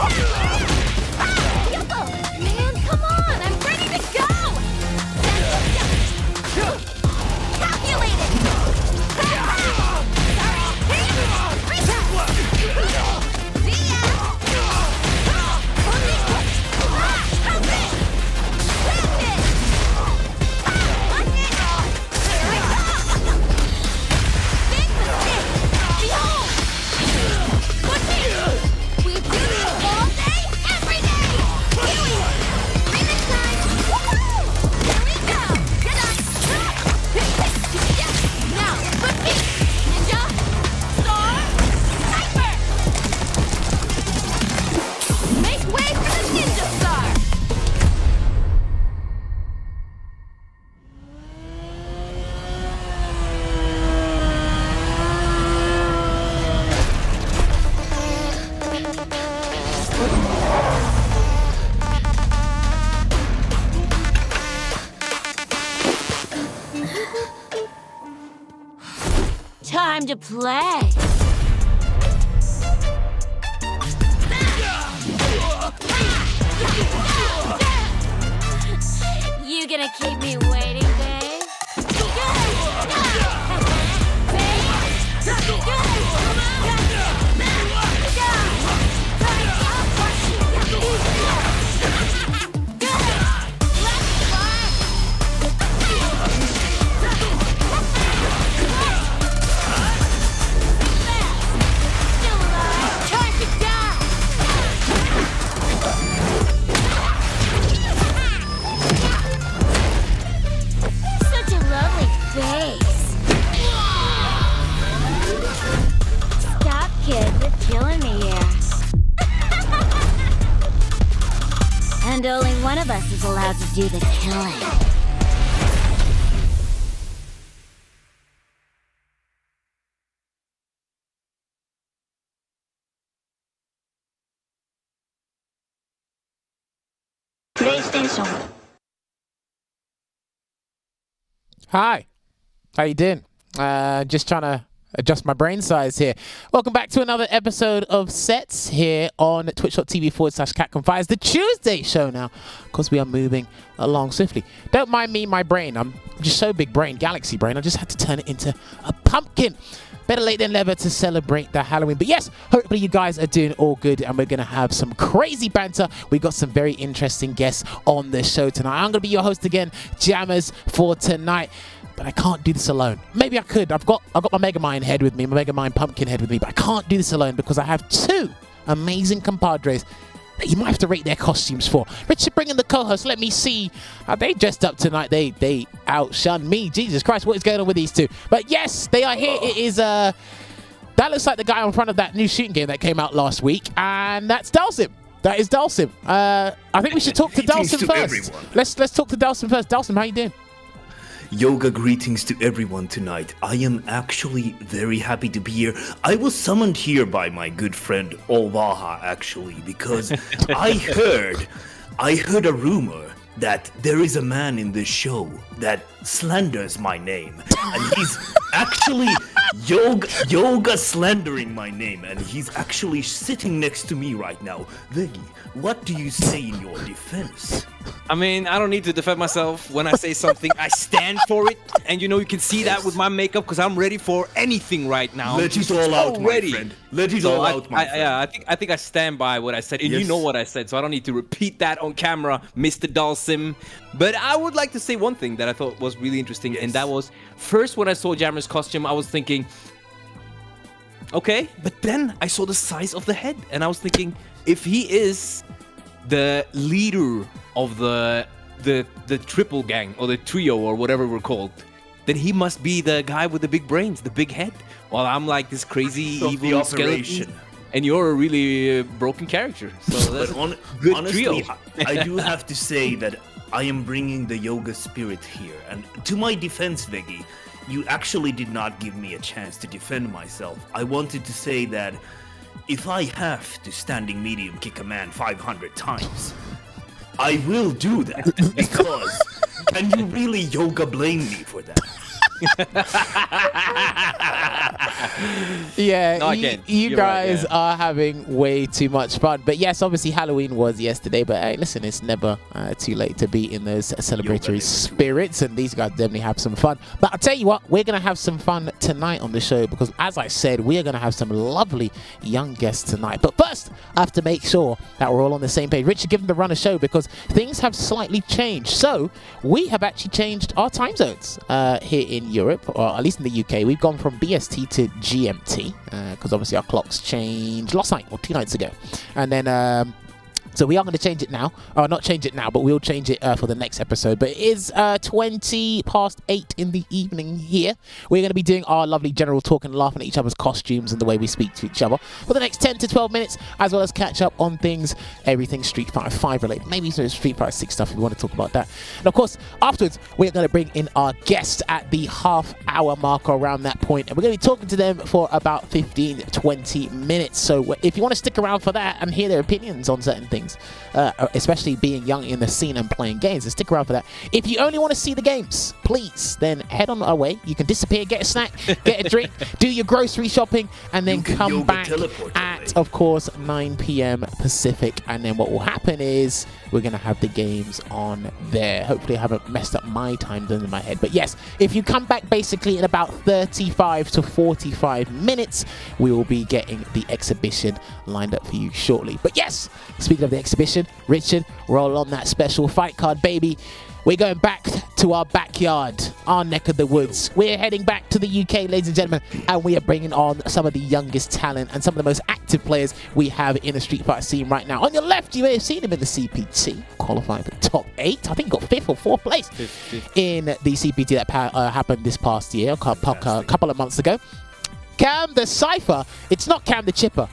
Man, come on! I'm ready to go! Calculated! We do this all day, every day! Here we go! Remix time! Woohoo! Here we go! Get up! Now, repeat! Ninja! Star! Cipher! Make way for the Ninja Star! Time to play. You gonna keep me waiting, babe? Such a lovely face. Stop, kid. You're killing me here. And only one of us is allowed to do the killing. PlayStation. Hi, how you doing? Just trying to adjust my brain size here. Welcome back to another episode of Sets here on twitch.tv/CatConfires, the Tuesday show now, because we are moving along swiftly. Don't mind me, my brain. I'm just so big brain, galaxy brain. I just had to turn it into a pumpkin. Better late than never to celebrate the Halloween. But yes, hopefully you guys are doing all good and we're going to have some crazy banter. We've got some very interesting guests on the show tonight. I'm going to be your host again, Jammers, for tonight. But I can't do this alone. Maybe I could. I've got my Megamind head with me, my Megamind pumpkin head with me, but I can't do this alone because I have two amazing compadres that you might have to rate their costumes for. Richard, bring in the co-host. Let me see how they dressed up tonight. They outshone me. Jesus Christ, what is going on with these two? But yes, they are here. It is that looks like the guy in front of that new shooting game that came out last week, and that's Dalsim. That is Dalsim. I think we should talk to Dalsim first. Let's talk to Dalsim first. Dalsim, how you doing? Yoga greetings to everyone tonight. I am actually very happy to be here. I was summoned here by my good friend Olvaha actually because I heard a rumor that there is a man in this show that slanders my name, and he's actually yoga slandering my name, and he's actually sitting next to me right now. Veggie, what do you say in your defense? I mean, I don't need to defend myself. When I say something, I stand for it. And you know, you can see that with my makeup because I'm ready for anything right now. Let it all out, my friend. Let it all out, my friend. Yeah, I think I stand by what I said. And you know what I said, so I don't need to repeat that on camera, Mr. Dalsim. But I would like to say one thing that I thought was really interesting, and that was, first when I saw Jammer's costume, I was thinking, okay, but then I saw the size of the head, and I was thinking, if he is the leader of the triple gang or the trio or whatever we're called, then he must be the guy with the big brains, the big head. While I'm like this crazy evil skeleton, and you're a really broken character. So that's good honestly, trio. I do have to say that I am bringing the yoga spirit here, and to my defense, Veggie, you actually did not give me a chance to defend myself. I wanted to say that if I have to standing medium kick a man 500 times, I will do that, because can you really yoga blame me for that? Yeah, No, I can't. you You're right, guys yeah. are having way too much fun. But yes, obviously Halloween was yesterday. But hey, listen, it's never too late to be in those celebratory spirits. And these guys definitely have some fun. But I'll tell you what, we're going to have some fun tonight on the show. Because as I said, we are going to have some lovely young guests tonight. But first, I have to make sure that we're all on the same page. Richard, give them the run of show because things have slightly changed. So we have actually changed our time zones here in Europe, or at least in the UK. We've gone from BST to GMT because obviously our clocks changed last night or 2 nights ago. And then so we are going to change it now, or not change it now, but we'll change it for the next episode. But it is 20 past 8 in the evening here. We're going to be doing our lovely general talk and laughing at each other's costumes and the way we speak to each other for the next 10 to 12 minutes, as well as catch up on things, everything Street Fighter 5 related, maybe some Street Fighter 6 stuff if we want to talk about that. And of course, afterwards, we're going to bring in our guests at the half-hour mark around that point, and we're going to be talking to them for about 15-20 minutes. So if you want to stick around for that and hear their opinions on certain things, especially being young in the scene and playing games, and stick around for that. If you only want to see the games, please then head on away. You can disappear, get a snack, get a drink, do your grocery shopping, and then come back at, of course, 9 p.m. Pacific. And then what will happen is we're going to have the games on there. Hopefully I haven't messed up my time zone in my head. But yes, if you come back basically in about 35 to 45 minutes, we will be getting the exhibition lined up for you shortly. But yes, speaking of the exhibition, Richard, roll on that special fight card, baby. We're going back to our backyard, our neck of the woods. We're heading back to the UK, ladies and gentlemen, and we are bringing on some of the youngest talent and some of the most active players we have in the Street Fighter scene right now. On your left, you may have seen him in the CPT, qualifying for top 8. I think he got 5th or 4th place in the CPT that happened this past year, a couple of months ago. Cam the Cipher. It's not Cam the Chipper.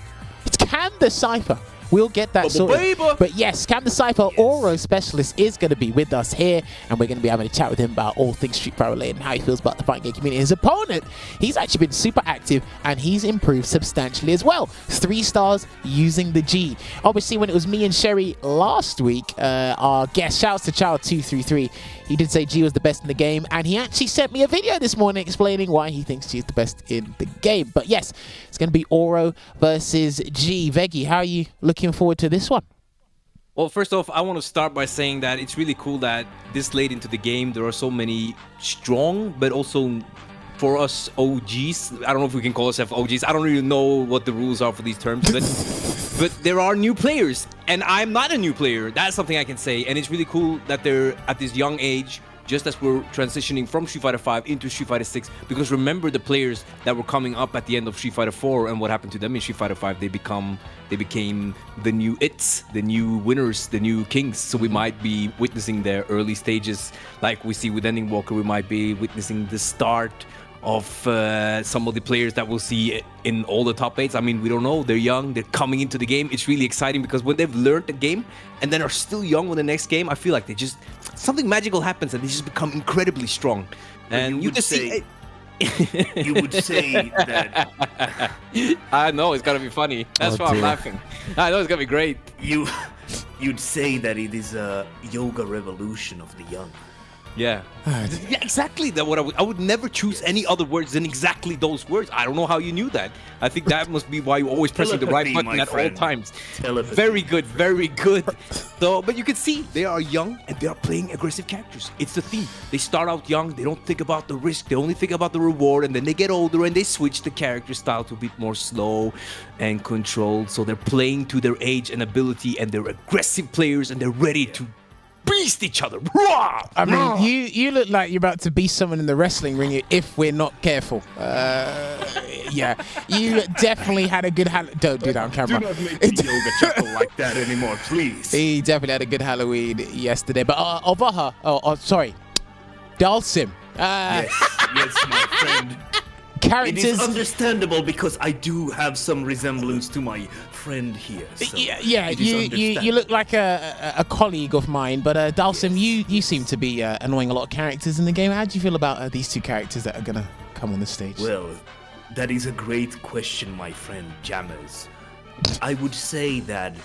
It's Cam the Cipher. We'll get that sorted. But yes, Cam the Cipher, Oro Specialist, is going to be with us here, and we're going to be having a chat with him about all things Street Fighter related and how he feels about the fighting game community. His opponent, he's actually been super active, and he's improved substantially as well. 3 stars using the G. Obviously, when it was me and Sherry last week, our guest, shouts to Child233, he did say G was the best in the game, and he actually sent me a video this morning explaining why he thinks G is the best in the game. But yes, it's going to be Oro versus G. Veggie, how are you looking forward to this one? Well, first off, I want to start by saying that it's really cool that this late into the game, there are so many strong, but also for us OGs, I don't know if we can call ourselves OGs. I don't really know what the rules are for these terms, but there are new players, and I'm not a new player. That's something I can say, and it's really cool that they're at this young age, just as we're transitioning from Street Fighter 5 into Street Fighter 6, because remember the players that were coming up at the end of Street Fighter 4 and what happened to them in Street Fighter 5, they became the new its, the new winners, the new kings. So we might be witnessing their early stages, like we see with Ending Walker. We might be witnessing the start of some of the players that we'll see in all the top 8s. I mean, we don't know. They're young. They're coming into the game. It's really exciting because when they've learned the game and then are still young with the next game, I feel like they just, something magical happens and they just become incredibly strong. And you just see... You would say that... I know, it's gonna be funny. That's why I'm laughing. I know it's gonna be great. You'd say that it is a yoga revolution of the young. Yeah. Yeah, exactly. That what I would never choose any other words than exactly those words. I don't know how you knew that. I think that must be why you're always pressing the right button at all times. Very good, very good. So, but you can see they are young and they are playing aggressive characters. It's the theme. They start out young. They don't think about the risk. They only think about the reward, and then they get older and they switch the character style to a bit more slow and controlled. So they're playing to their age and ability, and they're aggressive players, and they're ready to beast each other. I mean, you look like you're about to beast someone in the wrestling ring if we're not careful. Yeah, you definitely had a good don't do that on camera. Do not make the yoga chuckle like that anymore, please. He definitely had a good Halloween yesterday. But Ovaha, sorry, Dalsim. Yes, my friend. Characters. It is understandable because I do have some resemblance to my friend here. So yeah. You look like a colleague of mine, but Dalsim, you seem to be annoying a lot of characters in the game. How do you feel about these two characters that are gonna come on the stage? Well, that is a great question, my friend Jammers. I would say that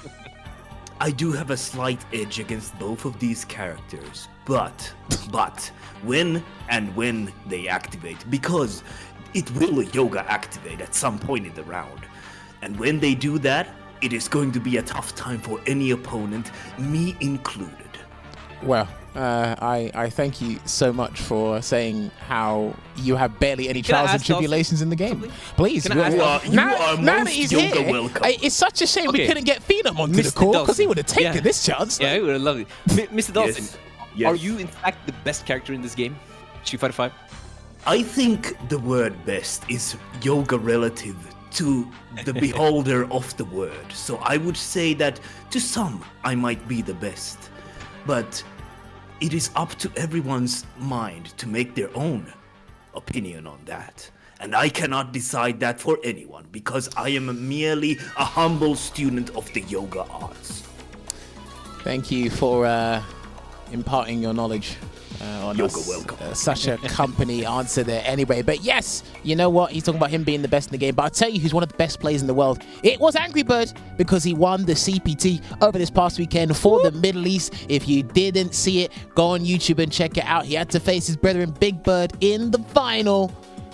I do have a slight edge against both of these characters, but when they activate, because it will yoga activate at some point in the round, and when they do that, it is going to be a tough time for any opponent, me included. Well, I thank you so much for saying how you have barely any Can I trials and ask also tribulations in the game. something? Please. Can I ask You are now that most he's yoga here, welcome. it's such a shame we Okay. couldn't get Phenom onto the Mr. call because he Dawson. would have taken Yeah. this chance. Yeah, I would have loved it. Mr. Dawson, Yes. are you in fact the best character in this game? Street Fighter 5? I think the word best is yoga relative to the beholder of the word. So I would say that to some I might be the best. But it is up to everyone's mind to make their own opinion on that. And I cannot decide that for anyone because I am merely a humble student of the yoga arts. Thank you for imparting your knowledge on Yoga us. welcome. Such a company answer there anyway. But yes, you know what? He's talking about him being the best in the game. But I'll tell you who's one of the best players in the world. It was Angry Bird because he won the CPT over this past weekend for the Middle East. If you didn't see it, go on YouTube and check it out. He had to face his brethren Big Bird in the final.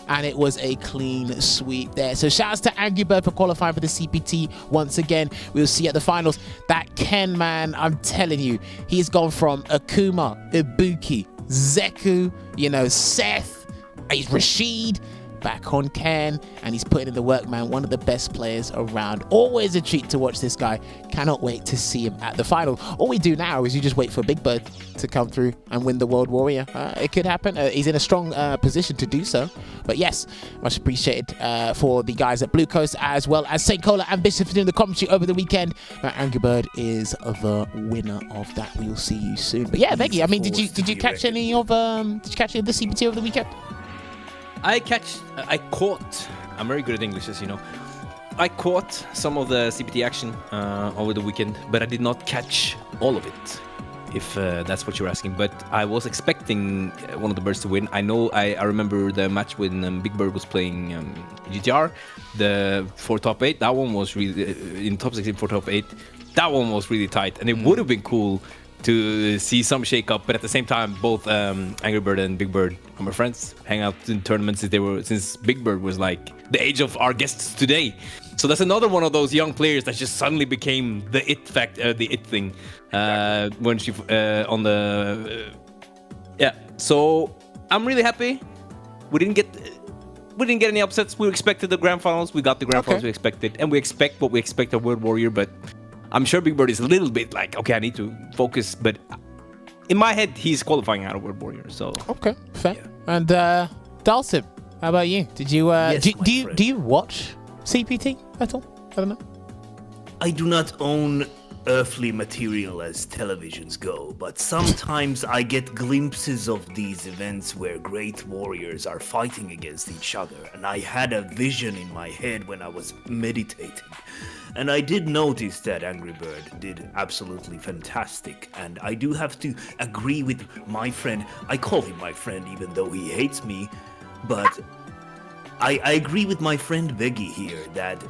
And it was a clean sweep there. So shouts to Angry Bird for qualifying for the CPT once again. We'll see at the finals. That Ken man, I'm telling you, he's gone from Akuma, Ibuki, Zeku, Seth, he's Rashid, back on Ken, and he's putting in the work, man. One of the best players around. Always a treat to watch this guy. Cannot wait to see him at the final. All we do now is you just wait for Big Bird to come through and win the World Warrior. It could happen. He's in a strong position to do so. But yes, much appreciated for the guys at Blue Coast as well as St. Cola and Bishop for doing the commentary over the weekend. Angry Bird is the winner of that. We'll see you soon. But yeah, Veggie, I mean, did you catch any of the CPT over the weekend? I caught, I'm very good at English, as you know. I caught some of the CPT action over the weekend, but I did not catch all of it, if that's what you're asking. But I was expecting one of the birds to win. I remember the match when Big Bird was playing GTR, the 4 top 8. That one was really, in top 16 for top 8, that one was really tight. And it would have been cool to see some shake up, but at the same time, both Angry Bird and Big Bird are my friends, hang out in tournaments since Big Bird was like the age of our guests today. So that's another one of those young players that just suddenly became the it thing when she on the yeah. So I'm really happy. We didn't get any upsets. We expected the grand finals. We got the grand finals we expected, and we expect what we expect of World Warrior, but I'm sure Big Bird is a little bit like, okay, I need to focus, but in my head, he's qualifying out of World Warrior, so... Okay, fair. Yeah. And Dalsim, how about you? Did you Yes, do you watch CPT at all? I don't know. I do not own earthly material as televisions go, but sometimes I get glimpses of these events where great warriors are fighting against each other, and I had a vision in my head when I was meditating. And I did notice that Angry Bird did absolutely fantastic, and I do have to agree with my friend. I call him my friend even though he hates me, but I agree with my friend Veggie here that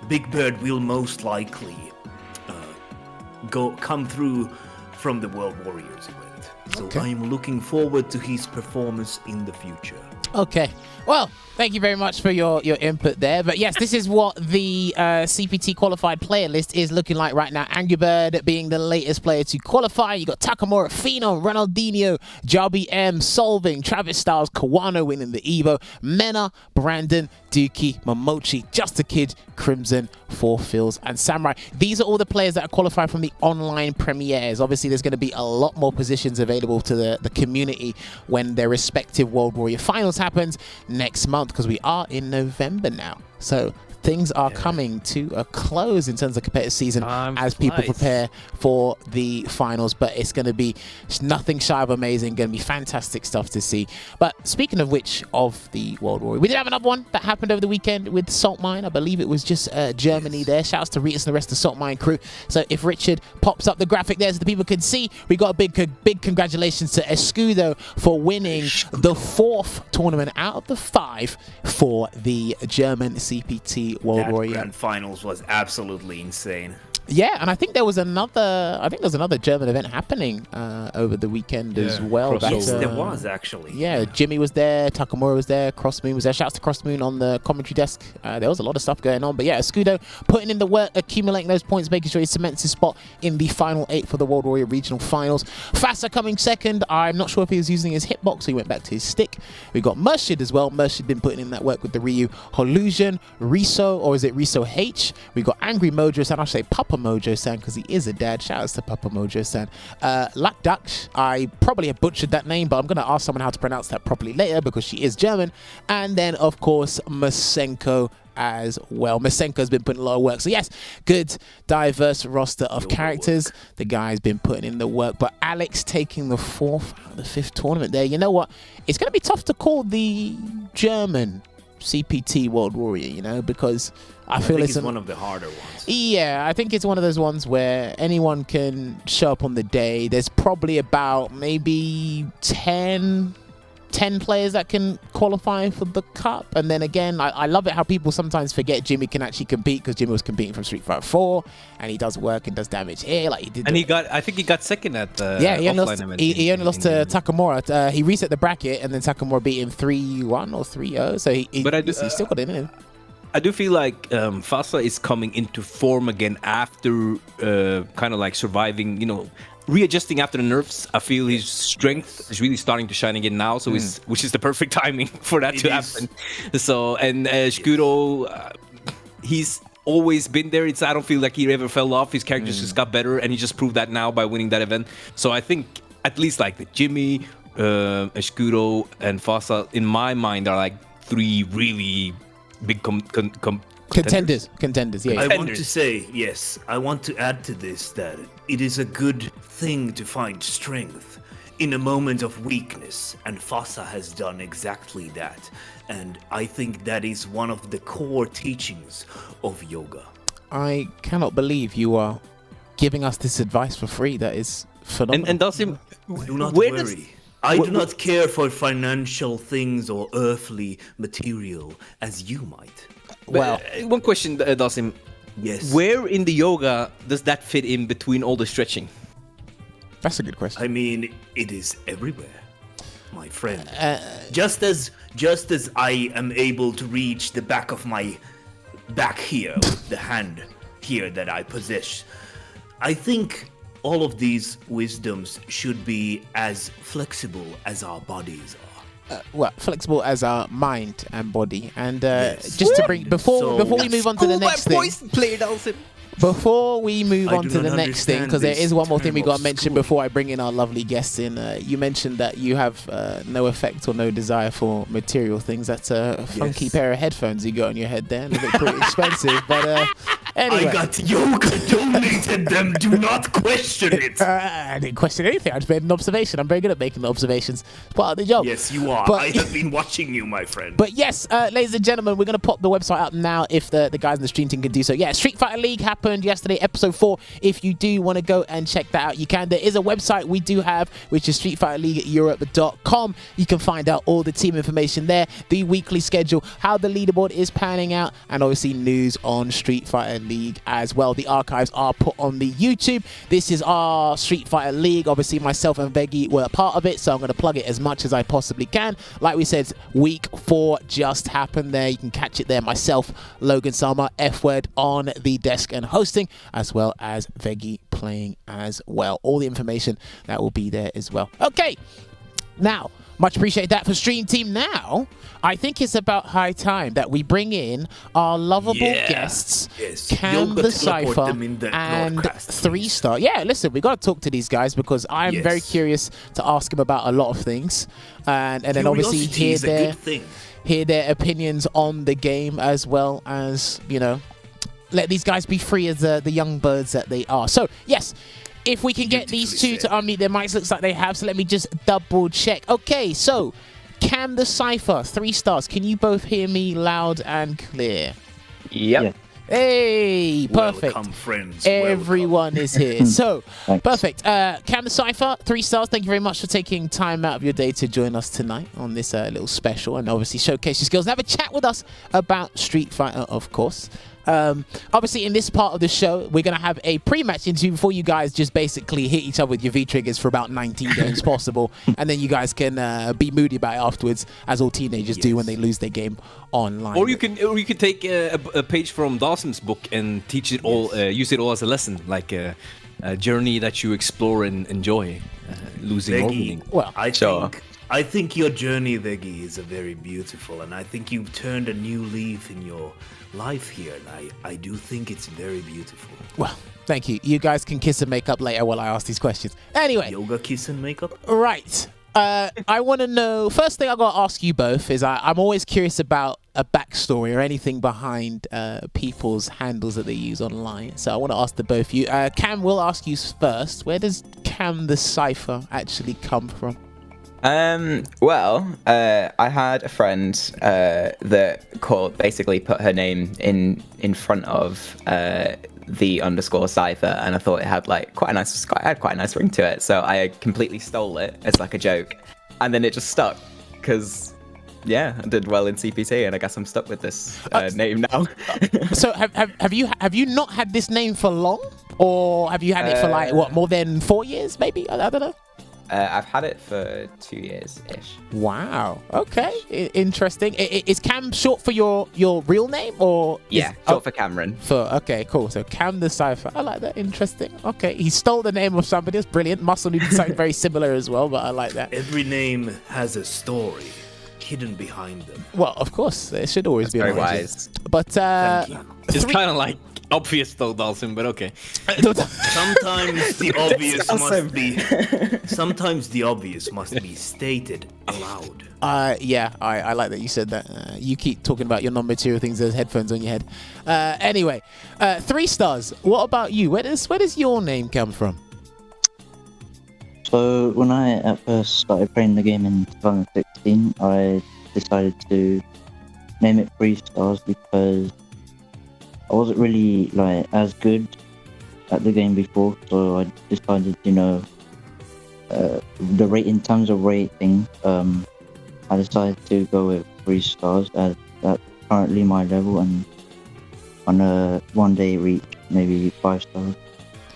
Big Bird will most likely come through from the World Warriors event. So I am looking forward to his performance in the future. Okay. Well, thank you very much for your input there. But yes, this is what the CPT qualified player list is looking like right now. Angry Bird being the latest player to qualify. You got Takamura, Phenom, Ronaldinho, Jabi M, Solving, Travis Styles, Kawano winning the Evo, Mena, Brandon, Dookie, Momochi, Just a Kid, Crimson, Four Fills, and Samurai. These are all the players that are qualified from the online premieres. Obviously, there's going to be a lot more positions available to the community when their respective World Warrior finals happens next month, because we are in November now. So things are coming to a close in terms of competitive season as people prepare for the finals. But it's going to be nothing shy of amazing. Going to be fantastic stuff to see. But speaking of which, of the World Warrior, we did have another one that happened over the weekend with Salt Mine. I believe it was just Germany there. Shouts to Ritus and the rest of the Salt Mine crew. So if Richard pops up the graphic there so the people can see, we got a big congratulations to Escudo for winning the 4th tournament out of the 5 for the German CPT World Warrior. Grand finals was absolutely insane. Yeah, and I think there was another. German event happening over the weekend as well. Yes, there was actually. Yeah, Jimmy was there, Takamura was there, Crossmoon was there. Shouts to Crossmoon on the commentary desk. There was a lot of stuff going on, but yeah, Escudo putting in the work, accumulating those points, making sure he cements his spot in the final 8 for the World Warrior Regional Finals. Fassa coming second. I'm not sure if he was using his hitbox, so he went back to his stick. We got Murshid as well. Murshid been putting in that work with the Ryu Holusion, Riso, or is it Riso H? We got Angry Mojo-san. I should say Papa Mojo-san because he is a dad. Shout outs to Papa Mojo-san. Lakdaksh, I probably have butchered that name, but I'm going to ask someone how to pronounce that properly later because she is German. And then, of course, Masenko as well. Masenko's been putting a lot of work. So yes, good, diverse roster of characters. The guy's been putting in the work. But Alex taking the 4th out of the 5th tournament there. You know what? It's going to be tough to call the German CPT World Warrior, you know, because I feel it's one of the harder ones. Yeah, I think it's one of those ones where anyone can show up on the day. There's probably about maybe 10 players that can qualify for the cup. And then again, I love it how people sometimes forget Jimmy can actually compete because Jimmy was competing from Street Fighter 4 and he does work and does damage here like he did. And I think he got second at the he only lost to Takamura. He reset the bracket and then Takamura beat him 3-1 or 3-0. So he still got it in. I do feel like Fassa is coming into form again after kind of like surviving, you know, readjusting after the nerfs. I feel his strength is really starting to shine again now, so which is the perfect timing for that to happen. So, and Shkuro, he's always been there. I don't feel like he ever fell off. His characters just got better, and he just proved that now by winning that event. So I think at least like the Jimmy, Shkuro, and Fassa, in my mind, are like 3 really big contenders. Yeah. I want to say, yes, I want to add to this that it is a good thing to find strength in a moment of weakness, and Fassa has done exactly that. And I think that is one of the core teachings of yoga. I cannot believe you are giving us this advice for free. That is phenomenal. And does him... Do not worry. I do not care for financial things or earthly material as you might. Well, one question, Dasim. Yes. Where in the yoga does that fit in between all the stretching? That's a good question. I mean, it is everywhere, my friend. Just as I am able to reach the back of my back here, the hand here that I possess, I think all of these wisdoms should be as flexible as our bodies are. Flexible as our mind and body. And just to bring before we move on to the next thing. Before we move on to the next thing, because there is one more thing we got to mention before I bring in our lovely guests in. You mentioned that you have no effect or no desire for material things. That's a funky pair of headphones you got on your head there. They look pretty expensive, but anyway. I got yoga donated them. Do not question it. I didn't question anything. I just made an observation. I'm very good at making observations. It's part of the job. Yes, you are. But, I have been watching you, my friend. But yes, ladies and gentlemen, we're going to pop the website up now if the guys in the stream team can do so. Yeah, Street Fighter League happened yesterday, episode 4. If you do want to go and check that out, you can. There is a website we do have, which is streetfighterleagueeurope.com. You can find out all the team information there, the weekly schedule, how the leaderboard is panning out, and obviously news on Street Fighter League as well. The archives are put on the YouTube. This is our Street Fighter League. Obviously, myself and Veggie were a part of it, so I'm going to plug it as much as I possibly can. Like we said, week 4 just happened there. You can catch it there. Myself, Logan Sama, F-Word on the desk and hosting, as well as Veggie playing as well. All the information that will be there as well. Okay, now, much appreciate that for Stream Team. Now, I think it's about high time that we bring in our lovable guests, Cam the Cipher and 3Starz. Yeah, listen, we got to talk to these guys because I'm very curious to ask them about a lot of things, and then obviously hear their opinions on the game, as well as, you know, let these guys be free as the young birds that they are. So, yes, if we can get these two to unmute their mics, looks like they have, so let me just double check. Okay, so Cam the Cipher, 3Starz, can you both hear me loud and clear? Yep. Yeah. Hey, perfect. Welcome, friends. Everyone is here. So, perfect. Cam the Cipher, 3Starz, thank you very much for taking time out of your day to join us tonight on this little special and obviously showcase your skills and have a chat with us about Street Fighter, of course. Obviously, in this part of the show, we're gonna have a pre-match interview before you guys just basically hit each other with your V triggers for about 19 games possible, and then you guys can be moody about it afterwards, as all teenagers do when they lose their game online. Or you could take a page from Dawson's book and teach it all, use it all as a lesson, like a journey that you explore and enjoy, losing or winning. Well, I think your journey, Veggie, is a very beautiful, and I think you've turned a new leaf in your life here, and I do think it's very beautiful. well, thank you. You guys can kiss and make up later while I ask these questions. Anyway, Yoga, kiss, and makeup? right. I want to know, first thing I got to ask you both is I'm always curious about a backstory or anything behind people's handles that they use online. So I want to ask the both of you. Cam, we'll ask you first. Where does Cam the Cipher actually come from? Well, I had a friend that basically put her name in front of the _ Cipher, and I thought it had like quite a nice ring to it, so I completely stole it as like a joke, and then it just stuck because I did well in CPT, and I guess I'm stuck with this name now. So have you not had this name for long, or have you had it for like more than 4 years maybe? I don't know. I've had it for 2 years-ish. Wow. Okay. Interesting. Is Cam short for your real name, or? Yeah, short for Cameron. Okay, cool. So Cam the Cipher. I like that. Interesting. Okay. He stole the name of somebody. That's brilliant. Muscle needed something very similar as well, but I like that. Every name has a story hidden behind them. Well, of course. There should always be very a wise. But Thank you. It's kind of like obvious though, Dawson, but okay. Sometimes the obvious must be. Sometimes the obvious must be stated aloud. Yeah, I like that you said that. You keep talking about your non-material things. There's headphones on your head. Anyway, 3Starz. What about you? Where does your name come from? So when I at first started playing the game in 2016, I decided to name it 3Starz because I wasn't really like as good at the game before, so I decided, in terms of rating, I decided to go with 3Starz as that's currently my level, and on a one day reach maybe 5 stars.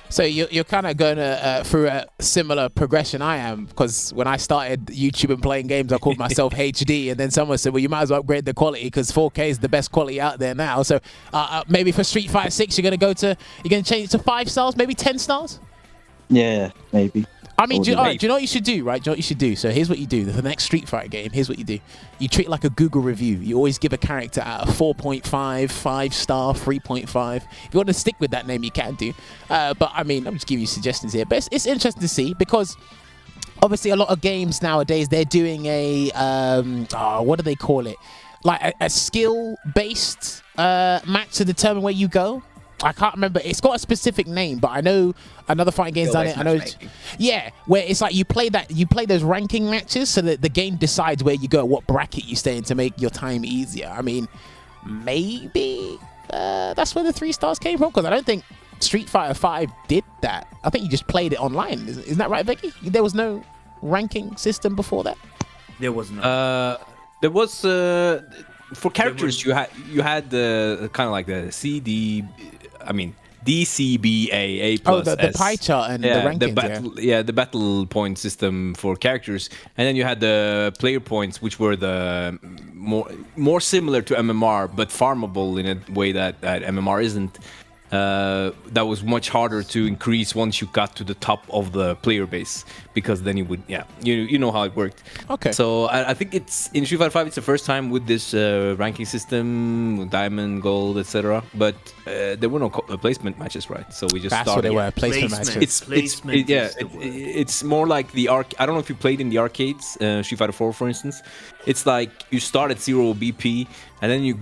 So you're kind of going through a similar progression I am, because when I started YouTube and playing games, I called myself HD, and then someone said, well, you might as well upgrade the quality because 4K is the best quality out there now. So maybe for Street Fighter 6, you're going to change it to 5 stars, maybe 10 stars? Yeah, maybe. I mean, do you know what you should do, right? Do you know what you should do? So here's what you do. The next Street Fighter game, here's what you do. You treat it like a Google review. You always give a character out of 4.5, 5-star, 3.5. If you want to stick with that name, you can do. But I mean, I'm just giving you suggestions here. But it's interesting to see, because obviously a lot of games nowadays, they're doing a, what do they call it? Like a skill-based match to determine where you go. I can't remember. It's got a specific name, but I know another fighting game's done it. I know, where it's like you play those ranking matches, so that the game decides where you go, what bracket you stay in to make your time easier. I mean, maybe that's where the 3Starz came from, because I don't think Street Fighter 5 did that. I think you just played it online. Isn't that right, Vicky? There was no ranking system before that. There was no. There was for characters you had the kind of like the DCBA, A plus the pie chart and the rankings. The battle point system for characters, and then you had the player points, which were the more similar to MMR, but farmable in a way that MMR isn't. That was much harder to increase once you got to the top of the player base, because then you would, you know how it worked. Okay. So I think it's in Street Fighter 5. It's the first time with this ranking system, diamond, gold, etc. But there were no placement matches, right? So we just That's started. what they were, placement matches. It's more like the I don't know if you played in the arcades, Street Fighter 4, for instance. It's like you start at 0 BP, and then you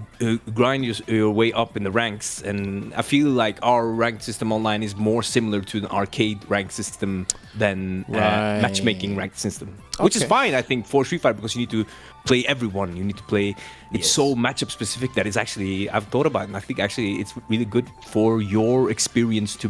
grind your way up in the ranks. And I feel like our ranked system online is more similar to an arcade rank system than matchmaking ranked system, which is fine, I think, for Street Fighter, because you need to play everyone. You need to play. It's so matchup specific that it's actually, I've thought about it, and I think actually it's really good for your experience to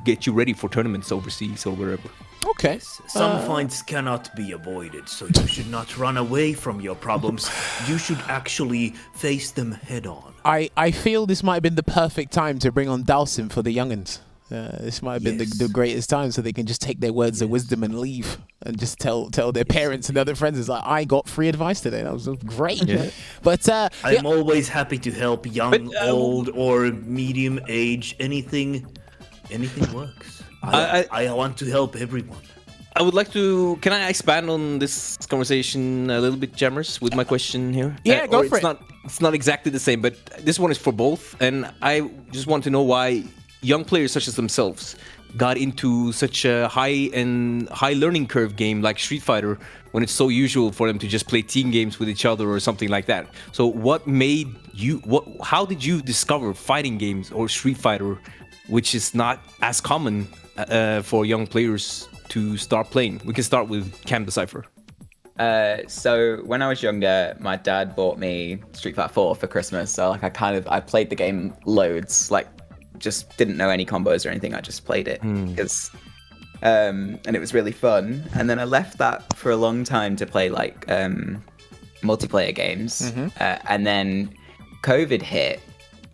get you ready for tournaments overseas or wherever. Okay. Some fights cannot be avoided, so you should not run away from your problems. You should actually face them head on. I feel this might have been the perfect time to bring on Dalsim for the youngins. This might have been the greatest time, so they can just take their words of wisdom and leave, and just tell their parents and other friends. It's like, I got free advice today. That was great. Yeah. But I'm always happy to help young, old, or medium age. Anything works. I want to help everyone. I would like to. Can I expand on this conversation a little bit, Jammers, with my question here? Yeah, go for it. It's not exactly the same, but this one is for both, and I just want to know why young players such as themselves got into such a high learning curve game like Street Fighter when it's so usual for them to just play team games with each other or something like that. So what made you? How did you discover fighting games or Street Fighter, which is not as common for young players to start playing? We can start with Cam the Cipher. So when I was younger, my dad bought me Street Fighter 4 for Christmas. So like I played the game loads, like just didn't know any combos or anything. I just played it because, and it was really fun. And then I left that for a long time to play like multiplayer games. And then COVID hit,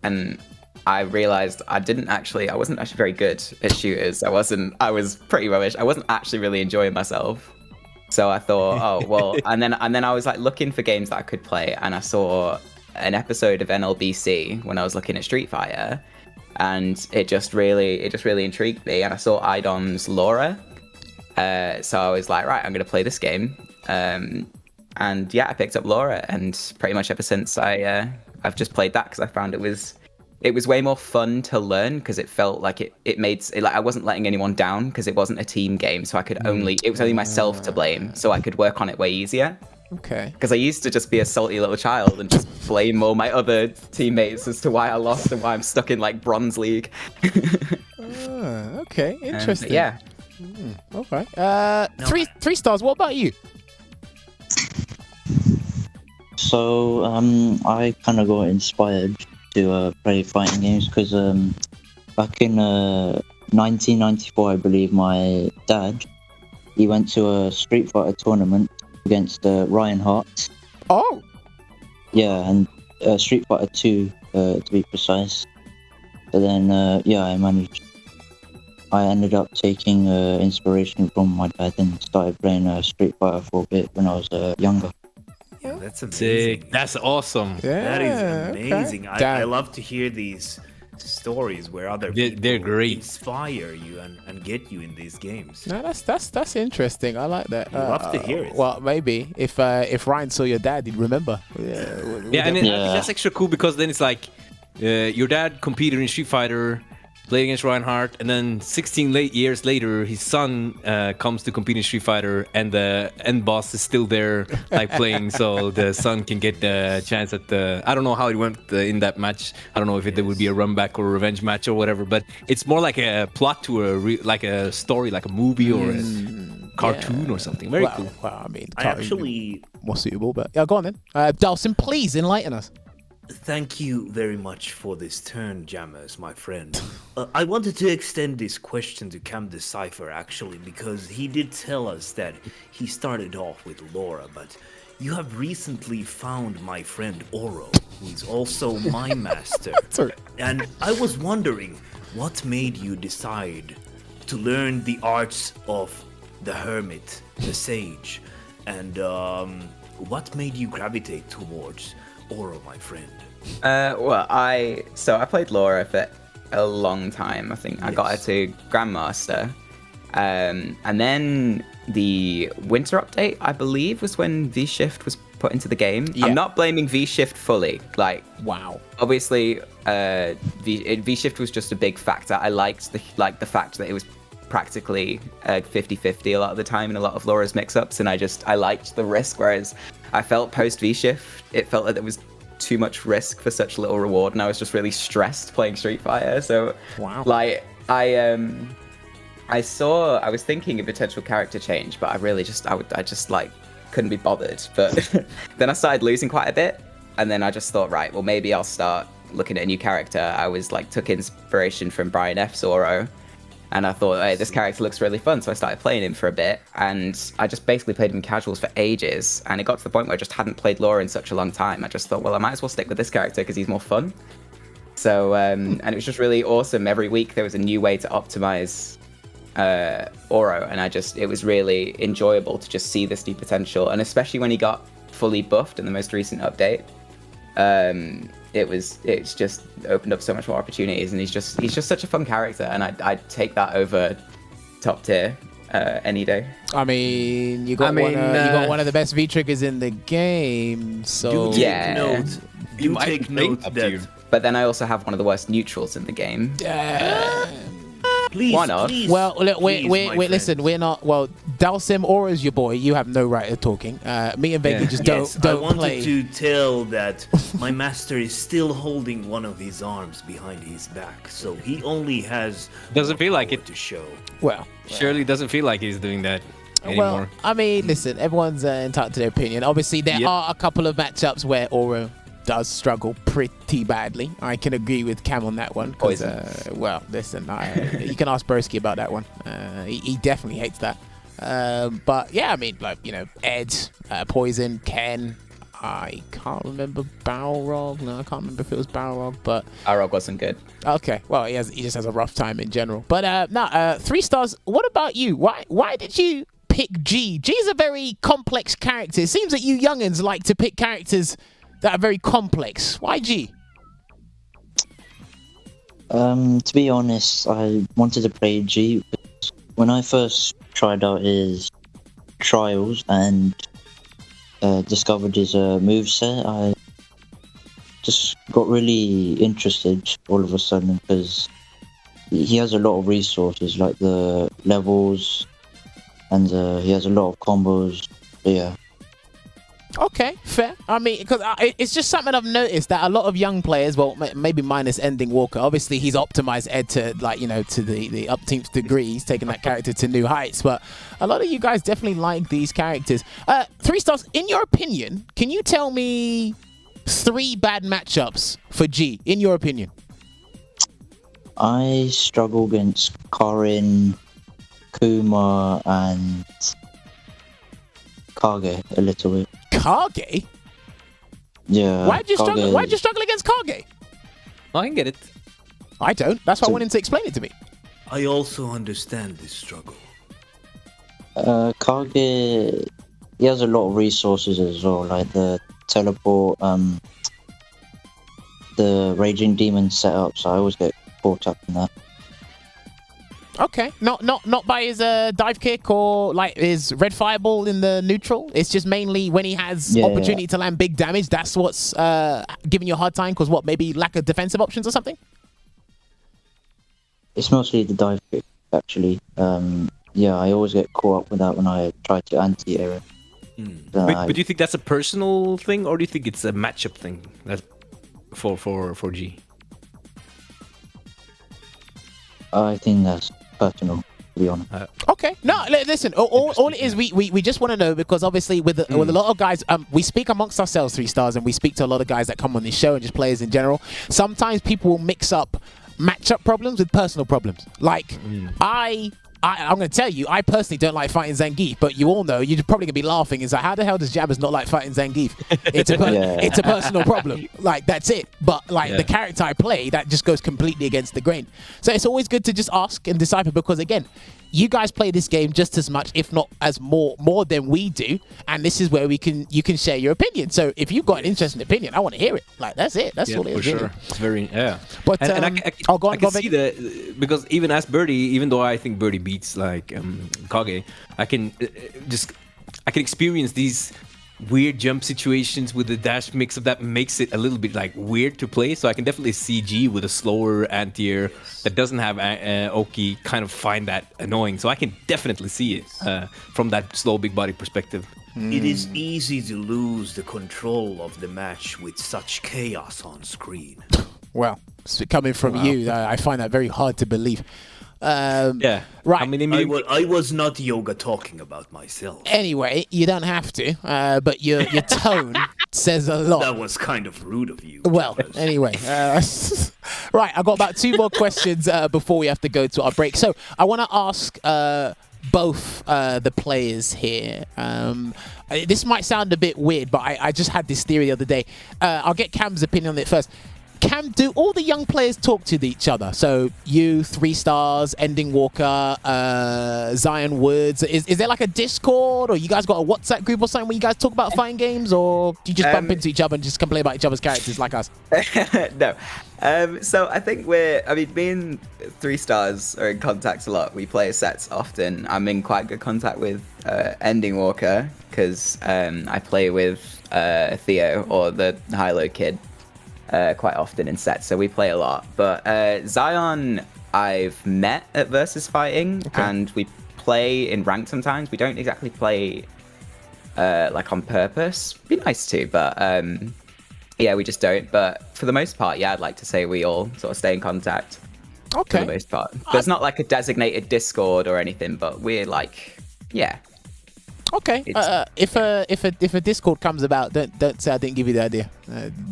and I realized I wasn't actually very good at shooters. I was pretty rubbish. I wasn't actually really enjoying myself. So I thought, oh well, and then I was like looking for games that I could play, and I saw an episode of NLBC when I was looking at Street Fighter, and it just really intrigued me. And I saw IDOM's Laura, so I was like, right, I'm gonna play this game. And yeah, I picked up Laura, and pretty much ever since I've just played that because I found it was way more fun to learn, because it felt like it made it like I wasn't letting anyone down, because it wasn't a team game, so it was only myself to blame, so I could work on it way easier. Okay. Because I used to just be a salty little child and just blame all my other teammates as to why I lost and why I'm stuck in like Bronze League. Okay, interesting. Yeah. Okay. 3Starz. What about you? So I kind of got inspired to play fighting games because back in 1994, I believe, my dad, he went to a Street Fighter tournament against Ryan Hart. Oh. Yeah, and Street Fighter 2 to be precise. But then I ended up taking inspiration from my dad and started playing Street Fighter for a bit when I was younger. Yeah, that's amazing. Sick. That's awesome. Yeah, That is amazing. Okay. I love to hear these stories where other people They're great. inspire you and get you in these games. No, that's interesting. I like that. I'd love to hear it. Well, maybe if Ryan saw your dad, he'd remember. Yeah, and Yeah. that's extra cool because then it's like your dad competed in Street Fighter, played against Reinhardt, and then 16 years later, his son comes to compete in Street Fighter, and the end boss is still there, like playing, so the son can get the chance at the. I don't know how it went in that match. I don't know if there would be a run back or a revenge match or whatever, but it's more like a plot to like a story, like a movie or a cartoon or something. Very cool. Well, I mean, I actually more suitable, but yeah, go on then. Dalsim, please enlighten us. thank you very much for this turn, Jammers, my friend. I wanted to extend this question to Cam the Cipher, actually, because he did tell us that he started off with Laura, but you have recently found my friend Oro, who is also my master. Sorry. And I was wondering, what made you decide to learn the arts of the hermit, the sage, and what made you gravitate towards Oro, my friend? Well, I played Laura for a long time. I think I got her to Grandmaster, and then the winter update, I believe, was when V-Shift was put into the game. Yeah. I'm not blaming V-Shift fully. Like, Wow. obviously, V-Shift was just a big factor. I liked the fact that it was practically 50-50 a lot of the time in a lot of Laura's mix-ups, and I liked the risk, whereas I felt post V-Shift, it felt like there was too much risk for such little reward, and I was just really stressed playing Street Fighter. So, Wow. like, I was thinking a potential character change, but I just like couldn't be bothered. But then I started losing quite a bit, and then I just thought, right, well, maybe I'll start looking at a new character. I was like, took inspiration from Brian F's Oro, And I thought, hey, this character looks really fun. So I started playing him for a bit. And I just basically played him in casuals for ages. And it got to the point where I just hadn't played Laura in such a long time. I just thought, well, I might as well stick with this character because he's more fun. So, and it was just really awesome. Every week there was a new way to optimize Oro. And it was really enjoyable to just see this new potential. And especially when he got fully buffed in the most recent update. It's just opened up so much more opportunities, and he's just such a fun character, and I'd take that over top tier any day. I mean, you got one of the best V triggers in the game, so Do take note. You take note that. But then I also have one of the worst neutrals in the game. Please, Why not? Please, well, look, please, my wait, listen, friend. we're not. Well, Dalsim Aura's your boy. You have no right of talking. Me and Vega just Yes, don't I wanted play. to tell that my master is still holding one of his arms behind his back, so he only has. Doesn't more feel like power it. to show. Well, Surely doesn't feel like he's doing that anymore. well, I mean, listen, everyone's entitled to their opinion. Obviously, there are a couple of matchups where Aura does struggle pretty badly. I can agree with Cam on that one. Well, listen, you can ask Broski about that one. He definitely hates that. But yeah, I mean, like, you know, Ed, Poison, Ken. I can't remember Balrog. No, I can't remember if it was Balrog, but Balrog wasn't good. okay. Well, he just has a rough time in general. But 3Starz. What about you? Why did you pick G? G's a very complex character. It seems that you youngins like to pick characters that are very complex. Why G? To be honest, I wanted to play G because when I first tried out his trials and discovered his moveset, I just got really interested all of a sudden because he has a lot of resources, like the levels, and he has a lot of combos. So yeah. Okay, fair. I mean, because it's just something I've noticed that a lot of young players, well, maybe minus Ending Walker, obviously he's optimized Ed to, like, you know, to the upteenth degree. He's taken that character to new heights. But a lot of you guys definitely like these characters. 3Starz, in your opinion, can you tell me 3 bad matchups for G, in your opinion? I struggle against Karin, Kuma, and Kage a little bit. Kage? Yeah. Why'd you Kage- struggle against Kage? I can get it. I don't. That's why I wanted to explain it to me. I also understand this struggle. Kage, he has a lot of resources as well, like the teleport, the Raging Demon setup, so I always get caught up in that. Okay, not by his dive kick or like his red fireball in the neutral. It's just mainly when he has opportunity to land big damage. That's what's giving you a hard time. Because what, maybe lack of defensive options or something? It's mostly the dive kick, actually. Yeah, I always get caught up with that when I try to anti-air it. But do you think that's a personal thing, or do you think it's a matchup thing? That's for G. I think that's personal, to be honest. Okay, no, listen. All it is, we just want to know, because obviously with a lot of guys, we speak amongst ourselves, 3Starz, and we speak to a lot of guys that come on this show and just players in general. Sometimes people will mix up matchup problems with personal problems. Like I'm going to tell you, I personally don't like fighting Zangief, but you all know, you're probably going to be laughing. It's like, how the hell does Jabbers not like fighting Zangief? It's a personal problem. Like, that's it. But, like, the character I play, that just goes completely against the grain. So it's always good to just ask and decipher, because, again, you guys play this game just as much, if not as more than we do, and this is where you can share your opinion. So if you've got an interesting opinion, I want to hear it. Like, that's it. That's all it is. For sure. Really. It's very But and I can see Vic. that, because even as Birdie, even though I think Birdie beats like Kage, I can experience these weird jump situations with the dash mix of that makes it a little bit like weird to play. So I can definitely see G with a slower anti-air that doesn't have Oki kind of find that annoying. So I can definitely see it from that slow big body perspective. It is easy to lose the control of the match with such chaos on screen. Well, coming from you, I find that very hard to believe. Yeah. Right. I mean, I was not yoga talking about myself. Anyway, you don't have to, but your tone says a lot. That was kind of rude of you. Well, Travis. anyway, right, I've got about 2 more questions before we have to go to our break. So I want to ask both the players here. This might sound a bit weird, but I just had this theory the other day. I'll get Cam's opinion on it first. Cam, do all the young players talk to each other? So you, 3Starz, Ending Walker, Zion Woods. Is there like a Discord, or you guys got a WhatsApp group or something where you guys talk about fighting games, or do you just bump into each other and just complain about each other's characters like us? No. So I think me and 3Starz are in contact a lot. We play sets often. I'm in quite good contact with Ending Walker because I play with Theo, or the high-low kid, quite often in sets, so we play a lot. But Zion, I've met at Versus Fighting, and we play in ranked sometimes. We don't exactly play like on purpose. Be nice to, but yeah, we just don't. But for the most part, yeah, I'd like to say we all sort of stay in contact. Okay. For the most part. There's not like a designated Discord or anything, but we're like, yeah. Okay. If a Discord comes about, don't say I didn't give you the idea.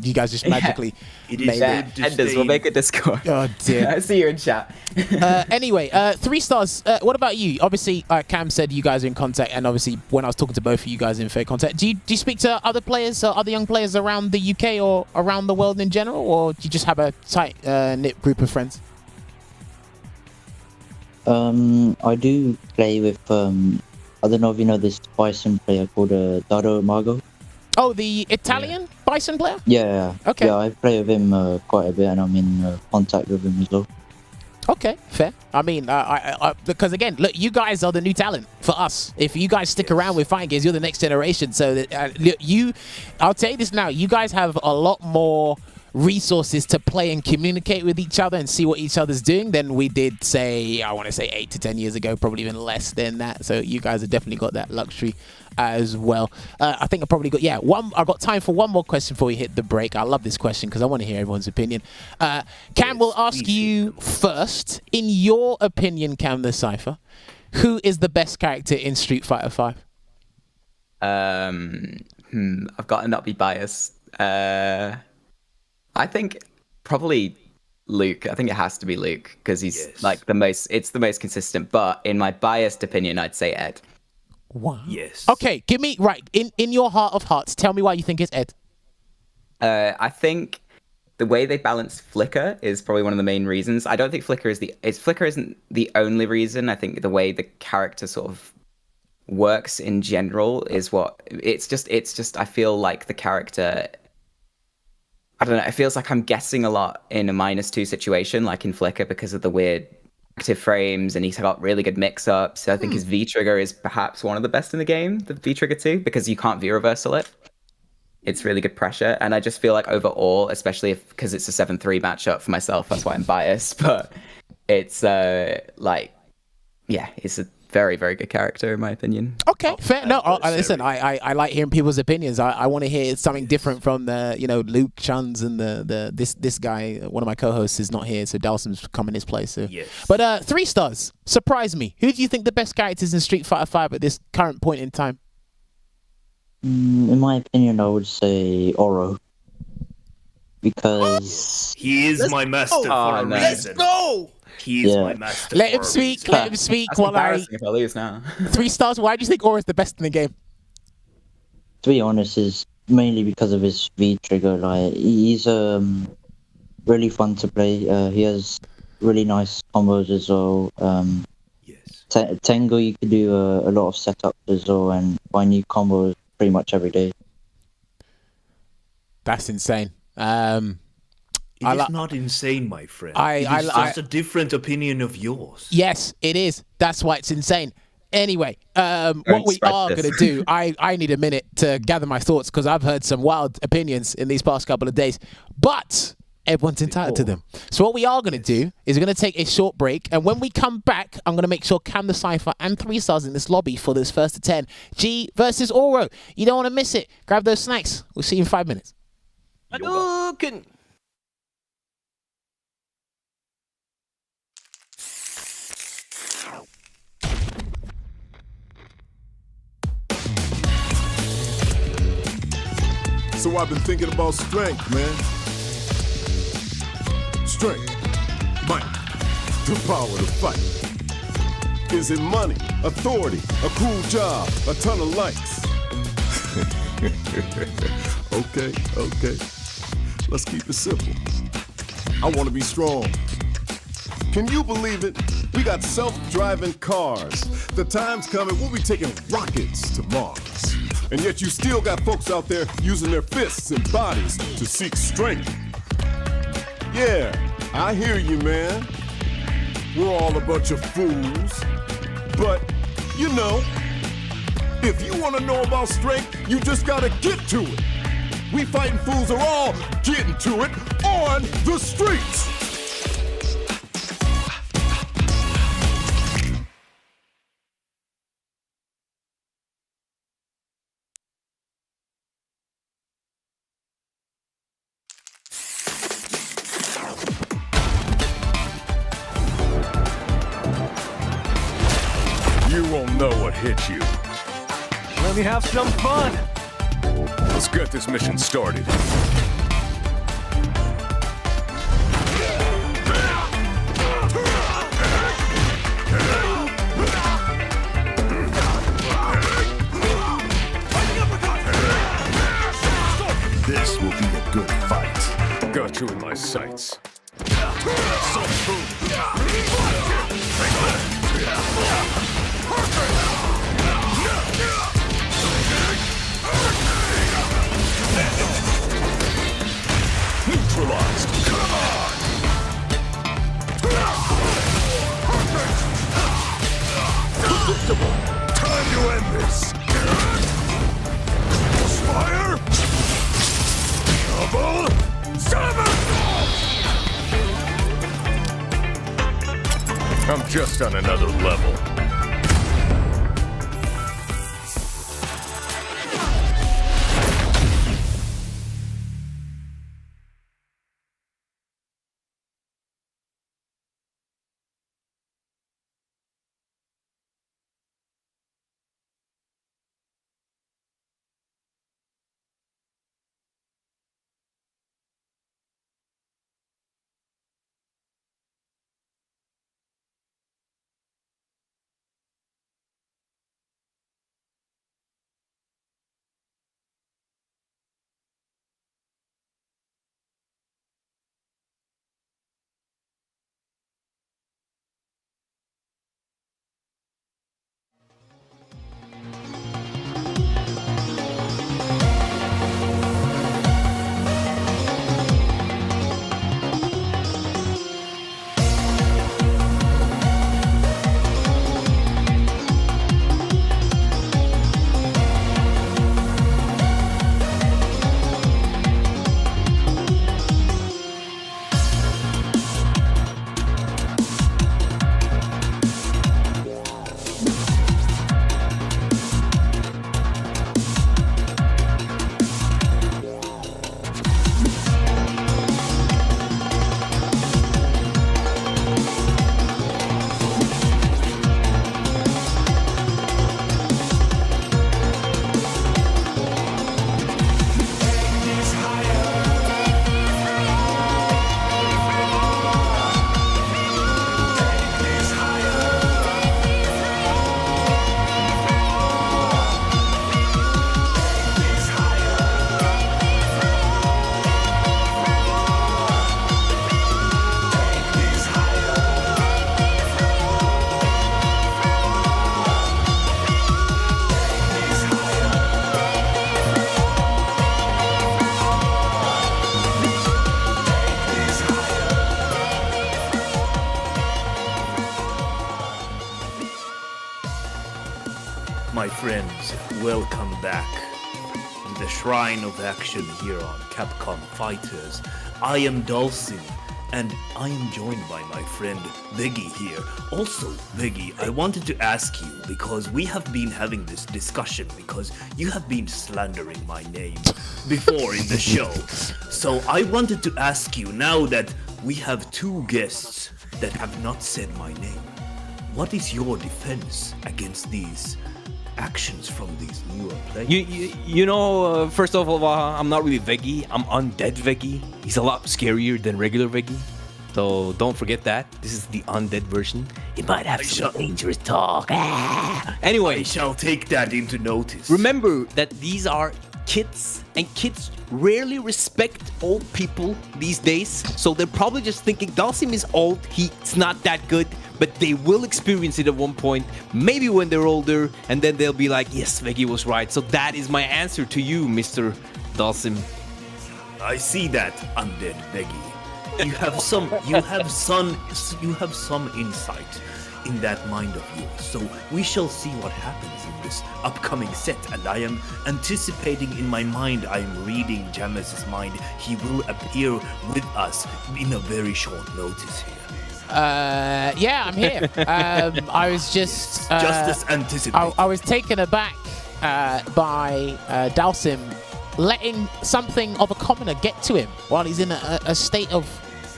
You guys just magically It is made Yeah, it. good to Enders, stay we'll make a Discord. Oh dear. I see you in chat. Anyway, 3Starz, what about you? Obviously, Cam said you guys are in contact, and obviously when I was talking to both of you guys in fair contact, do you speak to other players, other young players around the UK or around the world in general, or do you just have a tight knit group of friends? I do play with I don't know if you know this Bison player called Dado Mago. Oh, the Italian Bison player? Yeah. Okay. Yeah, I play with him quite a bit, and I'm in contact with him as well. Okay, fair. I mean, because again, look, you guys are the new talent for us. If you guys stick around with fighting games, you're the next generation. So that I'll tell you this now, you guys have a lot more resources to play and communicate with each other and see what each other's doing than we did, say, I want to say 8 to 10 years ago, probably even less than that. So you guys have definitely got that luxury as well. I think I probably got, I've got time for one more question before we hit the break. I love this question because I want to hear everyone's opinion. Cam, we'll ask you first. In your opinion, Cam the Cipher, who is the best character in Street Fighter 5? I've got to not be biased. I think probably Luke. I think it has to be Luke because he's like it's the most consistent. But in my biased opinion, I'd say Ed. Wow. Yes. Okay, give me, in your heart of hearts, tell me why you think it's Ed. I think the way they balance Flicker is probably one of the main reasons. I don't think Flicker isn't the only reason. I think the way the character sort of works in general is what it's just I feel like the character, I don't know, it feels like I'm guessing a lot in a -2 situation, like in Flicker, because of the weird active frames, and he's got really good mix-ups. So I think his V-trigger is perhaps one of the best in the game, the V-trigger 2, because you can't V-reversal it. It's really good pressure, and I just feel like overall, especially because it's a 7-3 matchup for myself, that's why I'm biased, but it's it's a very, very good character in my opinion. Okay, fair. No, listen, I like hearing people's opinions. I want to hear something different from the, Luke Chuns and this guy. One of my co-hosts is not here, so Dalsum's come in his place. So. Yes. But 3Starz, surprise me. Who do you think the best characters in Street Fighter 5 at this current point in time? In my opinion, I would say Oro. Because He is my master for a reason. go! He is my master. Let for him a speak. reason. Let him speak. That's While I embarrassing if I lose now. 3Starz. Why do you think Aura's the best in the game? to be honest, is mainly because of his V trigger. Like he's really fun to play. He has really nice combos as well. Yes. Tengu, you can do a lot of setups as well and find new combos pretty much every day. That's insane. It is not insane, my friend. It is just a different opinion of yours. Yes, it is. That's why it's insane. Anyway, what we are going to do, I need a minute to gather my thoughts because I've heard some wild opinions in these past couple of days. But everyone's entitled to them. So what we are going to do is we're going to take a short break. And when we come back, I'm going to make sure Cam the Cipher and 3Starz in this lobby for this first to 10. G versus Oro. You don't want to miss it. Grab those snacks. We'll see you in 5 minutes. Hadouken! So I've been thinking about strength, man. Strength, might, the power to fight. Is it money, authority, a cool job, a ton of likes? Okay. Let's keep it simple. I want to be strong. Can you believe it? We got self-driving cars. The time's coming, we'll be taking rockets to Mars. And yet you still got folks out there using their fists and bodies to seek strength. Yeah, I hear you, man. We're all a bunch of fools. But, you know, if you want to know about strength, you just gotta get to it. We fighting fools are all getting to it on the streets. You won't know what hit you. Let me have some fun. Let's get this mission started. This will be a good fight. Got you in my sights. Neutralized. Predictable. Time to end this. Fire. Double. Seven. I'm just on another level. My friends, welcome back in the shrine of action here on Capcom Fighters. I am Dulcin, and I am joined by my friend Biggie here. Also, Biggie, I wanted to ask you, because we have been having this discussion, because you have been slandering my name before in the show. So I wanted to ask you, now that we have two guests that have not said my name, what is your defense against these actions from these newer players. You know, first of all, I'm not really Veggie. I'm undead Veggie. He's a lot scarier than regular Veggie. So don't forget that. This is the undead version. He might have some dangerous talk. Anyway, I shall take that into notice. remember that these are kids, and kids rarely respect old people these days. So they're probably just thinking Dalsim is old, he's not that good, but they will experience it at one point, maybe when they're older, and then they'll be like, yes, Veggie was right. So that is my answer to you, Mr. Dalsim. I see that, undead Veggie. You have some insight in that mind of yours. So we shall see what happens in this upcoming set. And I am anticipating in my mind. I am reading Jamas's mind. He will appear with us in a very short notice here. Yeah, I'm here. I was just as anticipated. I was taken aback by Dalsim letting something of a commoner get to him while he's in a state of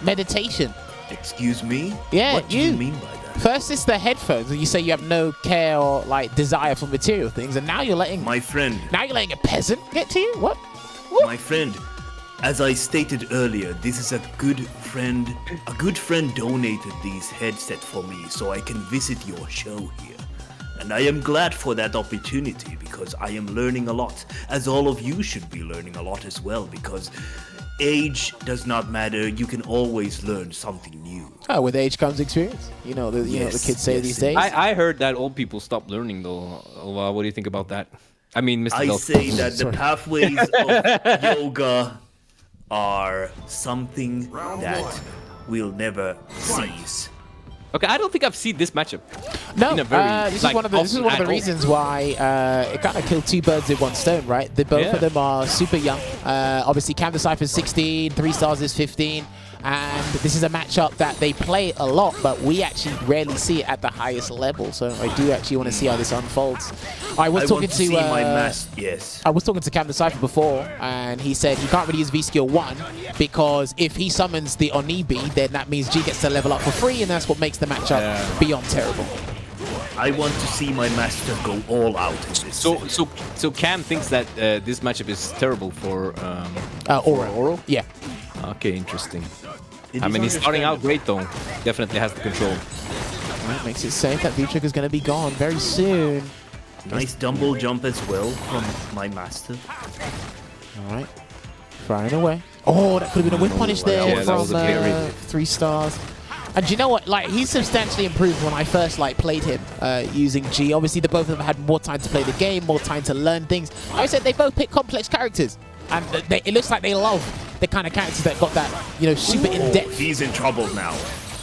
meditation. Excuse me? Yeah, what do you mean by that? First it's the headphones, and you say you have no care or like desire for material things, and now you're letting My friend, a peasant get to you? What? my friend, as I stated earlier, this is a good friend. A good friend donated these headsets for me so I can visit your show here. And I am glad for that opportunity because I am learning a lot, as all of you should be learning a lot as well, because age does not matter. You can always learn something new. Oh, with age comes experience. You know the kids say these days. I heard that old people stop learning though. What do you think about that? I mean, Mr. I Dalsim. say that the pathways of yoga are something that will never cease. Okay, I don't think I've seen this matchup. No, in a very, this like, is one of the often at all. reasons why it kind of killed two birds with one stone, right? Both of them are super young. Obviously, Cam the Cipher is 16, 3Starz is 15, and this is a matchup that they play a lot, but we actually rarely see it at the highest level. So I do actually want to see how this unfolds. I was talking to yes. I was talking to Cam the Cipher before, and he said he can't really use V skill 1 because if he summons the Onibi, then that means G gets to level up for free, and that's what makes the matchup beyond terrible. I want to see my master go all out in this. So Cam thinks that this matchup is terrible for Oral. Yeah. Okay, interesting. I mean, he's starting out great though. Definitely has the control. That makes it safe that V-Trigger is going to be gone very soon. Nice dumble jump as well from my master. All right. Firing away. Oh, that could have been a win punish there from 3Starz. And you know what? Like, he's substantially improved when I first played him using G. Obviously, the both of them had more time to play the game, more time to learn things. Like I said, they both pick complex characters, and it looks like they love the kind of characters that got that, super in depth. He's in trouble now.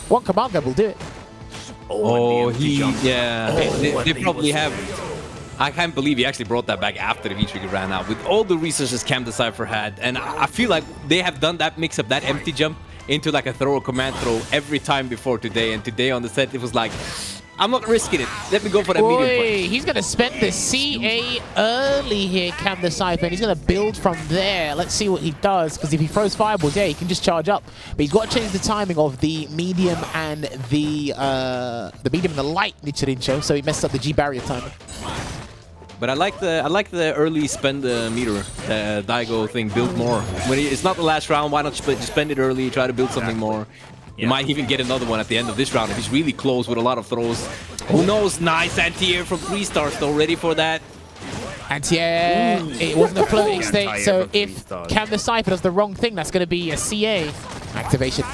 One command grab will do it. They probably have. I can't believe he actually brought that back after the V-Trigger ran out with all the resources Cam the Cipher had, and I feel like they have done that mix-up, that empty jump into like a throw or command throw every time before today, and today on the set it was like, I'm not risking it. Let me go for that medium punch. He's going to spend the CA early here, Cam the Cipher, and he's going to build from there. Let's see what he does, because if he throws fireballs, he can just charge up. But he's got to change the timing of the medium and the light Nichirincho, so he messed up the G barrier timing. But I like the early spend meter Daigo thing. Build more. When it's not the last round, why not just spend it early? Try to build something more. You might even get another one at the end of this round if he's really close with a lot of throws. Who knows? Nice anti-air from 3Starz though. Ready for that? Anti-air. It wasn't a floating state, so if Cam the Cipher does the wrong thing, that's going to be a CA activation.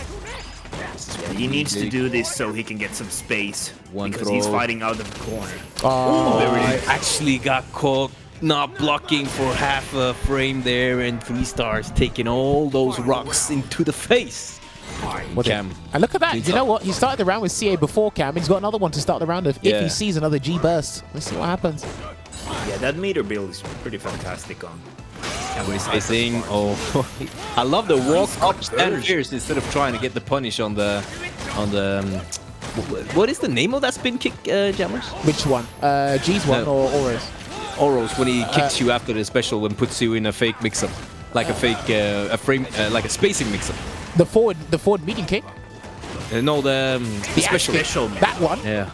He needs to do this so he can get some space because he's fighting out of the corner. I actually got caught not blocking for half a frame there, and 3Starz taking all those rocks into the face. Cam. And look at that. You know what? He started the round with CA before Cam. He's got another one to start the round of if he sees another G burst. Let's see what happens. Yeah, that meter build is pretty fantastic on. Spacing. Oh, I love the walk up stand fierce instead of trying to get the punish on the what is the name of that spin kick, Jammers? Which one? G's one or Oro's? Oro's, when he kicks you after the special and puts you in a fake mix-up, like a fake frame, like a spacing mix-up. The forward medium kick. No, the special. That one. Yeah.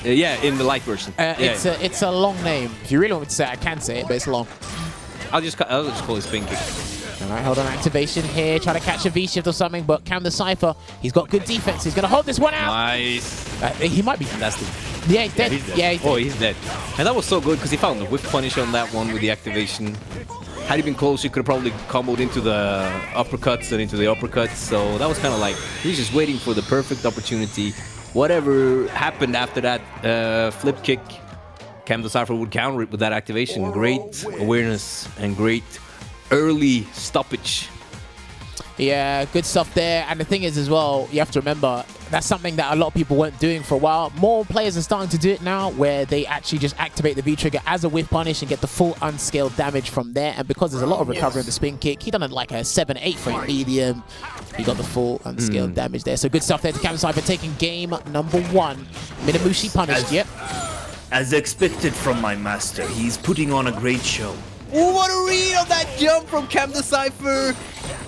Yeah, in the light version. It's a long name. If you really want me to say it, I can say it, but it's long. I'll just call it spin kick. All right, hold on, activation here. Try to catch a V-shift or something, but Cam the Cipher, he's got good defense. He's going to hold this one out. Nice. He might be. That's the... Yeah, he's dead. He's dead. Yeah, he's dead. Oh, he's dead. And that was so good because he found the whip punish on that one with the activation. Had he been close, he could have probably comboed into the uppercuts and into the uppercuts. So that was kind of like, he was just waiting for the perfect opportunity. Whatever happened after that flip kick, Cam the Cipher would counter it with that activation. Great awareness and great early stoppage. Yeah, good stuff there. And the thing is as well, you have to remember, that's something that a lot of people weren't doing for a while. More players are starting to do it now, where they actually just activate the V-trigger as a whiff punish and get the full unscaled damage from there. And because there's a lot of recovery in the spin kick, he done it like a 7-8 for a medium. He got the full unscaled damage there. So good stuff there to Cam Cipher, taking game number 1. Minamushi punished, yep. As expected from my master, he's putting on a great show. Ooh, what a read on that jump from Cam the Cipher.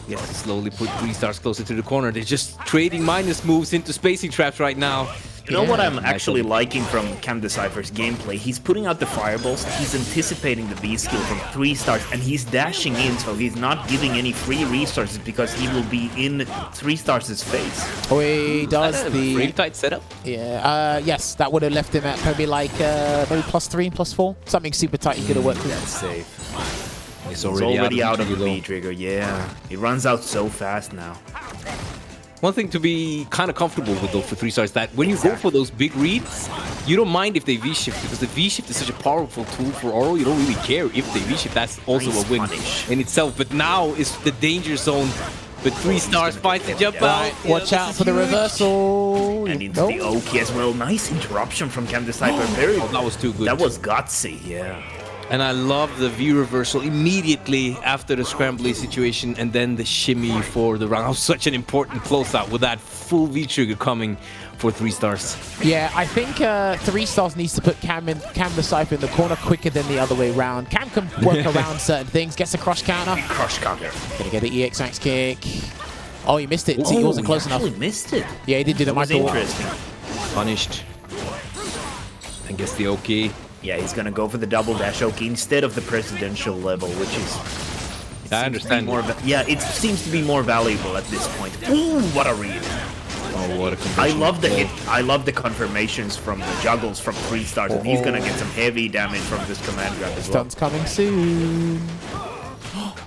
He has to slowly put 3Starz closer to the corner. They're just trading minus moves into spacing traps right now. You know what I'm actually liking from Cam the Cipher's gameplay? He's putting out the fireballs, he's anticipating the V-skill from 3Starz, and he's dashing in, so he's not giving any free resources because he will be in 3Starz' face. Oh, he does the... Frame tight setup? Yeah, yes, that would have left him at probably like maybe +3, +4. Something super tight he could have worked with. That's safe. It's already out of the V-trigger, yeah. It runs out so fast now. One thing to be kind of comfortable with though for 3Starz is that when you go for those big reads, you don't mind if they V-shift because the V-shift is such a powerful tool for Oro. You don't really care if they V-shift. That's also a win in itself. But now is the danger zone. But 3Starz finds the jump out. Watch out for the reversal. And into the Oki as well. Nice interruption from Cam the Cipher. Very good. That was too good. That was gutsy, yeah. And I love the V reversal immediately after the scrambly situation and then the shimmy for the round. Such an important closeout with that full V trigger coming for 3Starz. Yeah, I think 3Starz needs to put Cam the Cipher in the corner quicker than the other way around. Cam can work around certain things, gets a crush counter. Crush counter. Gonna get the EX max kick. Oh, he missed it. He wasn't close enough. He missed it. Yeah, he did do the micro. Interesting. Punished. And gets the OK. Yeah, he's gonna go for the double dash Oki instead of the presidential level, which is... I understand. Yeah, it seems to be more valuable at this point. Ooh, what a read. Oh, what a I love the hit. I love the confirmations from the juggles from 3Starz, and he's gonna get some heavy damage from this command grab as well. Stun's coming soon.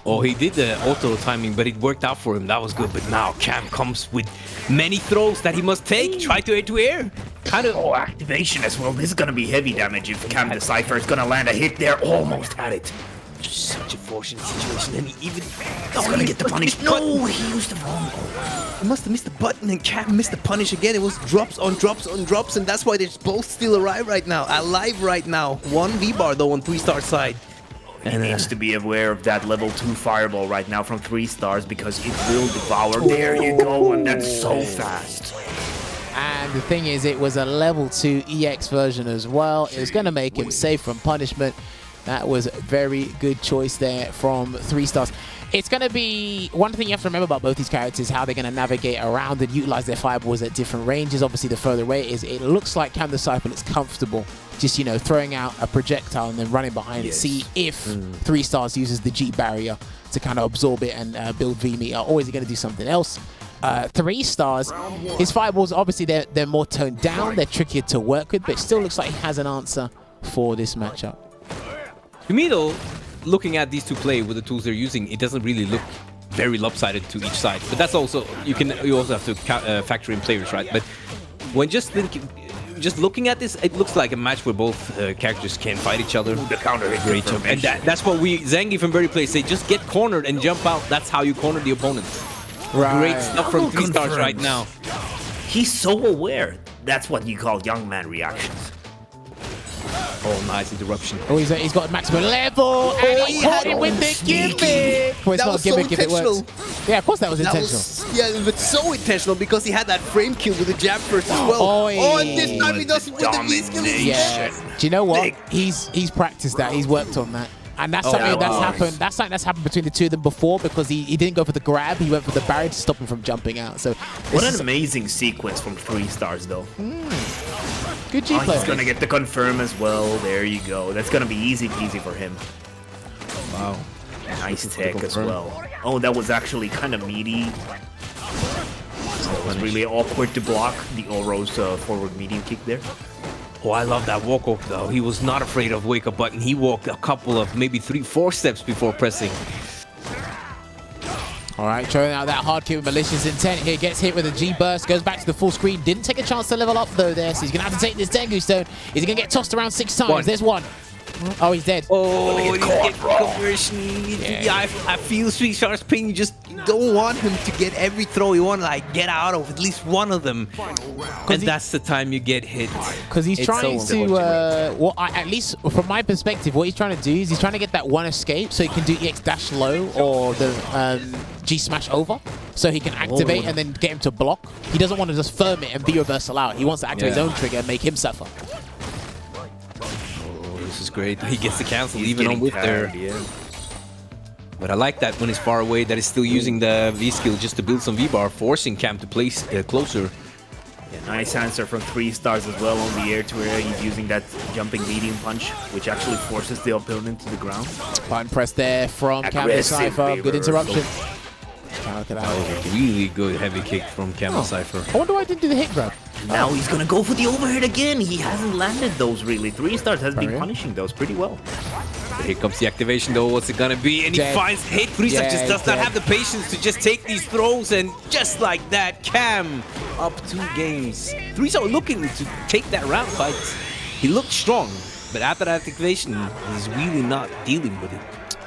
Oh, he did the auto timing, but it worked out for him. That was good. But now Cam comes with many throws that he must take. Try to air-to-air. Kind of activation as well. This is gonna be heavy damage if Cam the Cipher is gonna land a hit there. Almost had it. Such a fortunate situation, and he even... He's gonna get the punish. No, he used the wrong one. He must have missed the button, and Cam missed the punish again. It was drops on drops on drops, and that's why they're both still alive right now. One V-bar, though, on 3Starz side. He needs to be aware of that level 2 fireball right now from 3Starz because it will devour. There you go, and that's so fast. And the thing is, it was a level 2 EX version as well. It was going to make him safe from punishment. That was a very good choice there from 3Starz. It's going to be one thing you have to remember about both these characters, how they're going to navigate around and utilize their fireballs at different ranges. Obviously, the further away it is, it looks like Cam the Cipher is comfortable just, you know, throwing out a projectile and then running behind it. See if 3Starz uses the G barrier to kind of absorb it and build V meter, or is he going to do something else? 3Starz, his fireballs, obviously, they're more toned down, they're trickier to work with, but it still looks like he has an answer for this matchup. To me, though, looking at these two play with the tools they're using, it doesn't really look very lopsided to each side. But that's also, you also have to factor in players, right? But when just looking at this, it looks like a match where both characters can fight each other. The counter hit. Great jump. And that's what Zangief and Berry play say. Just get cornered and jump out. That's how you corner the opponent. Right. Great stuff from 3Starz right now. He's so aware. That's what you call young man reactions. Oh, nice interruption. Oh, he's got maximum level, and he caught him with the gimmick. Well, it's not a gimmick if it works. Yeah, of course that was intentional. Yeah, but so intentional because he had that frame kill with the jab first as well. Oh, and this time he does it with the V-skill. Yeah. Do you know what? He's practiced that. He's worked on that. And that's something that's happened. That's something that's happened between the two of them before because he didn't go for the grab. He went for the barrier to stop him from jumping out. So what an amazing sequence from 3Starz, though. Good G Oh, play. he's gonna get the confirm as well. There you go. That's gonna be easy peasy for him. Wow. Nice tech as well. Oh, that was actually kind of meaty. It was really awkward to block the Oro's forward medium kick there. Oh, I love that walk up though. He was not afraid of wake up button. He walked a couple of maybe 3-4 steps before pressing. All right, throwing out that hard kick with malicious intent here. Gets hit with a G burst, goes back to the full screen. Didn't take a chance to level up though there, so he's gonna have to take this Tengu Stone. Is he gonna get tossed around 6 times? One. There's one. Oh, he's dead. Oh, he's getting conversion. Yeah, I feel 3Starz pain. You just don't want him to get every throw. You want to like get out of at least one of them, and that's the time you get hit. Because he's It's trying so to, at least from my perspective, what he's trying to do is he's trying to get that one escape so he can do EX dash low or the G smash over, so he can activate and then get him to block. He doesn't want to just firm it and be reversal out. He wants to activate his own trigger and make him suffer. This is great. He gets the cancel He's even on getting whip tired, there. yeah. But I like that when he's far away, that he's still using the V skill just to build some V bar, forcing Cam to place closer. Yeah, nice answer from 3Starz as well on the air to air. He's using that jumping medium punch, which actually forces the opponent to the ground. Button press there from Cam Aggressive Cipher. Good reversal. interruption. Look at that. Really good heavy kick from Cam Cipher. I wonder why I didn't do the hit grab. Now he's gonna go for the overhead again. He hasn't landed those really. 3Starz has been punishing those pretty well. Here comes the activation though. What's it gonna be? And he Dead. finds hit. 3Starz Yeah, just does not dead. have the patience to just take these throws, and just like that, Cam up 2 games. 3Starz looking to take that round fight. He looked strong, but after that activation, he's really not dealing with it.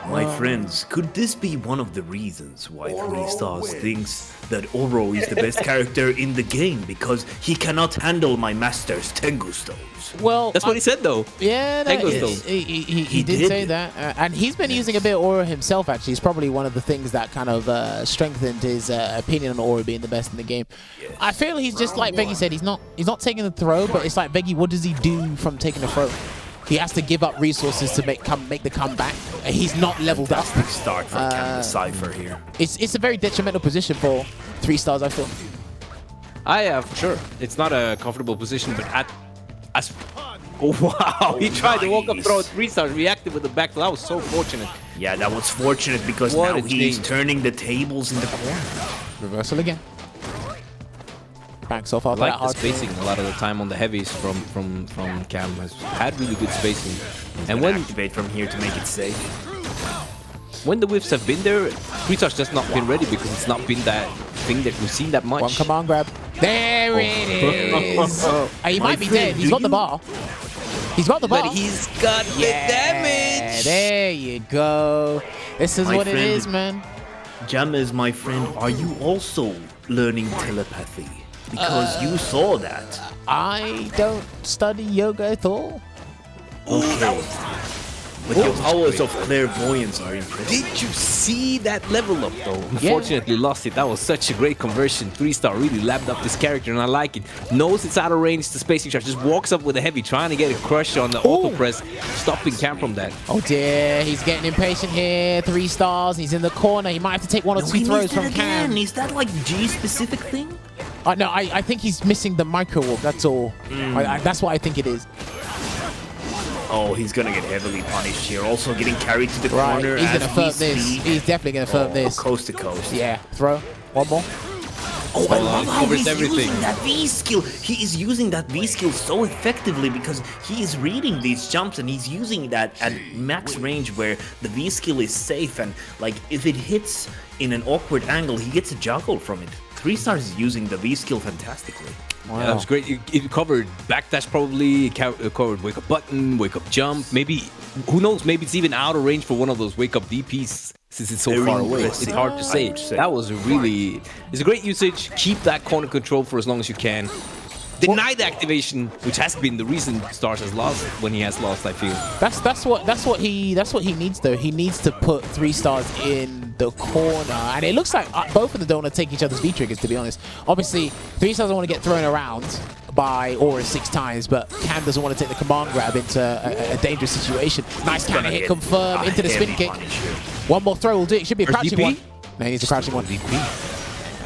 My friends, could this be one of the reasons why 3Starz thinks that Oro is the best character in the game? Because he cannot handle my master's Tengu Stones. Well, That's what he said though. Yeah, no, Tango it's- Stone. he did say that, and he's been using a bit of Aura himself. Actually, it's probably one of the things that kind of strengthened his opinion on Aura being the best in the game. I feel he's just like Veggie said. He's not taking the throw, but it's like Veggie. What does he do from taking the throw? He has to give up resources to make the comeback. He's not leveled up. Fantastic start from Cam Cipher here. It's a very detrimental position for 3Starz, I feel. For sure. It's not a comfortable position, but oh wow! He tried to walk up, throw 3Starz, reacted with the back. That was so fortunate. Yeah, that was fortunate because What now a he's change. turning the tables in the corner. Reversal again. Backs off I after like that the hard spacing a lot of the time on the heavies from Cam. Has had really good spacing. And Gonna when activate from here to make it safe. the whiffs have been there, 3Starz just not been ready because it's not been that thing that we've seen that much. One command grab. There it is. He might be dead. He's got the bar. He's got the bar. But he's got the damage. There you go. This is My what it friend. is, man. Jammers, my friend, are you also learning telepathy? Because you saw that. I don't study yoga at all. Okay. But your powers of clairvoyance are impressive. Did you see that level up though? Unfortunately lost it. That was such a great conversion. 3Starz really lapped up this character and I like it. Knows it's out of range to spacing charge. Just walks up with a heavy, trying to get a crush on the auto press, stopping Cam from that. Oh dear, he's getting impatient here. 3Starz. He's in the corner. He might have to take one or two he throws missed from it again. Cam. Is that like G-specific thing? No, I think he's missing the micro walk. That's all. That's what I think it is. Oh, he's gonna get heavily punished here. Also getting carried to the Right, corner he's as gonna we firm this. speak. He's definitely gonna firm this. Coast to coast. Yeah, throw. One more. Oh, I love how covers he's everything. using that V skill. He is using that V skill so effectively because he is reading these jumps and he's using that at max range where the V skill is safe and like if it hits in an awkward angle, he gets a juggle from it. 3Starz is using the V skill fantastically. Yeah, that was great. It covered backdash probably, it covered wake up button, wake up jump. Maybe, who knows, maybe it's even out of range for one of those wake up DPs since it's so Very far away. impressive, It's hard to say. I would say. That was really, it's a great usage. Keep that corner control for as long as you can. Deny the activation, which has been the reason Stars has lost when he has lost, I feel. That's what he needs though. He needs to put 3Starz in the corner, and it looks like both of them don't want to take each other's V triggers. To be honest, obviously 3Starz doesn't want to get thrown around by Aura 6 times, but Cam doesn't want to take the command grab into a dangerous situation. Nice counter hit, confirm into the spin kick. One more throw will do it. Should be a crouching one. No, he needs a crouching one.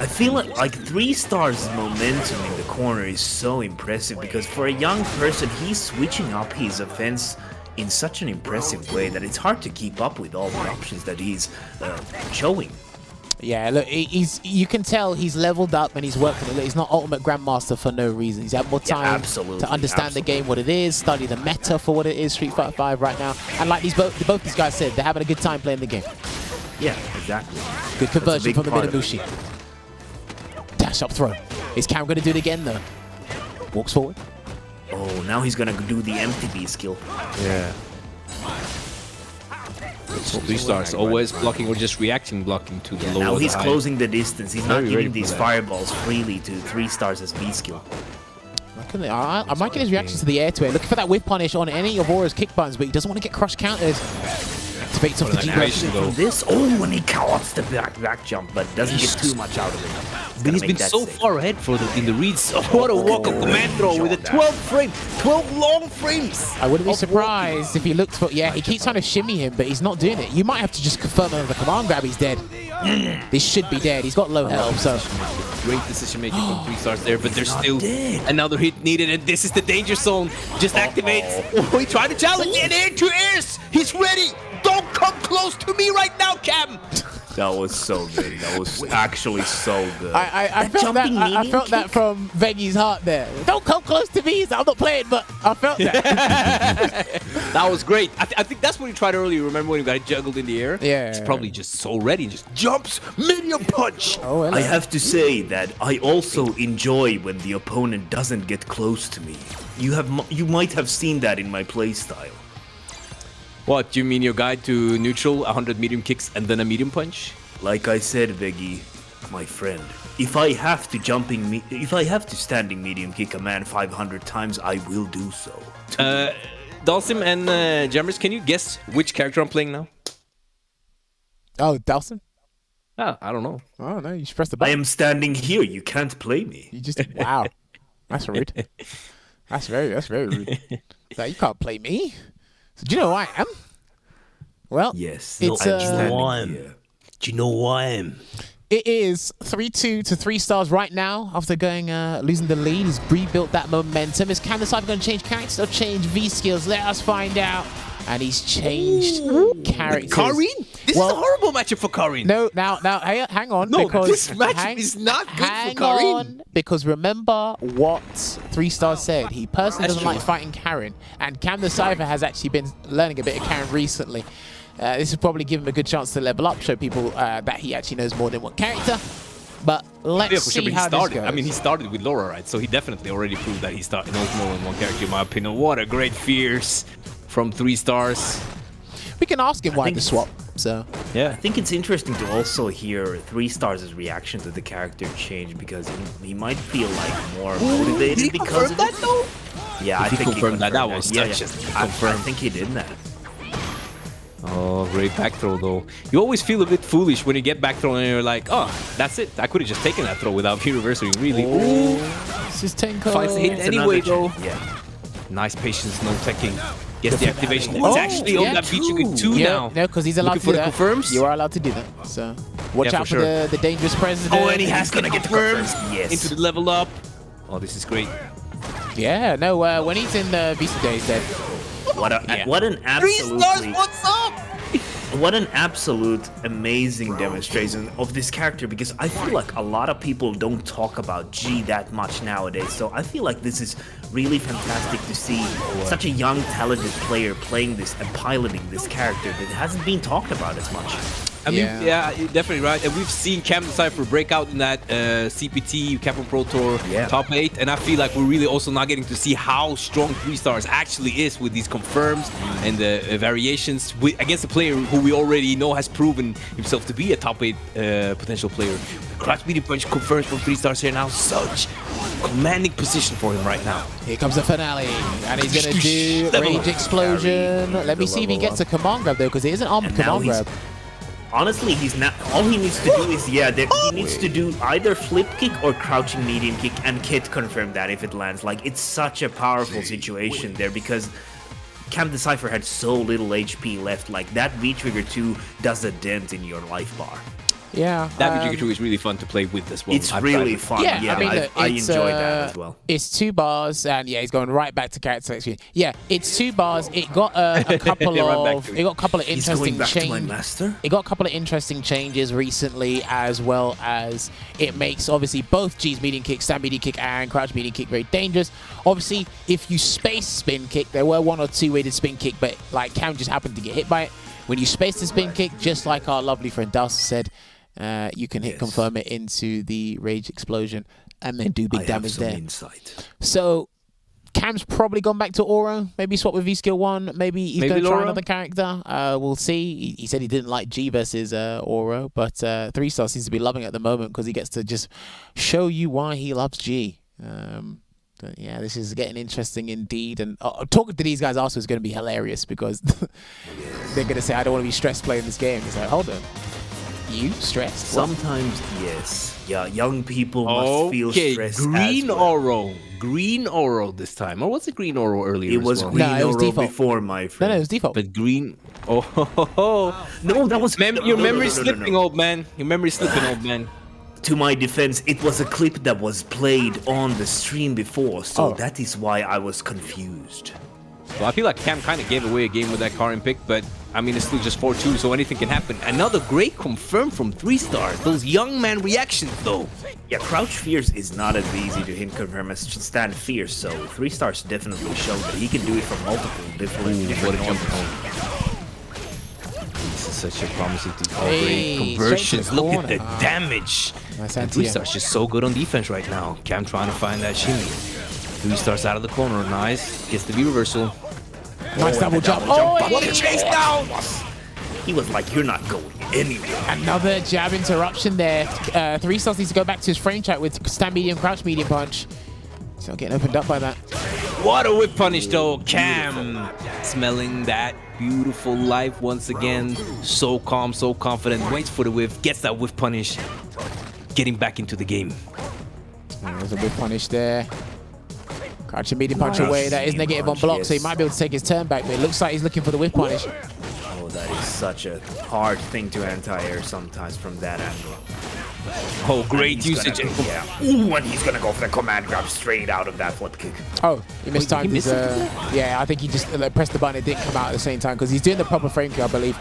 I feel like 3Starz' momentum in the corner is so impressive because for a young person, he's switching up his offense in such an impressive way that it's hard to keep up with all the options that he's showing. Yeah, look, you can tell he's leveled up and he's working a lot. He's not Ultimate Grandmaster for no reason. He's had more time to understand the game, what it is, study the meta for what it is, Street Fighter 5 right now. And like both these guys said, they're having a good time playing the game. Yeah, exactly. Good conversion from the Minamushi. Dash up throw. Is Cam going to do it again though? Walks forward. Oh, now he's gonna do the MTB skill. Yeah. 3Starz always blocking or just reacting blocking to the lower. Now he's high. closing the distance. He's not Very giving ready these for that. fireballs freely to 3Starz' B skill. I'm liking his reaction to the air to it. Looking for that whip punish on any of Aura's kick buttons, but he doesn't want to get crush countered. Debates off the animation, G though. This, when he counts the back jump, but doesn't get too much out of it. But he's been so far ahead in the reads. Oh, what a walk of command throw with a 12 frame, 12 long frames. I wouldn't be surprised if he looked for... Yeah, he keeps trying to shimmy him, but he's not doing it. You might have to just confirm another command grab. He's dead. This should be dead. He's got low health, so... Great decision making from 3Starz there, but there's still another hit needed, and this is the danger zone. Just activates. Oh, he tried to challenge it into airs. He's ready. Don't come close to me right now, Cam. That was so good. That was actually so good. I felt that. I felt that from Vegi's heart there. Don't come close to me. I'm not playing, but I felt that. That was great. I think that's what he tried earlier. Remember when he got juggled in the air? Yeah. He's probably just so ready. Just jumps, medium punch. Oh, hello. I have to say that I also enjoy when the opponent doesn't get close to me. You might have seen that in my playstyle. What, you mean your guide to neutral, 100 medium kicks, and then a medium punch? Like I said, Veggie, my friend, if I have to standing medium kick a man 500 times, I will do so. Dalsim and Jammers, can you guess which character I'm playing now? Oh, Dawson? Ah, I don't know. Oh, no. You should press the I button. am standing here. You can't play me. You just... Wow. That's rude. That's very rude. So you can't play me. So do you know who I am? Well, Yes. it's I'm standing here. Do you know who I am? It is 3-2 to 3Starz right now after going losing the lead. He's rebuilt that momentum. Is Cam Cipher going to change characters or change V skills? Let us find out. And he's changed characters. Karin? This is a horrible matchup for Karin. No, now, hang on. No, because this matchup is not good for Karin. On, because remember what 3Starz said. He personally doesn't like fighting Karin. And Cam the Cipher has actually been learning a bit of Karin recently. This will probably give him a good chance to level up, show people that he actually knows more than one character. But let's see how this goes. I mean, he started with Laura, right? So he definitely already proved that he knows more than one character, in my opinion. What a great fierce from 3Starz. We can ask him why the swap. So yeah, I think it's interesting to also hear 3Starz' reaction to the character change because he might feel like more motivated did he because confirm of that it. though? Yeah, Did he confirm that? That was yeah, such a I confirm. think he did that. Oh, great back throw though. You always feel a bit foolish when you get back throw and you're like, oh, that's it. I could have just taken that throw without me reversing. Really. Ooh. This is Tenko. Finds the hit It's anyway another though. Yeah. Nice patience, no teching. Gets the activation. Oh, It's actually on yeah, that beat. You get two Yeah, now. no, because he's allowed Looking to do for the that. confirms? You are allowed to do that. So watch Yeah, out for for sure. the dangerous president. Oh, and he has gonna get the confirms. Yes. Into the level up. Oh, this is great. Yeah, no, when he's in the Vista days, then What an 3Starz, absolutely what's up? what an absolute amazing demonstration of this character because I feel like a lot of people don't talk about G that much nowadays. So I feel like this is really fantastic to see such a young, talented player playing this and piloting this character that hasn't been talked about as much. I mean, Yeah. you're definitely right. And we've seen Cam Cipher break out in that CPT, Capcom Pro Tour top 8. And I feel like we're really also not getting to see how strong 3Starz actually is with these confirms and the variations against a player who we already know has proven himself to be a top 8 potential player. Crouch medium punch confirms from 3Starz here now. Such commanding position for him right now. here comes the finale, and he's gonna do range explosion. Let me see if he gets a command grab though, because it is an armed And now command he's- grab. Honestly, he's not. All he needs to do is he needs to do either flip kick or crouching medium kick, and Kit confirmed that if it lands. Like it's such a powerful situation there because Cam the Cipher had so little HP left. Like that V trigger 2 does a dent in your life bar. Yeah. That Pikachu is really fun to play with as well. It's I've really tried it. fun. Yeah, Yeah, I mean, look, I it's, enjoy that as well. It's 2 bars, and yeah, he's going right back to character selection. Yeah, it's 2 bars. It got a couple Right back of to it. it got a couple of He's going interesting back to my changes. master. It got a couple of interesting changes recently, as well as it makes obviously both G's medium kick, stand medium kick, and crouch medium kick very dangerous. Obviously, if you space spin kick, there were 1 or 2 way to spin kick, but like Cam just happened to get hit by it. When you space the spin kick, just like our lovely friend Dust said, you can hit confirm it into the rage explosion and then do big damage there. Insight. So Cam's probably gone back to Oro. Maybe swap with V skill 1. Maybe he's going to try Laura? another character. We'll see. He said he didn't like G versus Oro, but 3Starz seems to be loving it at the moment because he gets to just show you why he loves G. But yeah, this is getting interesting indeed. And talking to these guys also is going to be hilarious because they're going to say, I don't want to be stressed playing this game. It's like, hold on. You stressed? Sometimes, yes. Yeah, young people must feel stressed. Green as well. Oro. Green Oro this time. Or was it Green Oro earlier? It as was well? green No, it was Oro default. before, my No, friend. it was default. But green. Oh, No, that was your memory's no. slipping, old man. Your memory's slipping, old man. To my defense, it was a clip that was played on the stream before, so that is why I was confused. Well, I feel like Cam kind of gave away a game with that Karin pick, but I mean, it's still just 4-2, so anything can happen. Another great confirm from 3Starz. Those young man reactions, though. Yeah, Crouch Fierce is not as easy to hit confirm as Stand Fierce, so 3Starz definitely showed that he can do it from multiple different What a jump angles. This is such a promising team. Oh, Hey, great conversions. straight to the Look at the corner. damage. Nice And anti-air. 3Starz just so good on defense right now. Cam trying to find that shimmy. 3Starz out of the corner. Nice. Gets the V reversal. Nice double and the jump. double jump. Oh, What a yeah. chase down! He was like, you're not going anywhere. Another jab interruption there. 3Starz needs to go back to his frame chat with stand medium, crouch medium punch. Still getting opened up by that. What a whip punish, though. Cam smelling that beautiful life once again. So calm, so confident. Waits for the whiff. Gets that whiff punish. Getting back into the game. There's a whip punish there. Crouching medium punch Nice. away. That is negative on block, so he might be able to take his turn back, but it looks like he's looking for the whip punish. Oh, that is such a hard thing to anti-air sometimes from that angle. Oh, great And he's usage. gonna- yeah. Ooh, and he's gonna go for the command grab straight out of that flip kick. Oh, he mistimed he his... missed yeah, I think he just pressed the button. It didn't come out at the same time because he's doing the proper frame kick, I believe.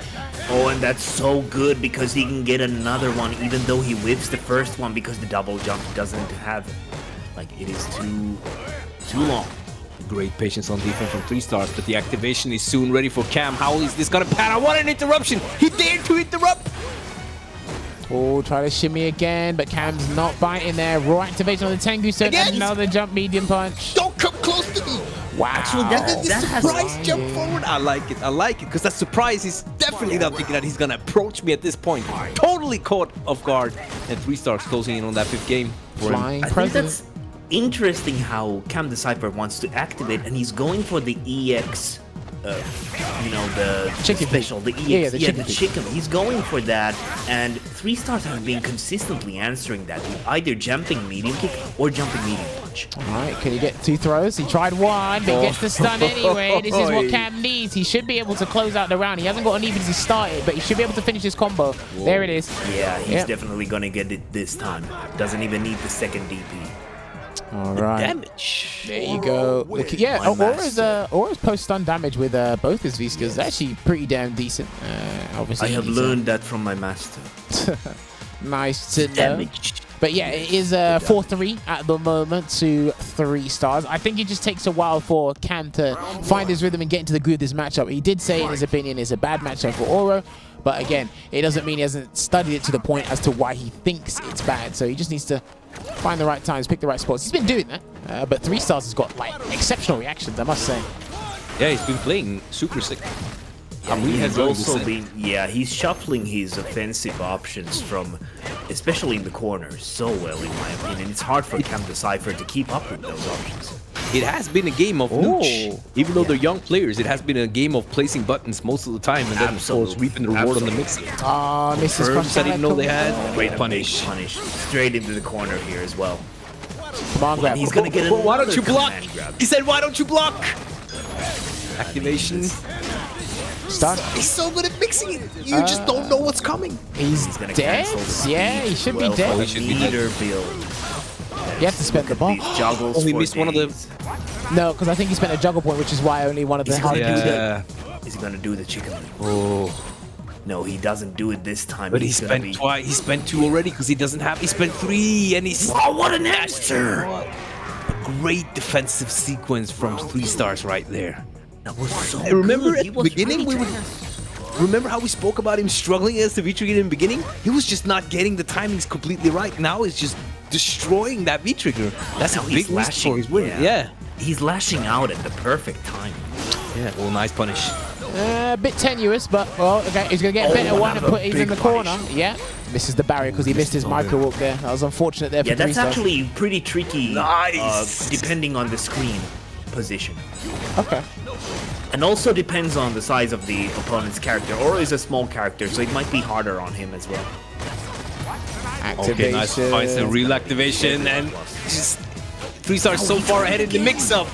Oh, and that's so good because he can get another one even though he whips the first one because the double jump doesn't have... Like, it is too long. Great patience on defense from 3Starz, but the activation is soon ready for Cam. How is this gonna pan out? What an interruption! He dared to interrupt! Oh, try to shimmy again, but Cam's not biting there. Raw activation on the Tengu Sun. Again? Another jump medium punch. Don't come close to me! Wow. Actually, that has... Surprise jump forward. I like it, because that surprise is definitely not thinking that he's gonna approach me at this point. Totally caught off guard, and 3Starz closing in on that 5th game. for him. Flying I think president. that's interesting how Cam the Cipher wants to activate, and he's going for the EX, the Chicken special, the EX, Yeah, the chicken feet. chicken. He's going for that, and 3Starz have been consistently answering that with either jumping medium kick or jumping medium punch. All right, can he get 2 throws? He tried one, but gets the stun anyway. This is what Cam needs. He should be able to close out the round. He hasn't got an even to start it, but he should be able to finish his combo. There it is. Yeah, he's Yep. definitely gonna get it this time. Doesn't even need the second DP. All right. Damage. There you go. Look, yeah, Aura's post-stun damage with both his V-skills is actually pretty damn decent. Obviously, I have he's, learned that from my master. nice to know. Damage. But yeah, it is 4-3 at the moment to 3Starz. I think it just takes a while for Cam to find his rhythm and get into the groove of this matchup. He did say in his opinion it's a bad matchup for Aura, but again, it doesn't mean he hasn't studied it to the point as to why he thinks it's bad. So he just needs to find the right times, pick the right spots. He's been doing that, but 3Starz has got like exceptional reactions, I must say. Yeah, he's been playing super sick. He has enjoying also this. been, he's shuffling his offensive options from, especially in the corners, so well in my opinion. It's hard for Cam the Cipher to keep up with those options. It has been a game of nooch. Even though they're young players, it has been a game of placing buttons most of the time, and then of course reaping the reward on the mixing. Ah, misses Firms I didn't know they cross. had. Great Punish. punish. Straight into the corner here as well. Come on, grab. He's gonna get Well, why don't another you block? command grab. He said, why don't you block? Activation. Stun. He's so good at mixing. fixing it. You just don't know what's coming. He's gonna dead? cancel the Yeah, he should be Well, dead. for he should be dead. leader build. You have to spend the bomb. These juggles Oh, he for missed one of the- days. No, because I think he spent a juggle point, which is why only one of the He's gonna hard do Yeah. Is he gonna do the chicken wing? Oh. No, he doesn't do it this time. But he He's gonna spent be- twice. He spent 2 already because he doesn't have. He spent 3 and he's. Oh, what an answer! A great defensive sequence from 3Starz right there. That was so I remember good. at He the was beginning really we were. Remember how we spoke about him struggling against the V-Trigger in the beginning? He was just not getting the timings completely right. Now he's just destroying that V-Trigger. That's Now a he's big risk for lashing. his win. Yeah. He's lashing out at the perfect time. Yeah. Well, nice punish. A bit tenuous, but well, okay, he's gonna get a better one and another put he's in the big corner. punish. Yeah, misses the barrier because he missed his micro walk there. That was unfortunate there for Yeah, that's 3Starz. actually pretty tricky. Nice. Depending on the screen position. Okay. And also depends on the size of the opponent's character. Oro is a small character, so it might be harder on him as well. Okay, nice. Finds the real activation and just 3Starz so far ahead in the mix-up.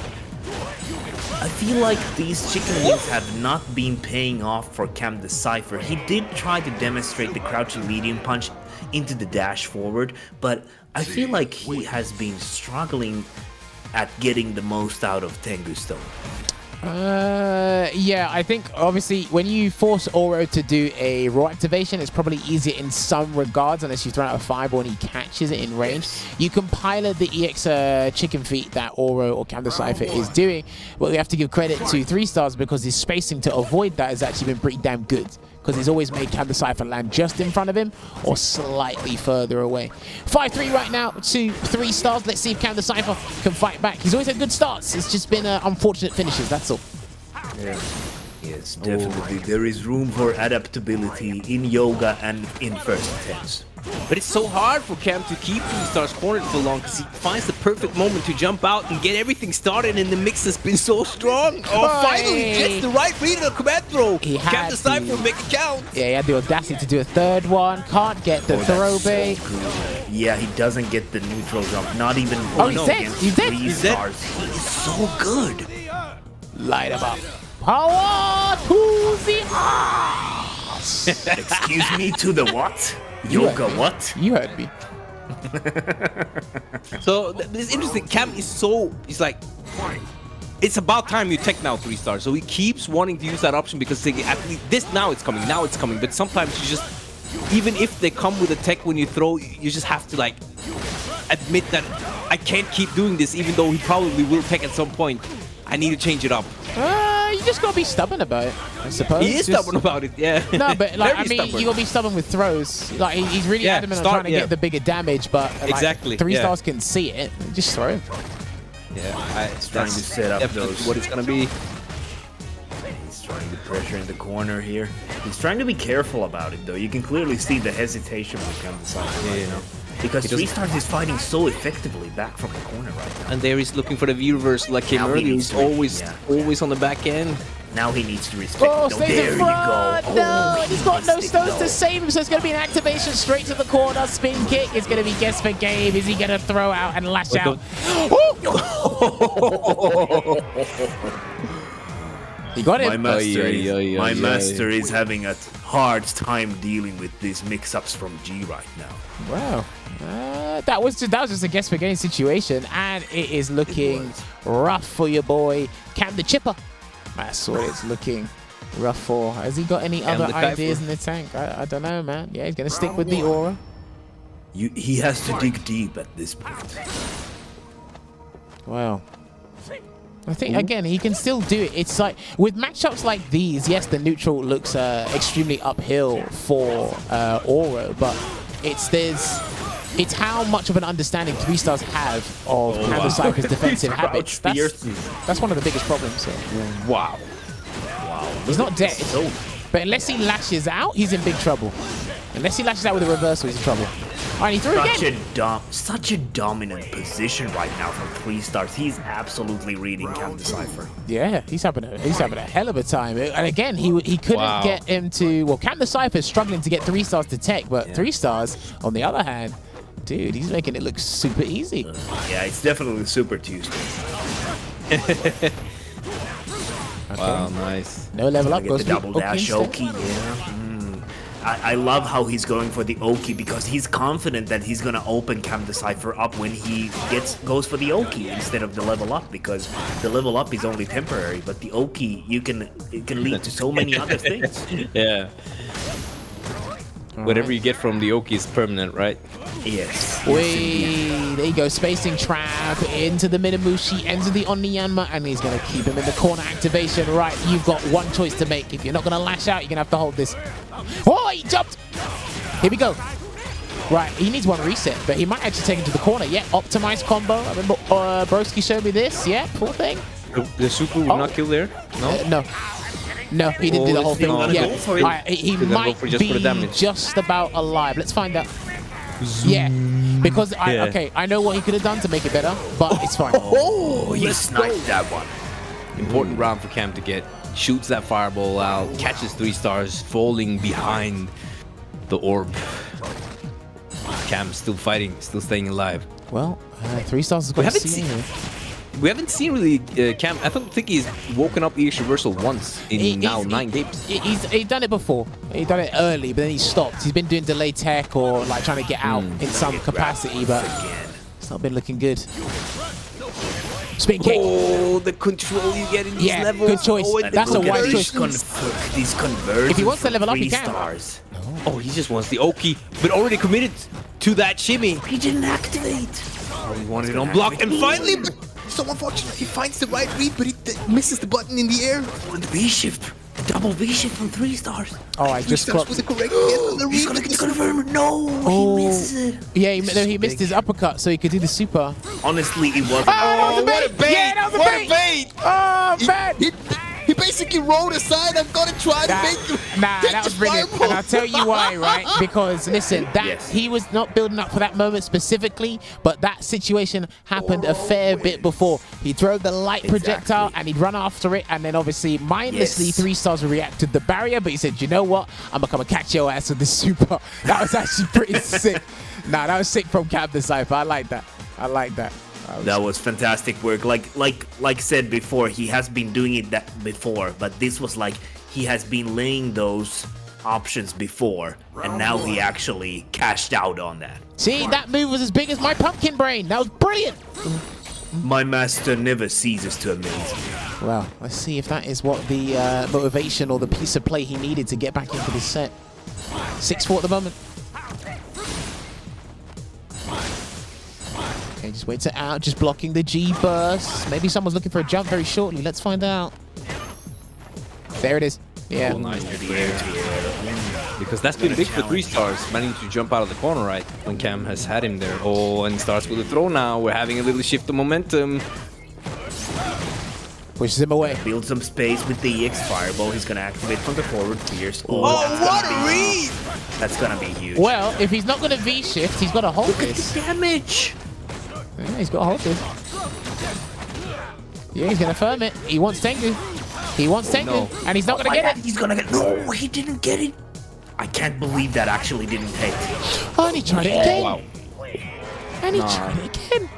I feel like these chicken wings have not been paying off for Cam the Cipher. He did try to demonstrate the crouching medium punch into the dash forward, but I feel like he has been struggling at getting the most out of Tengusto. Yeah, I think obviously when you force Oro to do a raw activation, it's probably easier in some regards, unless you throw out a fireball and he catches it in range. You can pilot the EX chicken feet that Oro or Cam the Cipher is doing, but we have to give credit to 3Starz because his spacing to avoid that has actually been pretty damn good, because he's always made Cam the Cipher land just in front of him or slightly further away. 5-3 right now to 3Starz. Let's see if Cam the Cipher can fight back. He's always had good starts. It's just been unfortunate finishes, that's all. Yeah. Yes, definitely. There is room for adaptability in yoga and in first attempts. But it's so hard for Cam to keep 3Starz cornered for long because he finds the perfect moment to jump out and get everything started, and the mix has been so strong. Oh, finally gets the right read on the command throw. He Cam had the Cipher to. make it count. Yeah, he had the audacity to do a third one. Can't get the throw bait. Yeah, he doesn't get the neutral jump. Not even Oh, he's dead. against He's dead. 3Starz. He is so good. Light him up. Power to the ass. Excuse me, to the what? Yoga what? You heard me. So it's interesting. Cam is so, he's like, it's about time you tech now 3Starz. So he keeps wanting to use that option because they, at least this now it's coming. But sometimes you just, even if they come with a tech when you throw, you just have to like admit that I can't keep doing this, even though he probably will tech at some point. I need to change it up. You just gotta be stubborn about it, I suppose. He is stubborn about it, yeah. No, but like, Very I mean, stubborn. you gotta be stubborn with throws. Like he's really Yeah, adamant on trying to get the bigger damage, but like, Exactly, 3Starz can see it. Just throw him. Yeah, He's trying to set up definitely those. what it's gonna be. He's trying to pressure in the corner here. He's trying to be careful about it, though. You can clearly see the hesitation with Cam the Cipher right now. Because He doesn't- 3Starz is fighting so effectively back from the corner right now. And there he's looking for the V-reverse like him Now he earlier. needs He's to- always yeah. always on the back end. Now he needs to respect Oh, it. stays There in you front. go. No, and he's got no Mystic stones to though. save him, so it's gonna be an activation straight to the corner. Spin kick. It's gonna be guess for game. Is he gonna throw out and lash out? He got it. My master is having a hard time dealing with these mix-ups from G right now. Wow. That was just a guess for game situation, and it is looking rough for your boy Cam the Chipper. That's what it's looking rough for. Has he got any Cam other the ideas Cipher. in the tank? I don't know, man. Yeah, he's gonna stick with the aura. He has to dig deep at this point. Wow. I think again he can still do it. It's like with matchups like these, yes, the neutral looks extremely uphill for Oro, but it's how much of an understanding 3Starz have of Cam the Cipher's defensive habits. That's one of the biggest problems here. Wow. He's not dead, So but unless he lashes out, he's in big trouble. Unless he lashes out with a reversal, he's in trouble. All right, he threw again. such a dominant position right now from 3Starz. He's absolutely reading Cam the Cipher. Yeah, he's having a hell of a time. And again, he couldn't Wow. get him to. Well, Cam the Cipher is struggling to get 3Starz to tech, but 3Starz, on the other hand, dude, he's making it look super easy. Yeah, it's definitely Super Tuesday. Wow, nice. No level up. Get Goes the for double the dash Oki instead. Oki, yeah. I love how he's going for the Oki because he's confident that he's gonna open Cam the Cipher up when he goes for the Oki instead of the level up, because the level up is only temporary, but the Oki it can lead to so many other things. Yeah. Whatever you get from the Oki is permanent, right? Yes. Wait, there you go. Spacing trap into the Minamushi, into the Onyanma, and he's going to keep him in the corner activation. Right, you've got one choice to make. If you're not going to lash out, you're going to have to hold this. Oh, he jumped. Here we go. Right, he needs one reset, but he might actually take him to the corner. Yeah, optimized combo. I remember Broski showed me this. Yeah, cool thing. The super would not kill there? No? No. No, he didn't do the whole thing. gonna Yeah, go for it. he They're gonna go might for just for the be damage. just about alive. Let's find out. Yeah, because Yeah. I know what he could have done to make it better, but it's fine. Oh, he sniped that one. Important round for Cam to get. Shoots that fireball out, catches 3Starz, falling behind the orb. Cam still fighting, still staying alive. Well, 3Starz is going to see him. We haven't seen really Cam. I don't think he's woken up EX reversal once in now 9 games. He's done it before. He done it early, but then he stopped. He's been doing delay tech or like trying to get out in some capacity, but it's not been looking good. Spin kick. Oh, the control you get in these levels. Good choice. Oh, and That's a look at wise these choice. These conversions. If he wants to from level up, he can. 3Starz. Oh, he just wants the Oki, but already committed to that shimmy. He didn't activate. Oh, he wanted it on block, and finally, so unfortunate. He finds the right read, but he misses the button in the air. The V-shift. Double V-shift from 3Starz. Oh, I just Starts got. with the correct guess on the He's read. gonna confirm it. No, he misses it. Yeah, he missed his uppercut, so he could do the super. Honestly, it wasn't. Oh, what a bait! Yeah, that was a What bait! a bait! Oh, man! He basically rolled aside. I'm gonna try to make That was brilliant. And I'll tell you why, right? Because listen, Yes. he was not building up for that moment specifically, but that situation happened a fair bit before. He'd throw the light projectile and he'd run after it, and then obviously mindlessly Yes. 3Starz would react to the barrier, but he said, you know what? I'm gonna come and catch your ass with this super. That was actually pretty sick. Nah, that was sick from Cam the Cipher. I like that. I like that. That was fantastic work. Like said before, he has been doing it that before, but this was like he has been laying those options before, and now he actually cashed out on that. See, that move was as big as my pumpkin brain. That was brilliant. My master never ceases to amaze me. Well, let's see if that is what the motivation or the piece of play he needed to get back into the set. 6-4 at the moment. Okay, just waits it out, just blocking the G burst. Maybe someone's looking for a jump very shortly. Let's find out. There it is. Yeah. Oh, nice. Because that's been big for 3Starz, managing to jump out of the corner right when Cam has had him there. Oh, and starts with a throw now. We're having a little shift of momentum. Pushes him away. Build some space with the EX Fireball. He's gonna activate from the forward pierce. Oh, that's what gonna a be- read! That's gonna be huge. Well, if he's not going to V-shift, he's got to hold this. Damage! Yeah, he's got to hold this. Yeah, he's going to firm it. He wants Tengu. He wants Tengu, no. and he's not going to get it. He's gonna get. No, he didn't get it. I can't believe that actually didn't hit. Oh, and he tried it again. Wow. And he tried it again.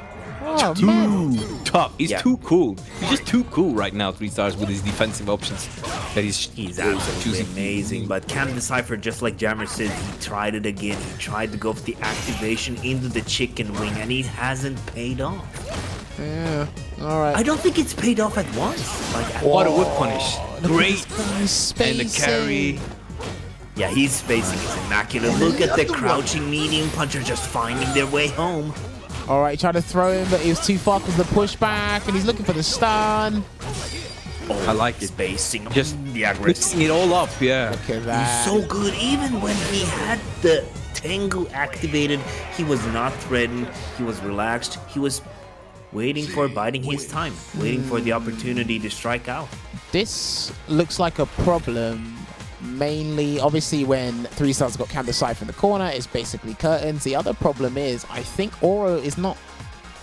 Oh, man. Tough. He's Yeah. too cool. He's just too cool right now, 3Starz, with his defensive options that he's Absolutely choosing. amazing. But Cam the Cipher, just like Jammer said, he tried it again. He tried to go for the activation into the chicken wing, and it hasn't paid off. Yeah. All right. I don't think it's paid off at once. Like, What a whip punish. Great. He's And the carry. yeah, his spacing is immaculate. Look at the crouching medium puncher just finding their way home. All right, tried to throw him, but he was too far because of the pushback, and he's looking for the stun. I like it. Spacing. Just the aggressive. mixing it all up, yeah. Look at He's that. so good. Even when he had the Tengu activated, he was not threatened. He was relaxed. He was waiting for biding his time, waiting for the opportunity to strike out. This looks like a problem. Mainly, obviously, when 3Starz got Cam the Cipher in the corner, it's basically curtains. The other problem is, I think Oro is not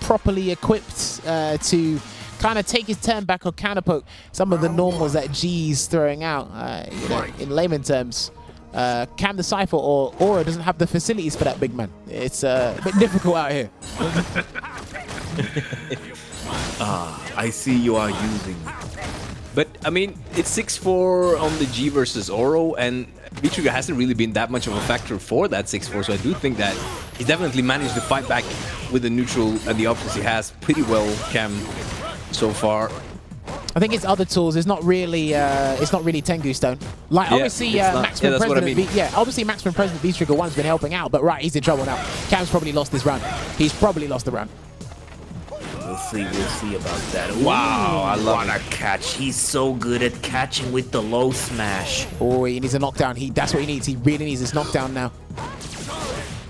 properly equipped to kind of take his turn back or counterpoke some of the normals that G's throwing out. You know, in layman terms, Cam the Cipher or Oro doesn't have the facilities for that big man. It's a bit difficult out here. I see you are using But I mean, it's 6-4 on the G versus Oro, and V-Trigger hasn't really been that much of a factor for that 6-4, so I do think that he's definitely managed to fight back with the neutral and the options he has pretty well, Cam, so far. I think it's other tools. It's not really Tengu Stone. Like obviously Maximum President. Obviously Maximum President V-Trigger 1's been helping out, but right, he's in trouble now. Cam's probably lost this round. He's probably lost the round. We'll see about that. Wow, I love what a catch. He's so good at catching with the low smash. Oh, he needs a knockdown. That's what he needs. He really needs this knockdown now.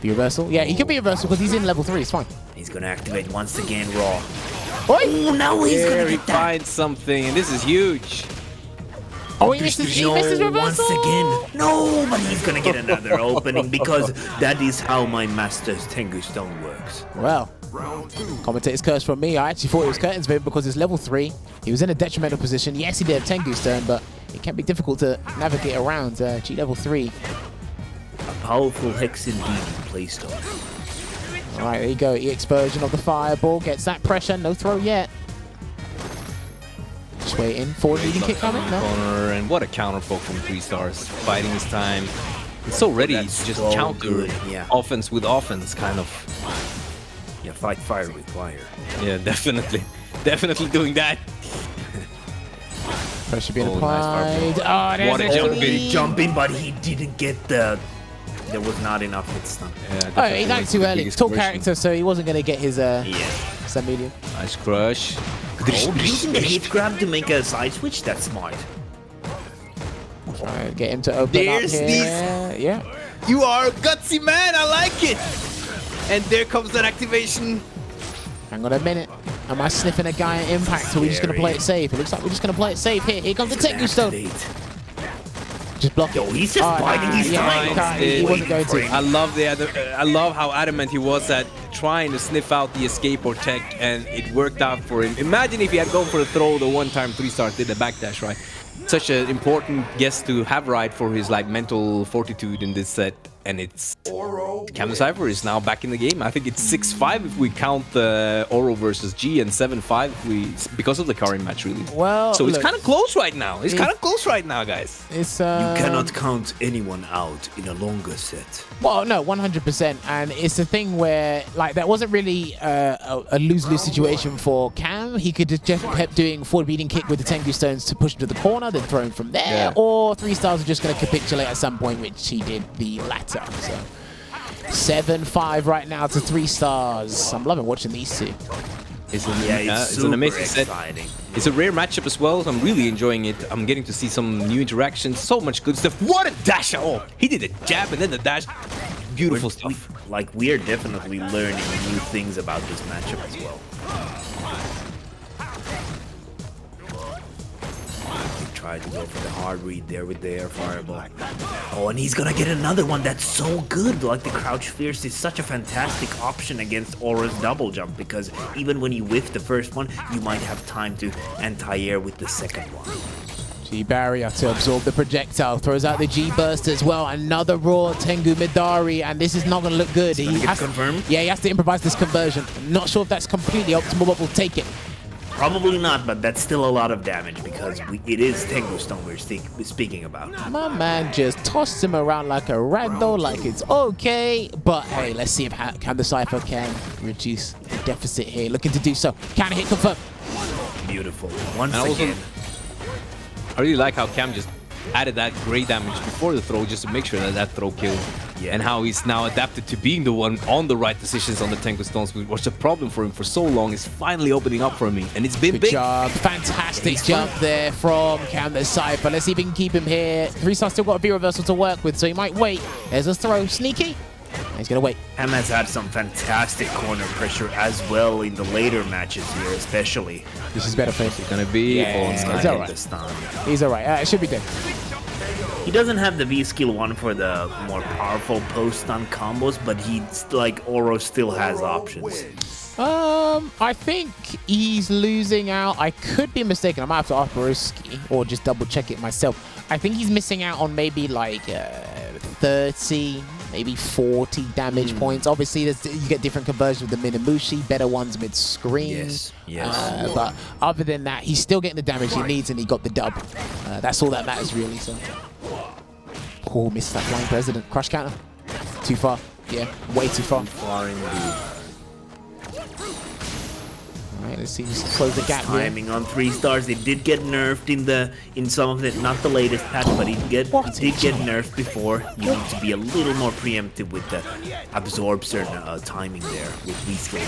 The reversal? Yeah, he could be reversal because he's in level 3. It's fine. He's gonna activate once again raw. Oh, now he's gonna he get that. finds something, and this is huge. Oh, he missed his reversal. Once again. No, but he's gonna get another opening because that is how my master's Tengu Stone works. Well, commentator's curse from me. I actually thought it was Curtain's bit because it's level 3. He was in a detrimental position. Yes, he did have Tengu's turn, but it can be difficult to navigate around G level 3. A powerful hex indeed playstyle. All right, there you go. Explosion of the fireball gets that pressure. No throw yet. Just waiting. Forward leading kick coming. No. Corner, and what a counter poke from 3Starz. Fighting his time. It's so ready to just so counter good, yeah. offense with offense, kind of. Yeah, fight fire with fire. Yeah, definitely. Definitely doing that. Pressure being Oh, applied. nice Oh, What a jump in. Jumping, but he didn't get the... There was not enough hit stun. Yeah, Oh, he died too early. biggest Tall conversion. character, so he wasn't going to get his Yeah. sub-medium. Nice crush. Oh, using the hit grab to make a side switch, that's smart. Try to get him to open There's up these- here. Yeah. You are a gutsy man, I like it! And there comes that activation. Hang on a minute. Am I sniffing a guy at impact, or are we just going to play it safe? It looks like we're just going to play it safe here. Here comes the Tengu Stone. Activate. Just block it. Yo, he's just biting his time. Yeah, he wasn't going to. I love I love how adamant he was at trying to sniff out the escape or tech, and it worked out for him. Imagine if he had gone for a throw the one time 3Starz did the backdash, right? Such an important guest to have right for his like mental fortitude in this set, and it's Cam the Cipher is now back in the game. I think it's 6-5 if we count the Oro versus G, and 7-5 if we because of the current match really. Well, so it's look, kind of close right now. It's kind of close right now, guys. It's You cannot count anyone out in a longer set. Well, no, 100%, and it's a thing where like that wasn't really a lose-lose situation for Cam. He could have just kept doing forward beating kick with the Tengu Stones to push him to the corner, then throw him from there, Yeah. or 3Starz are just going to capitulate at some point, which he did the latter. So 7-5 right now to 3Starz. I'm loving watching these two. It's It's an amazing exciting. set. It's a rare matchup as well. So I'm really enjoying it. I'm getting to see some new interactions. So much good stuff. What a dash! Oh, he did a jab and then the dash. Beautiful stuff. We are definitely learning new things about this matchup as well. He tried to go for the hard read there with the air fireball. Oh, and he's gonna get another one that's so good. Like the crouch fierce is such a fantastic option against Aura's double jump, because even when you whiff the first one, you might have time to anti-air with the second one. G barrier to absorb the projectile, throws out the G burst as well. Another raw Tengu Midari, and this is not going to look good. He has confirmed. Yeah, he has to improvise this conversion. Not sure if that's completely optimal, but we'll take it. Probably not, but that's still a lot of damage because it is Tengu Stone we're speaking about. My man just tossed him around like a ragdoll, like it's okay. But hey, let's see if Cam the Cipher can reduce the deficit here. Looking to do so. Can hit confirm. Beautiful. Once And also, again. I really like how Cam just added that great damage before the throw just to make sure that that throw killed. Yeah. And how he's now adapted to being the one on the right decisions on the Tengu Stones, which was a problem for him for so long, is finally opening up for me. And it's been Good big. job. Fantastic jump there from Cam the Cipher. Let's see if we can keep him here. 3Starz still got a V reversal to work with, so he might wait. There's a throw. Sneaky. He's going to wait. Ham has had some fantastic corner pressure as well in the later matches here, especially. This is better for him. It's gonna be Yeah, Gonna he's hit alright. the stun. He's all right. It should be good. He doesn't have the V skill 1 for the more powerful post stun combos, but he's like Oro still has options. I think he's losing out. I could be mistaken. I might have to ask Borowski or just double check it myself. I think he's missing out on maybe like 30, maybe 40 damage points. Obviously, you get different conversions with the Minamushi, better ones mid-screen. Yes. But other than that, he's still getting the damage he needs, and he got the dub. That's all that matters, really. So, oh, missed that flying president. Crush counter. Too far. Yeah, way too far. Alright, let's see. Just close the gap here. Timing on 3Starz. It did get nerfed in some of the, not the latest patch, but it did get nerfed before. You need to be a little more preemptive with the absorb certain timing there with V-skill.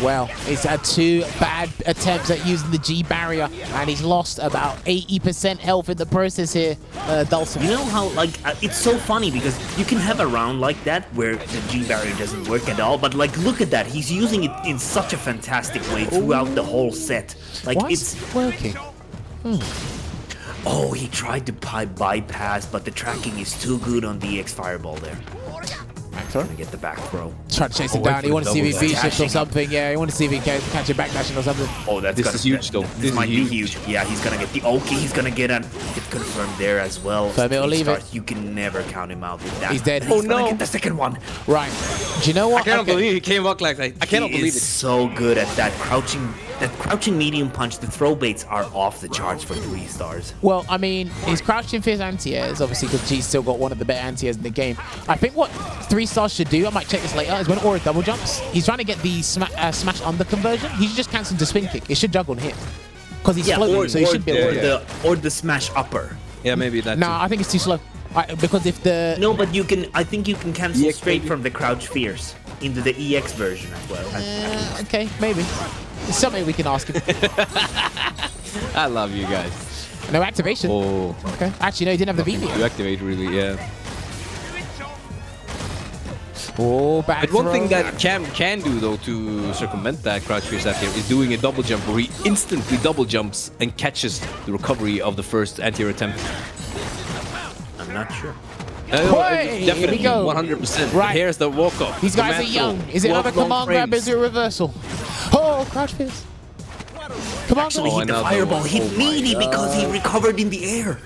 Well, he's had 2 bad attempts at using the G barrier, and he's lost about 80% health in the process here, Dulcim. You know how, like, it's so funny because you can have a round like that where the G barrier doesn't work at all, but like, look at that. He's using it in such a fantastic way throughout the whole set. Like, Why it's is it working? Oh, he tried to bypass, but the tracking is too good on the X Fireball there. Gonna get the back throw. Try to chase him down. He wants to see if he V-shifts or something. Yeah, he wants to see if he can catch a backdashing or something. Oh, This is huge, though. This might be huge. Yeah, he's gonna get the Oki. He's gonna get confirmed there as well. Fair bit, leave it. You can never count him out with that. He's dead. He's gonna get the second one. Right. Do you know what? I cannot believe he came back like that. I cannot He believe is it. so good at that crouching. That crouching medium punch. The throw baits are off the charts for 3Starz. Well, I mean, his crouching fierce anti-airs, obviously, because G's still got one of the better anti-airs in the game. I think what 3Starz should do, I might check this later, is when Aura double jumps, he's trying to get the smash under conversion. He should just cancel the spin kick. It should juggle and hit. Because he's floating, so he should be able to or the smash upper. Yeah, maybe that. No, I think it's too slow. Because if the... No, but you can. I think you can cancel EX straight maybe? from the crouch fierce into the EX version as well. Okay, maybe. It's something we can ask him. I love you guys. No activation. Oh, Okay. Actually, no, he didn't have the you VP. activate really, yeah. Oh, back But one throw. thing that Cam can do though to circumvent that crouch fierce anti-air is doing a double jump where he instantly double jumps and catches the recovery of the first anti-air attempt. I'm not sure. Hey, here we Definitely, go. 100%. Right. Here's the walk-off. These guys are young. Is it another command grab? Is it a reversal? Oh, crouch fierce. Come on, Actually, go. the fireball hit meaty because he recovered in the air.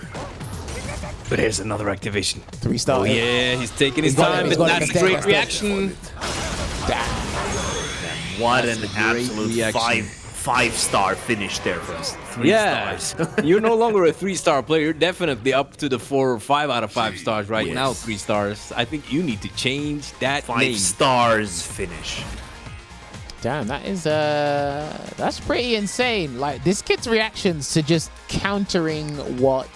But here's another activation. 3-star. Oh yeah, he's taking his He's got it, time, he's but got it, that's he's a great got it. reaction. What That's an a great absolute reaction. five-star finish there for us. 3 Yeah, stars. you're no longer a 3-star player. You're definitely up to the 4 or 5 out of 5 stars right Yes. now. 3 stars. I think you need to change that 5 name. stars finish. Damn, that is that's pretty insane. Like, this kid's reactions to just countering what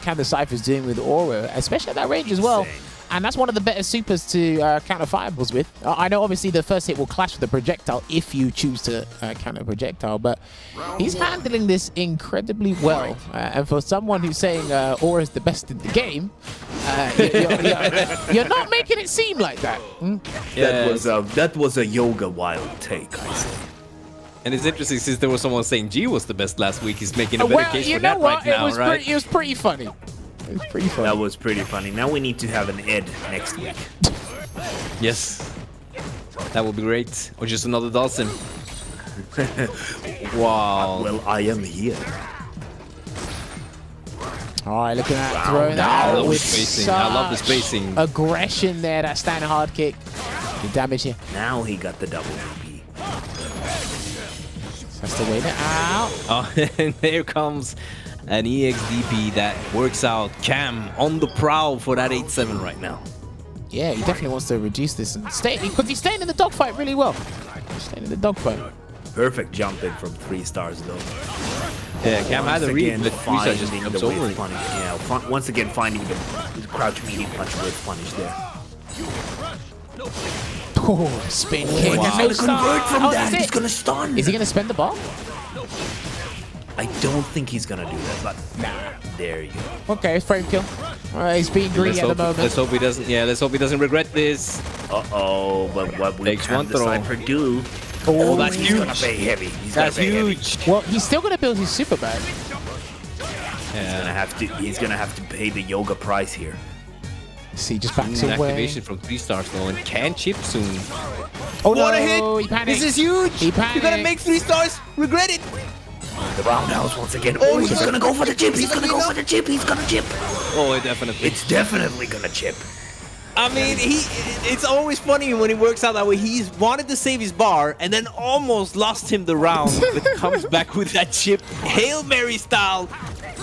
Counter Cipher's doing with Aura, especially at that range as well. Insane. And that's one of the better supers to counter fireballs with. I know obviously the first hit will clash with the projectile if you choose to counter projectile, but he's handling this incredibly well. And for someone who's saying Aura is the best in the game, you're not making it seem like that. That was a yoga wild take, I say. And it's interesting since there was someone saying G was the best last week. He's making a better Well, case you for know that what? right now, right? It was pretty funny. It was pretty funny. That was pretty funny. Now we need to have an Ed next week. Yes. That would be great. Or just another Dawson. Wow. Well, I am here. All right, looking at throwing I that love the with spacing. I love the such spacing. aggression there. That standing hard kick. The damage here. Now he got the double VP. That's the way to out. Oh, and there comes an EXDP that works out. Cam on the prowl for that 8-7 right now. Yeah, he definitely wants to reduce this and stay, because he's staying in the dogfight really well. He's staying in the dogfight. Perfect jump in from 3Starz though. Yeah, Cam had a read, but 3Starz just finding jumps the over whiff it. punish. Yeah, once again finding the crouch medium punch whiff punish there. Oh, spin kick. He's and no gonna stun. convert from Oh, that. that's He's it. gonna stun. Is he going to spend the ball? I don't think he's gonna do that, but there you go. Okay, frame kill. He's being greedy at the moment. Let's hope he doesn't. Yeah, let's hope he doesn't regret this. Uh-oh, but what will Takes one the throw. Cipher do? Oh, that's he's huge. gonna pay heavy. He's That's gonna pay heavy. huge. Well, he's still going to build his super bag. Yeah. He's gonna have to pay the yoga price here. See, just backs away. Activation from 3Starz though, and can chip soon. Oh, What no, a hit! he panicked. This is huge! He You're gonna panicked. make 3Starz regret it! The roundhouse once again. Oh, he's gonna go for the chip. He's gonna go for the chip. He's gonna chip. Oh, definitely. It's definitely gonna chip. I mean, it's always funny when it works out that way. He's wanted to save his bar and then almost lost him the round, but comes back with that chip, Hail Mary style.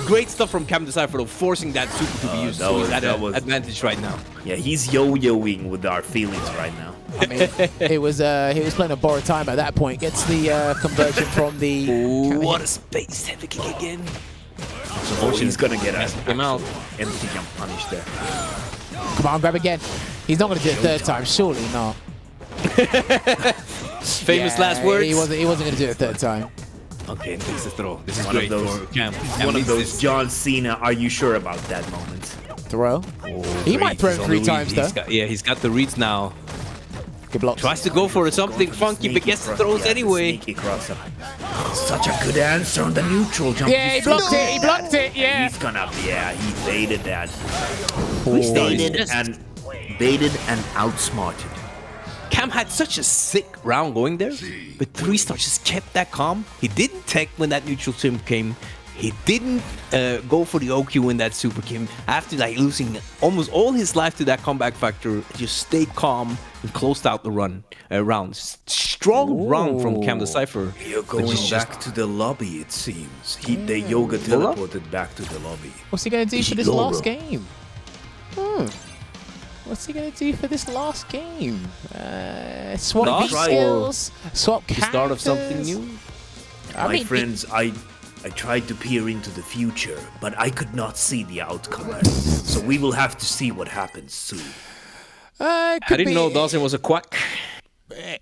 Great stuff from Cam Cipher, though, forcing that super to be used. So he's at an advantage right now. Yeah, he's yo-yoing with our feelings right now. I mean, he was playing a borrowed time at that point. Gets the conversion from the. Ooh, what a space heavy kick again. Oh, he's gonna get him out. empty jump punish there. Come on, grab again. He's not gonna do it third time, surely not. Famous last words. He wasn't gonna do it third time. Okay, and takes the throw. This is One of great those- for Cam. One of those John Cena, are you sure about that moment? Throw. He might throw it 3 times though. He's got the reads now. Good block. Tries to go for something funky, but gets the throws anyway. Sneaky cross up. Such a good answer on the neutral jump. Yeah, he blocked it. He blocked it. Yeah. He's gonna, yeah, he baited that. Ooh. Baited and outsmarted. Cam had such a sick round going there, but 3Starz just kept that calm. He didn't tech when that neutral sim came. He didn't go for the OQ when that super came. After like losing almost all his life to that comeback factor, just stayed calm and closed out the round. Strong round from Cam Cipher. You're going back to the lobby, it seems. The yoga teleported back to the lobby. What's he gonna do for this last game? What's he gonna do for this last game? Swap V skills, swap characters. The start of something new. My friends, I tried to peer into the future, but I could not see the outcome. So we will have to see what happens soon. I didn't know Dawson was a quack.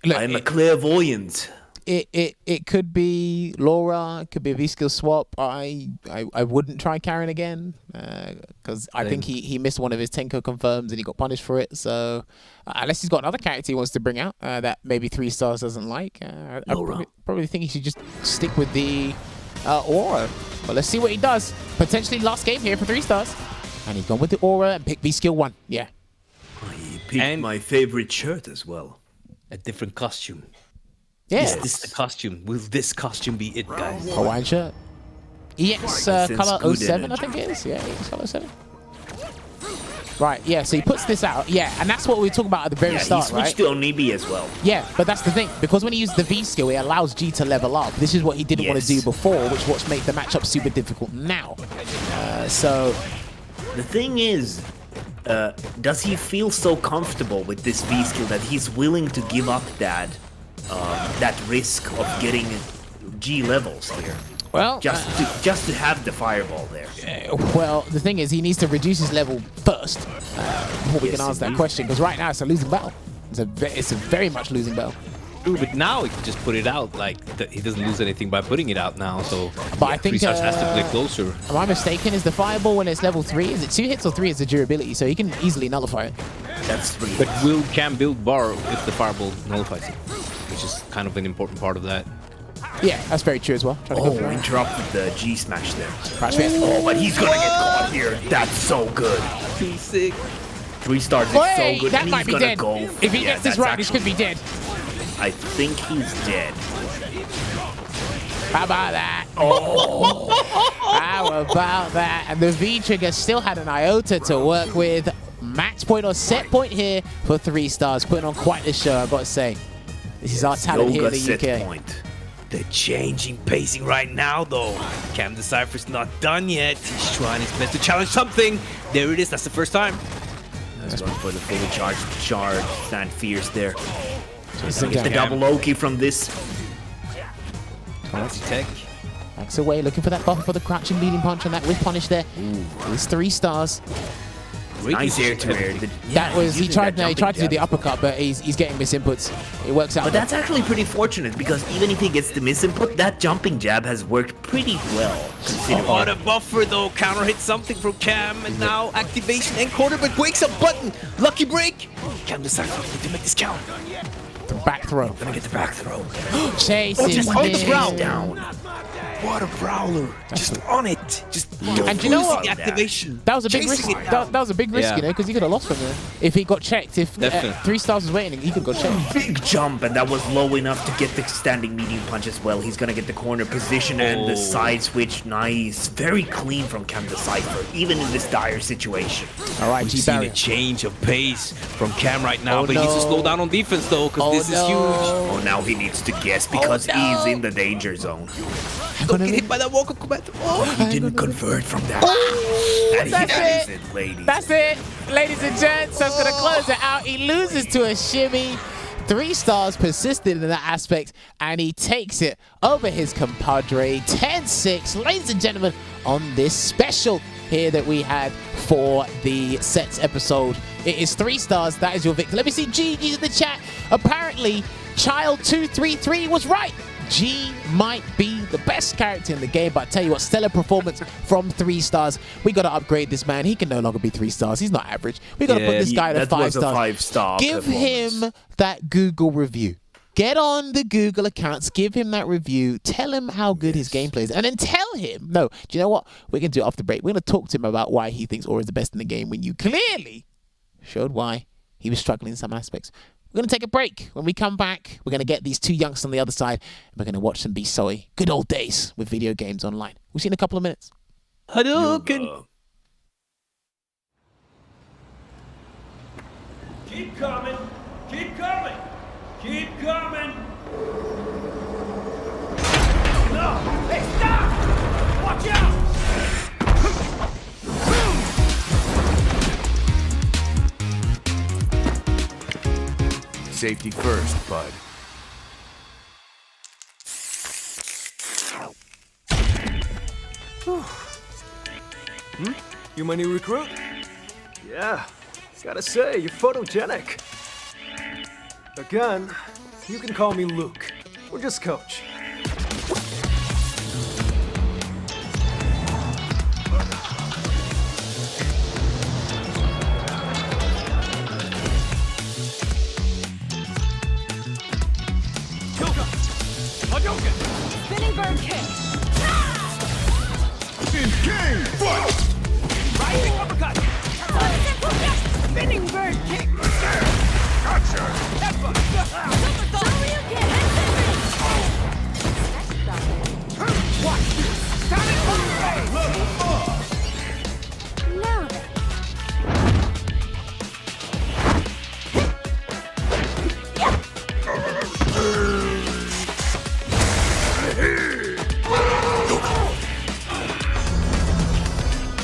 Look, I'm a clairvoyant. It could be Laura. It could be a V-skill swap. I wouldn't try Karen again because I think he missed one of his Tenko confirms and he got punished for it. So unless he's got another character he wants to bring out that maybe 3Starz doesn't like, I probably think he should just stick with the Aura. But let's see what he does. Potentially last game here for 3Starz. And he's gone with the Aura and picked V-skill 1. Yeah. He picked my favorite shirt as well. A different costume. Yeah. Is this the costume? Will this costume be it, guys? Hawaiian shirt. EX color 07, I think it is. Yeah, EX color 07. Right, yeah, so he puts this out. Yeah, and that's what we were talking about at the very start, he right? switched to Onibi as well. Yeah, but that's the thing. Because when he uses the V skill, it allows G to level up. This is what he didn't want to do before, which was make the matchup super difficult now. So the thing is, does he feel so comfortable with this V skill that he's willing to give up that risk of getting G levels here? Well, just to have the fireball there. Well, the thing is, he needs to reduce his level first before we can answer that question. Because right now it's a losing battle. It's a very much losing battle. True, but now he can just put it out. Like he doesn't lose anything by putting it out now. So, but I think 3Starz has to play closer. Am I mistaken? Is the fireball when it's level 3? Is it 2 hits or 3 is the durability? So he can easily nullify it. That's 3. But will Cam build bar if the fireball nullifies it? Which is kind of an important part of that. Yeah, that's very true as well. Interrupted the G smash there. Oh, but he's gonna get caught here. That's so good. Too sick. 3Starz is so good. That and might be dead. If he gets this right, this could be dead. I think he's dead. How about that? How about that? And the V trigger still had an iota to work with. Match point or set point here for 3Starz. Putting on quite the show, I've got to say. This is our talent here in the UK. Point. They're changing pacing right now, though. Cam Cipher's not done yet. He's trying his best to challenge something. There it is. That's the first time. Let's going for the fully charged stand fierce there. Get the double Loki from this. Fancy tech. Backs away, looking for that buffer for the crouching leading punch and that whip punish there. It's 3Starz. Nice air to air. That was he tried to do the uppercut, but he's getting misinputs. It works out. But that's actually pretty fortunate because even if he gets the misinput, that jumping jab has worked pretty well. What a buffer though! Counter hit something from Cam, and now activation and quarter, but wakes up button. Lucky break. Cam decides to make this count. The back throw. Gonna get the back throw. Chases just on the ground down. What a brawler! Just on it. that. Just And you know what? losing activation. That was a big risk. Chasing it That was a big risk, Yeah. you know, because he could have lost from there if he got checked. If Definitely. 3Starz was waiting, he could have got checked. Big jump, and that was low enough to get the standing medium punch as well. He's gonna get the corner position and the side switch. Nice. Very clean from Cam the Cipher, even in this dire situation. All right, We've G seen Barrier. a change of pace from Cam right now, Oh, but he needs to no. slow down on defense though, because this is huge. Oh, now he needs to guess because no. he's in the danger zone. Don't get hit by that walk of combat. Oh. He didn't convert from that. And That's that is it. it, ladies. That's it, ladies and gents. That's going to close it out. He loses to a shimmy. 3Starz persisted in that aspect, and he takes it over his compadre. 10-6, ladies and gentlemen, on this special here that we had for the sets episode. It is 3Starz. That is your victor. Let me see GG's in the chat. Apparently, Child233 was right. G might be the best character in the game, but I tell you what, stellar performance from 3Starz. We got to upgrade this man. He can no longer be 3Starz. He's not average. We got to put this guy to that 5 was a stars. 5-star Give performance. him that Google review. Get on the Google accounts, give him that review, tell him how good his gameplay is, and then tell him, no, do you know what? We're going to do it off the break. We're going to talk to him about why he thinks Aura is the best in the game when you clearly showed why he was struggling in some aspects. We're going to take a break. When we come back, we're going to get these two youngsters on the other side, and we're going to watch them be soy. Good old days with video games online. We'll see you in a couple of minutes. Hadouken! Keep coming! Keep coming! Keep coming! No! Hey, stop! Watch out! Safety first, bud. You my new recruit? Yeah, gotta say, you're photogenic. Again, you can call me Luke, or just Coach. Spinning bird kick. In game, fight! Rising uppercut! Spinning bird kick. Gotcha! Now then.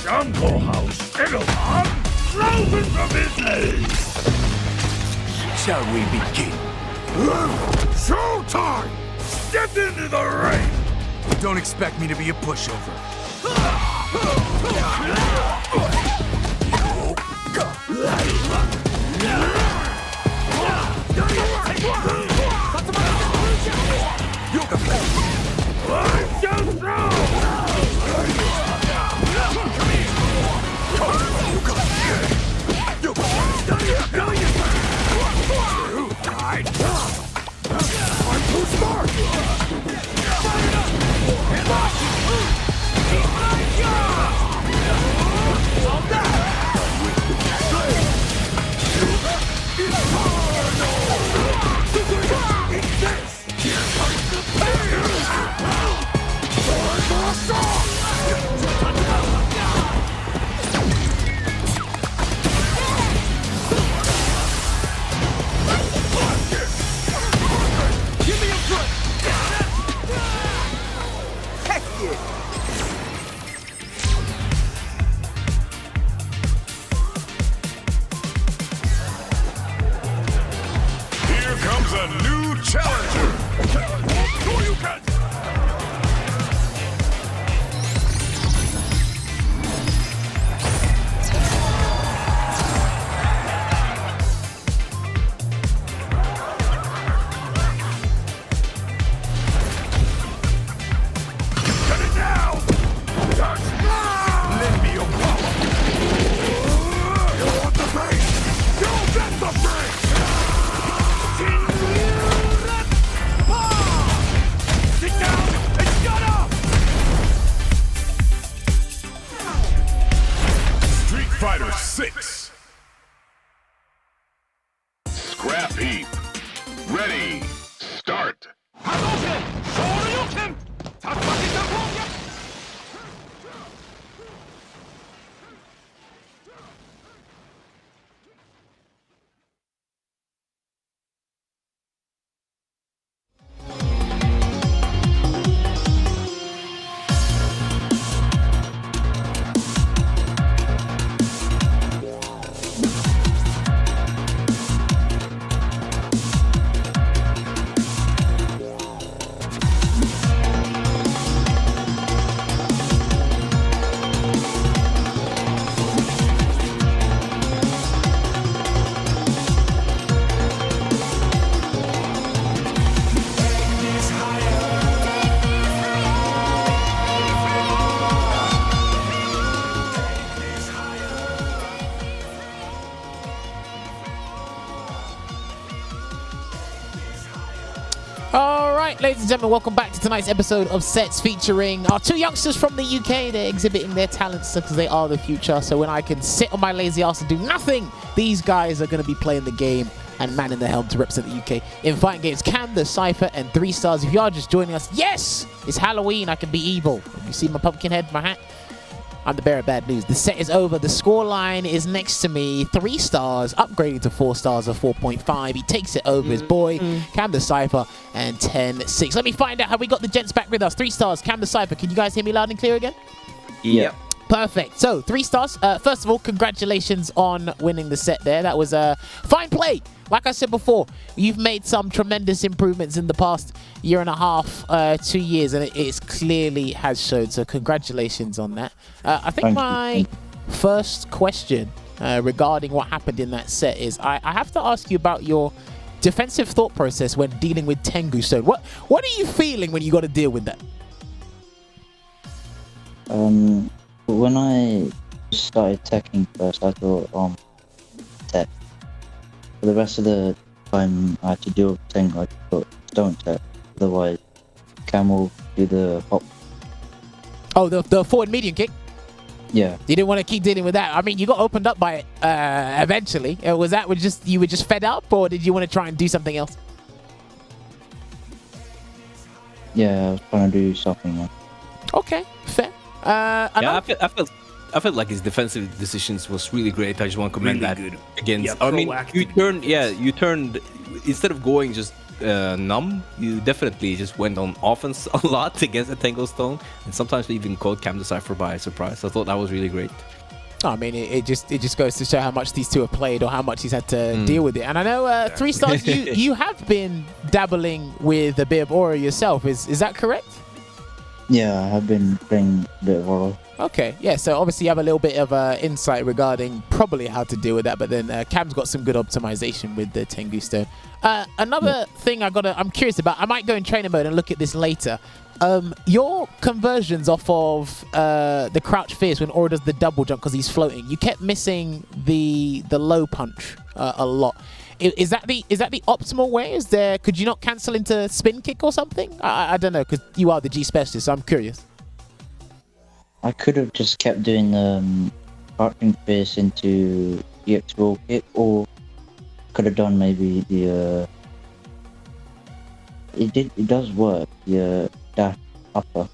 Jungle House, Edelman, frozen from his legs. Shall we begin? Showtime! Step into the ring! Don't expect me to be a pushover. I'm so strong! I'm too smart! Here comes a new challenger! You can! Cut it down! Lend me your power! You want the brain? You'll get the brain! Fighter 6. Scrap heap. Ready. Start. All right, ladies and gentlemen, welcome back to tonight's episode of Sets featuring our two youngsters from the UK. They're exhibiting their talents because they are the future. So when I can sit on my lazy ass and do nothing, these guys are going to be playing the game and manning the helm to represent the UK in fighting games. Cam, the Cipher, and 3Starz. If you are just joining us, yes, it's Halloween. I can be evil. You see my pumpkin head, my hat? I'm the bearer of bad news. The set is over. The scoreline is next to me. 3Starz upgrading to 4 stars of 4.5. He takes it over his boy, Cam the Cipher, and 10-6. Let me find out how we got the gents back with us. 3Starz, Cam the Cipher. Can you guys hear me loud and clear again? Yep. Perfect. So, 3Starz, first of all, congratulations on winning the set there. That was a fine play. Like I said before, you've made some tremendous improvements in the past year and a half, 2 years, and it clearly has showed. So, congratulations on that. I think my first question regarding what happened in that set is I have to ask you about your defensive thought process when dealing with Tengu Stone. What are you feeling when you got to deal with that? When I started teching first, I thought, tech. For the rest of the time I had to deal with Tengu, I thought, don't tech. Otherwise, Cam will do the hop. Oh, the forward medium kick? Yeah. You didn't want to keep dealing with that. I mean, you got opened up by it eventually. Was that you were just fed up, or did you want to try and do something else? Yeah, I was trying to do something else. Okay, fair. Yeah, I felt like his defensive decisions was really great. I just want to commend Really that good. against. Yeah, I mean, proactive. you turned instead of going just numb, you definitely just went on offense a lot against the Tangle Stone, and sometimes we even caught Cam the Cipher by surprise. I thought that was really great. I mean, it just goes to show how much these two have played or how much he's had to deal with it. And I know 3Starz, you have been dabbling with a bit of aura yourself. Is that correct? Yeah, I have been playing a bit of Aura. Okay, yeah, so obviously you have a little bit of insight regarding probably how to deal with that, but then Cam's got some good optimization with the Tengu Stone. Another thing I'm curious about, I might go in trainer mode and look at this later. Your conversions off of the crouch fierce when Aura does the double jump because he's floating, you kept missing the low punch a lot. Is that the optimal way? Could you not cancel into spin kick or something? I don't know, because you are the G specialist, so I'm curious. I could have just kept doing the crouching fierce into EX roll kick, or could have done maybe the it does work, the dash upper.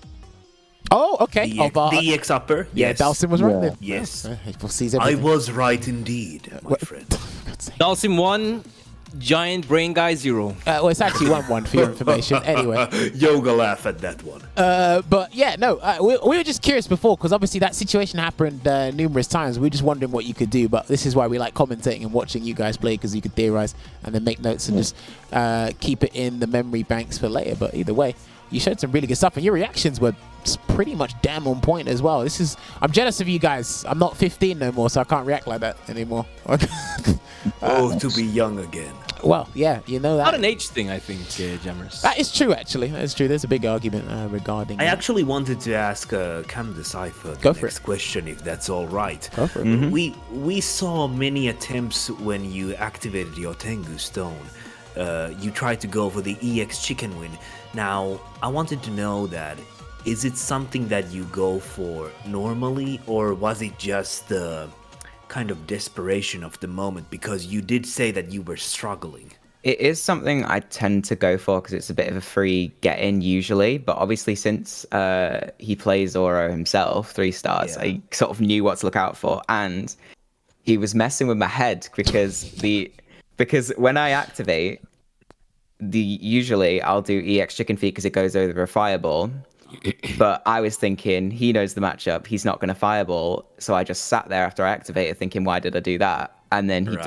Oh, okay. The EX upper. Yeah, Yes. Dalsim was right Yeah. there. Yes. April sees I everything. was right indeed, my friend. Dalsim 1, giant brain guy 0. Well, it's actually 1-1 for your information. Anyway. Yoga laugh at that one. But yeah, no, we were just curious before because obviously that situation happened numerous times. We were just wondering what you could do, but this is why we like commentating and watching you guys play, because you could theorize and then make notes and just keep it in the memory banks for later. But either way, you showed some really good stuff, and your reactions were pretty much damn on point as well. I'm jealous of you guys. I'm not 15 no more, so I can't react like that anymore. To be young again. Well, yeah, you know that. Not an age thing, I think, Jammers. That is true, actually. That is true. There's a big argument regarding I that. actually wanted to ask Cam the Cipher Go the for next question, if that's all right. Go for it. We saw many attempts when you activated your Tengu Stone. You tried to go for the EX chicken win. Now, I wanted to know that, is it something that you go for normally, or was it just kind of desperation of the moment? Because you did say that you were struggling. It is something I tend to go for because it's a bit of a free get-in usually. But obviously, since he plays Oro himself, 3Starz, I sort of knew what to look out for, and he was messing with my head because when I activate, usually I'll do EX chicken feet because it goes over a fireball. But I was thinking he knows the matchup, he's not going to fireball, so I just sat there after I activated thinking, why did I do that? And then he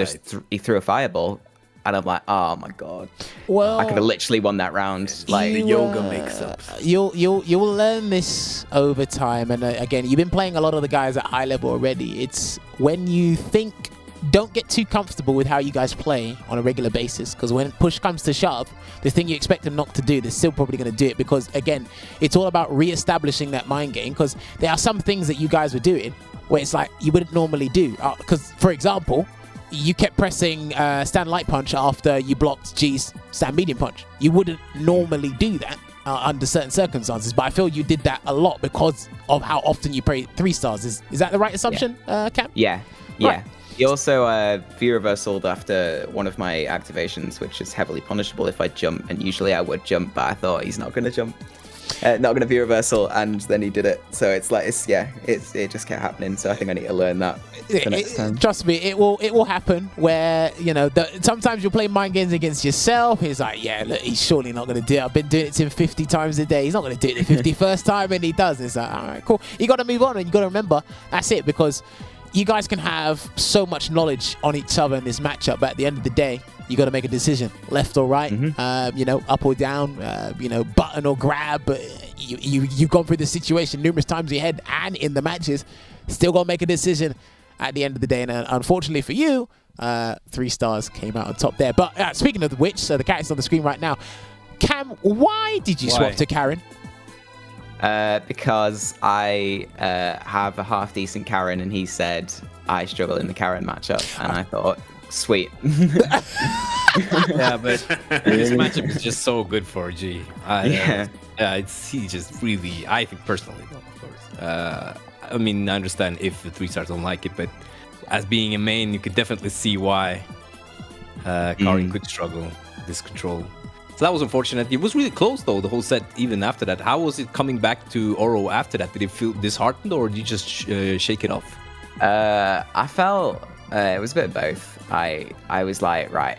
he threw a fireball. And I'm like, oh my god! Well, I could have literally won that round. Like the yoga mix-ups. You'll learn this over time. And again, you've been playing a lot of the guys at high level already. It's when you think, don't get too comfortable with how you guys play on a regular basis. Because when push comes to shove, the thing you expect them not to do, they're still probably going to do it. Because again, it's all about re-establishing that mind game. Because there are some things that you guys were doing where it's like you wouldn't normally do. Because for example, you kept pressing stand light punch after you blocked G's stand medium punch. You wouldn't normally do that under certain circumstances, but I feel you did that a lot because of how often you play 3Starz. Is that the right assumption, Cam? Yeah. Right. He also view reversaled after one of my activations, which is heavily punishable if I jump, and usually I would jump, but I thought he's not going to jump. Not going to view reversal, and then he did it. So it's like, it just kept happening. So I think I need to learn that for next time. Trust me, it will happen where, sometimes you'll play mind games against yourself. He's like, yeah, look, he's surely not going to do it. I've been doing it to him 50 times a day. He's not going to do it the 51st time, and he does. It's like, all right, cool. You got to move on, and you got to remember, that's it, because you guys can have so much knowledge on each other in this matchup, but at the end of the day, you got to make a decision, left or right, up or down, button or grab. But you've gone through the situation numerous times in your head and in the matches. Still got to make a decision at the end of the day. And unfortunately for you, 3Starz came out on top there. But speaking of which, so the character's on the screen right now. Cam, why did you swap to Karen? Because I have a half-decent Karen, and he said I struggle in the Karen matchup, and I thought, sweet. Yeah, but this matchup is just so good for G. He just really, I think personally, of course. I mean, I understand if the 3Starz don't like it, but as being a main, you could definitely see why Karin could struggle this control. So that was unfortunate. It was really close though, the whole set, even after that. How was it coming back to Oro after that? Did it feel disheartened, or did you just shake it off? I felt it was a bit of both. I was like, right,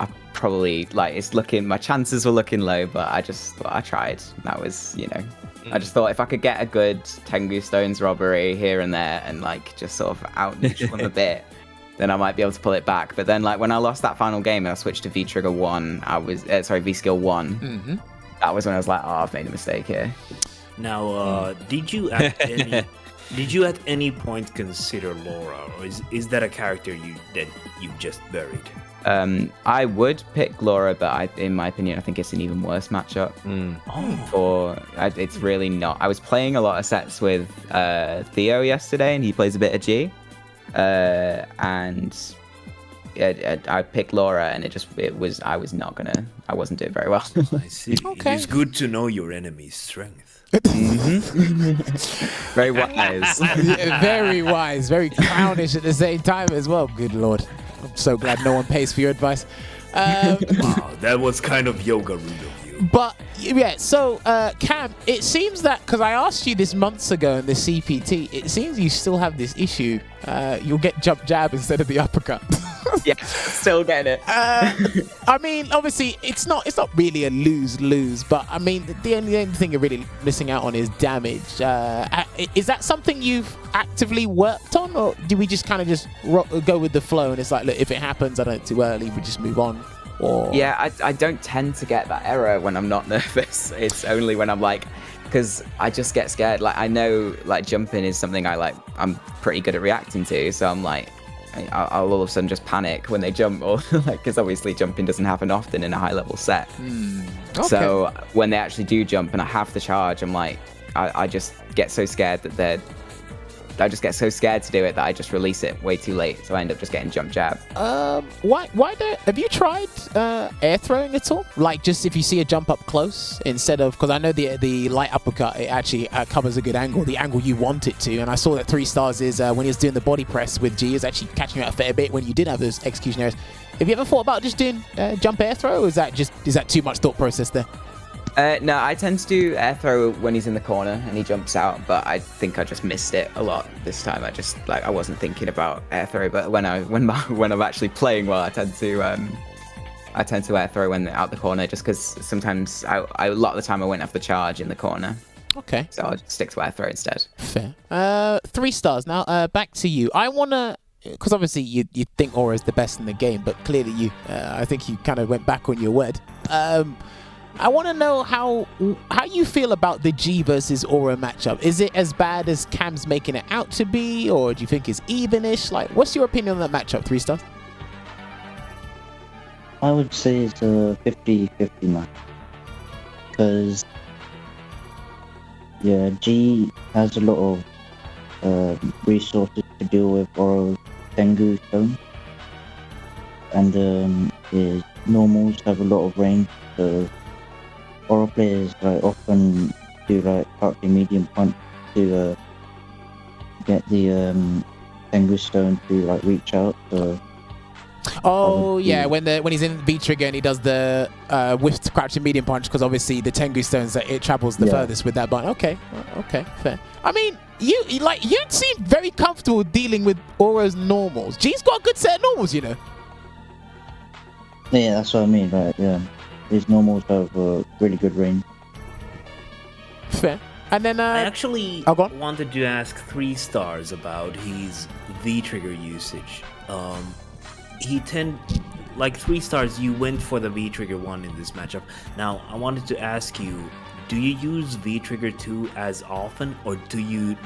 I probably, my chances were looking low, but I just thought I tried. That was, I just thought if I could get a good Tengu Stones robbery here and there and just sort of out neutral them a bit, then I might be able to pull it back. But then when I lost that final game and I switched to V-Trigger 1, V-Skill 1, that was when I was like, oh, I've made a mistake here. Now, did you at any point consider Laura, or is that a character that you just buried? I would pick Laura, but in my opinion, I think it's an even worse matchup. It's really not. I was playing a lot of sets with Theo yesterday, and he plays a bit of G. And I picked Laura, and I wasn't doing very well. I see. Okay. It is good to know your enemy's strength. Very wise. Very wise, very clownish at the same time as well. Good lord. I'm so glad no one pays for your advice. Wow, that was kind of yoga rude of you. But yeah, so Cam, it seems that, because I asked you this months ago in the CPT, it seems you still have this issue. You'll get jump jab instead of the uppercut. Yeah, still getting it. I mean, obviously, it's not really a lose-lose, but I mean, the only thing you're really missing out on is damage. Is that something you've actively worked on, or do we just kind of just go with the flow and it's like, look, if it happens, I don't too early, we just move on? Or... Yeah, I don't tend to get that error when I'm not nervous. It's only when I'm because I just get scared. I know jumping is something I'm pretty good at reacting to, so I'm I'll all of a sudden just panic when they jump, or because obviously jumping doesn't happen often in a high level set. Okay. So when they actually do jump and I have the charge, I'm I just get so scared that just get so scared to do it that I just release it way too late. So I end up just getting jump jab. Have you tried air throwing at all? Like just if you see a jump up close instead of, because I know the light uppercut, it actually covers a good angle, the angle you want it to. And I saw that 3Starz is when he was doing the body press with G, is actually catching you out a fair bit when you did have those execution errors. Have you ever thought about just doing jump air throw, or is that too much thought process there? No, I tend to do air throw when he's in the corner and he jumps out, but I think I just missed it a lot this time. I wasn't thinking about air throw, but when I'm actually playing well, I tend to air throw when they're out the corner, just because sometimes a lot of the time I won't have the charge in the corner. Okay. So I'll just stick to air throw instead. Fair. 3Starz. Now back to you. I wanna, because obviously you think Aura is the best in the game, but clearly I think you kind of went back on your word. I want to know how you feel about the G versus Aura matchup. Is it as bad as Cam's making it out to be, or do you think it's evenish? Like, what's your opinion on that matchup, 3Starz? I would say it's a 50-50 match. Because, yeah, G has a lot of resources to deal with Aura's Tengu Stone. And his normals have a lot of range, so Aura players often do crouching medium punch to get the Tengu Stone to reach out. So oh yeah, when he's in V trigger and he does the whiffed crouching medium punch, because obviously the Tengu Stones it travels the furthest with that button. Okay, fair. I mean, you seem very comfortable dealing with Aura's normals. G's got a good set of normals, you know. Yeah, that's what I mean, right? Yeah. His normals have really good range. Fair. And then I actually wanted to ask 3Starz about his V-trigger usage. Like 3Starz, you went for the V-trigger 1 in this matchup. Now, I wanted to ask you, do you use V-trigger 2 as often, or do you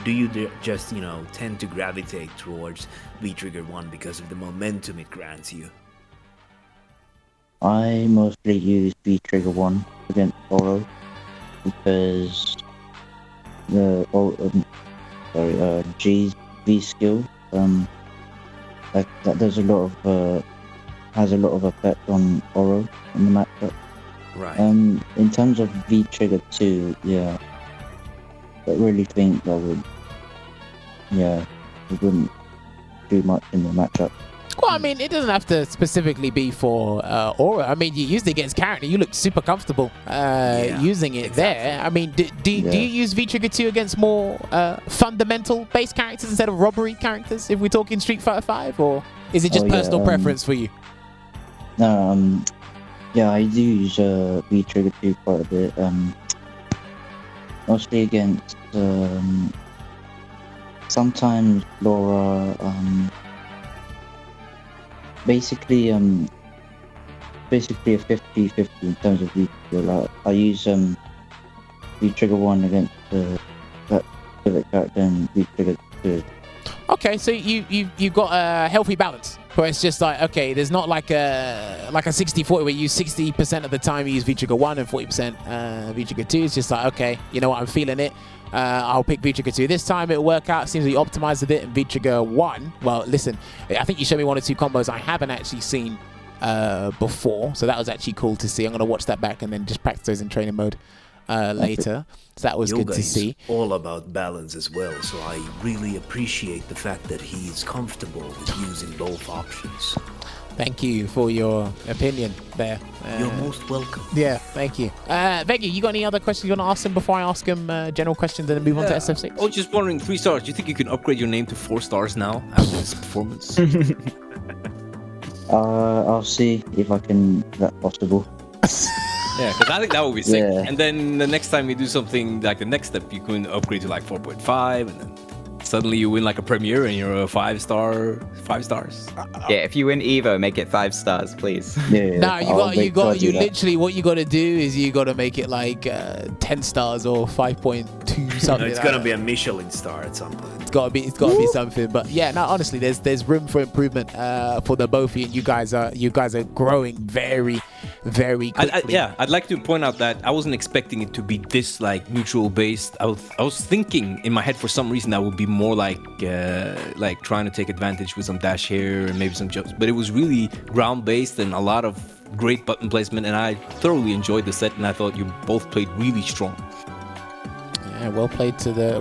just, tend to gravitate towards V-trigger 1 because of the momentum it grants you? I mostly use V-trigger 1 against Aura because G's V skill that does has a lot of effect on Aura in the matchup. Right. In terms of V-trigger 2, yeah, I really think it wouldn't do much in the matchup. Well, I mean, it doesn't have to specifically be for Aura. I mean, you used it against character. You look super comfortable using it there. I mean, do you use V-Trigger 2 against more fundamental base characters instead of robbery characters, if we're talking Street Fighter 5? Or is it just personal preference for you? No, yeah, I do use V-Trigger 2 quite a bit. Mostly against sometimes Laura. Basically a 50-50 in terms of V-Trigger. I use V-Trigger 1 against that specific character and V-Trigger 2. Okay, so you've got a healthy balance where it's just like, okay, there's not like a 60-40 where you use 60% of the time you use V-Trigger 1 and 40% V-Trigger 2. It's just like, okay, you know what, I'm feeling it. I'll pick V-Trigger 2 this time. It'll work out. Seems like you optimized a bit. And V-Trigger 1, well, listen, I think you showed me 1 or 2 combos I haven't actually seen before. So that was actually cool to see. I'm going to watch that back and then just practice those in training mode later. So that was good to see. All about balance as well. So I really appreciate the fact that he's comfortable with using both options. Thank you for your opinion there. You're most welcome. Yeah, thank you. Veggie, you got any other questions you want to ask him before I ask him general questions and then move on to SF6? Oh, just wondering, 3Starz, do you think you can upgrade your name to 4 stars now after this performance? I'll see if I can. That's possible. Yeah, because I think that would be sick. Yeah. And then the next time you do something like the next step, you can upgrade to like 4.5, and then suddenly you win like a premiere and you're a 5 stars. Yeah, if you win Evo, make it 5 stars, please. Yeah. No, you literally what you got to do is you got to make it like 10 stars or 5.2 something. It's gonna be a Michelin star at some point. It's gotta be something. But yeah, no, honestly, there's room for improvement for the both of you. You guys are growing very, very quickly. I'd like to point out that I wasn't expecting it to be this like neutral based. I was thinking in my head for some reason that would be more like trying to take advantage with some dash here and maybe some jumps, but it was really ground based and a lot of great button placement, and I thoroughly enjoyed the set, and I thought you both played really strong. Yeah, well played to the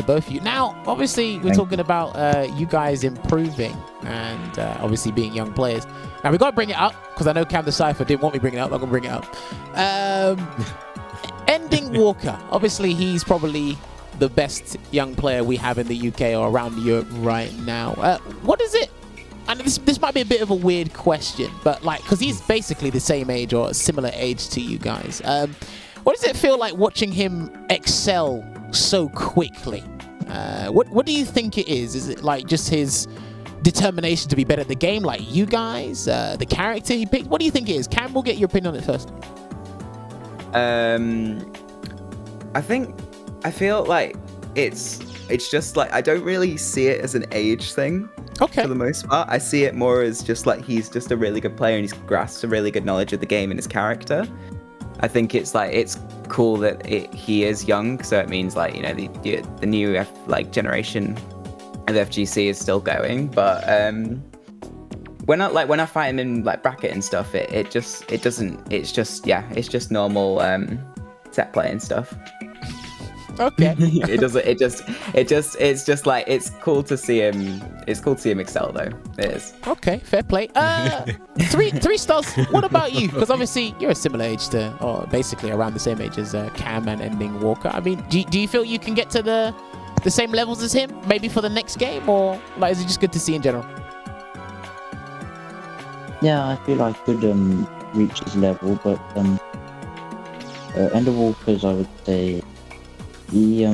both of you. Now, obviously, we're talking about you guys improving and obviously being young players. Now, we got to bring it up because I know Cam the Cipher didn't want me bringing it up. I'm going to bring it up. Ending Walker. Obviously, he's probably the best young player we have in the UK or around Europe right now. What is it? And this might be a bit of a weird question, but like, because he's basically the same age or a similar age to you guys. What does it feel like watching him excel so quickly? What do you think it is? Is it like just his determination to be better at the game like you guys? The character he picked? What do you think it is? Cam, we'll get your opinion on it first. I feel like it's just like, I don't really see it as an age thing. Okay. For the most part, I see it more as just like he's just a really good player and he's grasped a really good knowledge of the game and his character. I think it's cool that he is young, so it means like, you know, the new generation of FGC is still going. But when I fight him in like bracket and stuff, it's just normal set play and stuff. Okay. It's just like, it's cool to see him. It's cool to see him excel, though. It is. Okay, fair play. 3Starz. What about you? Because obviously you're a similar age to, or basically around the same age as Cam and Ending Walker. I mean, do you feel you can get to the same levels as him, maybe for the next game, or like is it just good to see in general? Yeah, I feel I could reach his level, but Ender Walker's, I would say, he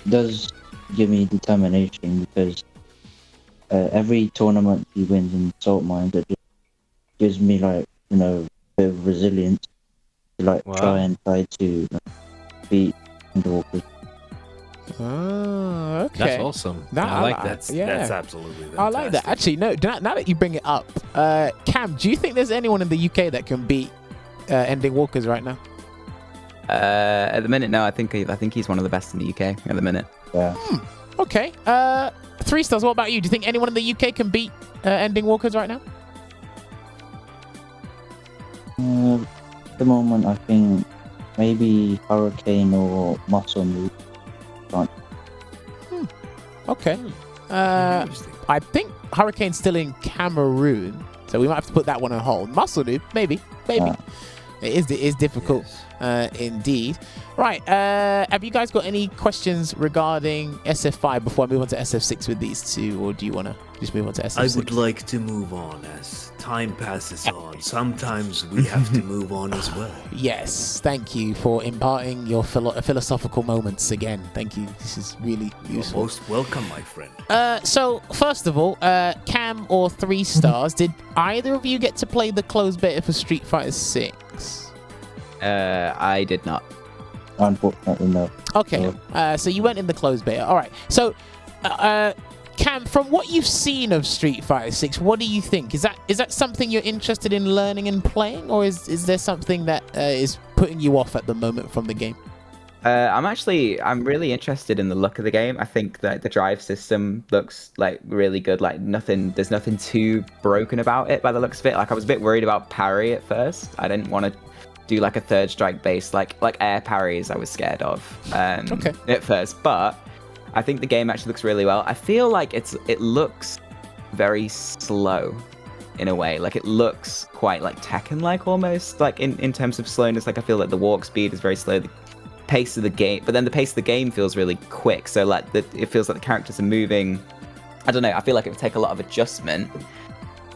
does give me determination because every tournament he wins in Salt Mines, it just gives me like, you know, a bit of resilience to like try to beat Ender Walker. Oh, okay. That's awesome. I like that. Yeah, That's absolutely fantastic. I like that. Actually, no. Now that you bring it up, Cam, do you think there's anyone in the UK that can beat Ending Walkers right now? At the minute, no. I think he's one of the best in the UK at the minute. Yeah. Okay. 3Starz. What about you? Do you think anyone in the UK can beat Ending Walkers right now? At the moment, I think maybe Hurricane or Muscle Move. Okay. I think Hurricane's still in Cameroon, so we might have to put that one on hold. Muscle Noob, maybe. It is difficult, indeed. Right. Have you guys got any questions regarding SF5 before I move on to SF6 with these two, or do you want to just move on to SF6? I would like to move on as time passes on. Sometimes we have to move on as well. Yes. Thank you for imparting your philosophical moments again. Thank you. This is really useful. You're most welcome, my friend. So, first of all, Cam or 3Starz, did either of you get to play the closed beta for Street Fighter 6? I did not. Unfortunately, no. Okay, so you went in the closed beta. All right. So, Cam, from what you've seen of Street Fighter 6, what do you think? Is that something you're interested in learning and playing, or is there something that is putting you off at the moment from the game? I'm really interested in the look of the game. I think that the drive system looks like really good. Like there's nothing too broken about it by the looks of it. Like I was a bit worried about parry at first. I didn't want to do like a third strike base, like air parries I was scared of at first. But I think the game actually looks really well. I feel like it looks very slow in a way. Like it looks quite like Tekken-like almost, like in terms of slowness. Like I feel like the walk speed is very slow. The pace of the game, but then the pace of the game feels really quick. So like it feels like the characters are moving. I don't know. I feel like it would take a lot of adjustment,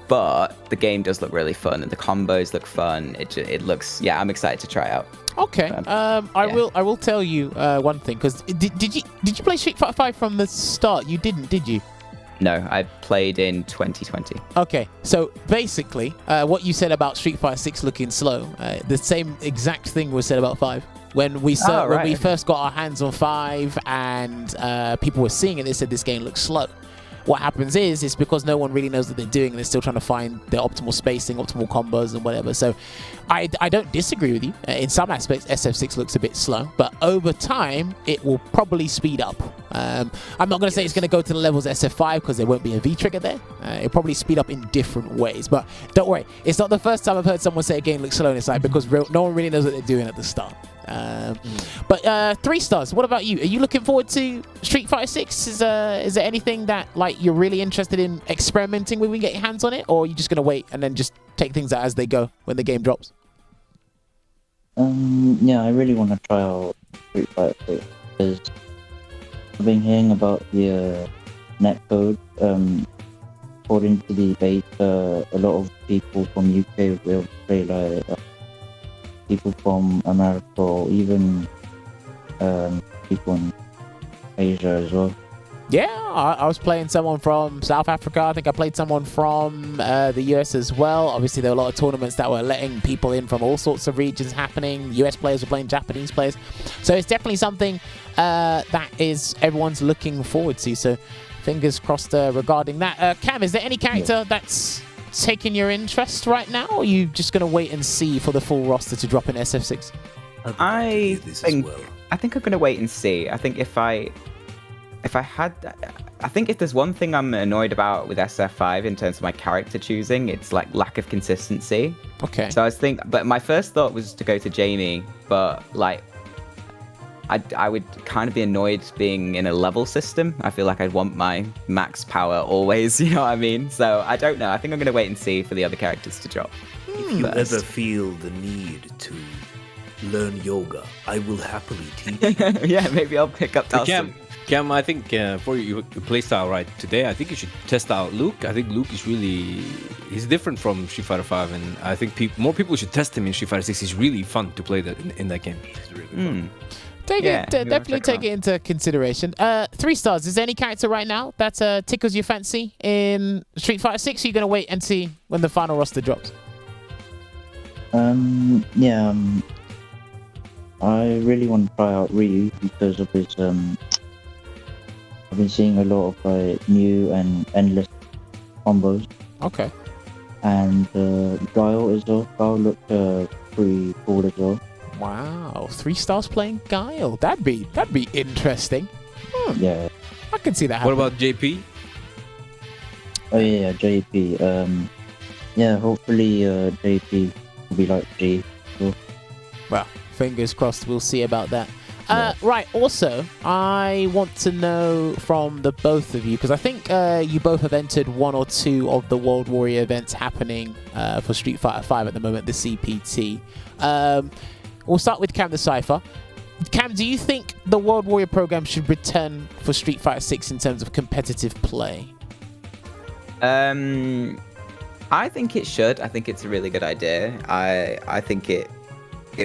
but the game does look really fun and the combos look fun. It looks, yeah, I'm excited to try out. Okay. I will tell you one thing, because did you play Street Fighter 5 from the start? You didn't, did you? No, I played in 2020. Okay, so basically, what you said about Street Fighter 6 looking slow, the same exact thing was said about 5. When we first got our hands on 5 and people were seeing it, they said this game looks slow. what happens is because no one really knows what they're doing and they're still trying to find their optimal spacing, optimal combos and whatever. So I don't disagree with you. In some aspects, SF6 looks a bit slow, but over time, it will probably speed up. I'm not going to say it's going to go to the levels of SF5 because there won't be a V-trigger there. It'll probably speed up in different ways, but don't worry. It's not the first time I've heard someone say a game looks slow, and it's like because no one really knows what they're doing at the start. But 3Starz, what about you? Are you looking forward to Street Fighter 6? Is there anything that like you're really interested in experimenting with when you get your hands on it, or are you just going to wait and then just take things out as they go when the game drops? Yeah, I really want to try out Street Fighter 6 because I've been hearing about the netcode. According to the beta, a lot of people from UK will play like people from America or even people in Asia as well. Yeah, I was playing someone from South Africa. I think I played someone from the US as well. Obviously, there were a lot of tournaments that were letting people in from all sorts of regions happening. US players were playing Japanese players. So it's definitely something that is everyone's looking forward to. So fingers crossed regarding that. Cam, is there any character that's taking your interest right now, or are you just going to wait and see for the full roster to drop in SF6? I think I'm going to wait and see. I think if there's one thing I'm annoyed about with SF5 in terms of my character choosing, it's like lack of consistency. Okay. So but my first thought was to go to Jamie, but like I would kind of be annoyed being in a level system. I feel like I'd want my max power always, you know what I mean? So I don't know. I think I'm going to wait and see for the other characters to drop. If you ever feel the need to learn yoga, I will happily teach you. Yeah, maybe I'll pick up Dawson. Cam, I think for your playstyle right today, I think you should test out Luke. I think Luke is he's different from Street Fighter 5, and I think more people should test him in Street Fighter 6. He's really fun to play in that game. It's really fun. Definitely take it into consideration. 3Starz, is there any character right now that tickles your fancy in Street Fighter 6? Or are you going to wait and see when the final roster drops? I really want to try out Ryu because of his I've been seeing a lot of new and endless combos. Okay. And Guile as well. Guile looked pretty cool as well. Wow, 3Starz playing Guile. That'd be interesting. Yeah. I can see that happening. What about JP? Oh yeah, JP. Hopefully JP will be like G. Well, fingers crossed. We'll see about that. Right. Also, I want to know from the both of you, because I think you both have entered one or two of the World Warrior events happening for Street Fighter 5 at the moment, the CPT. We'll start with Cam the Cipher. Cam, do you think the World Warrior program should return for Street Fighter 6 in terms of competitive play? I think it should. I think it's a really good idea. I think it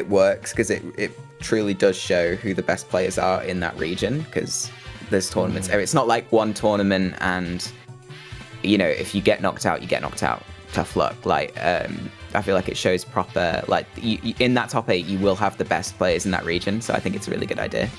works because it truly does show who the best players are in that region, because there's tournaments. It's not like one tournament and, you know, if you get knocked out, you get knocked out. Tough luck. Like, I feel like it shows proper, like, in that top 8, you will have the best players in that region, so I think it's a really good idea.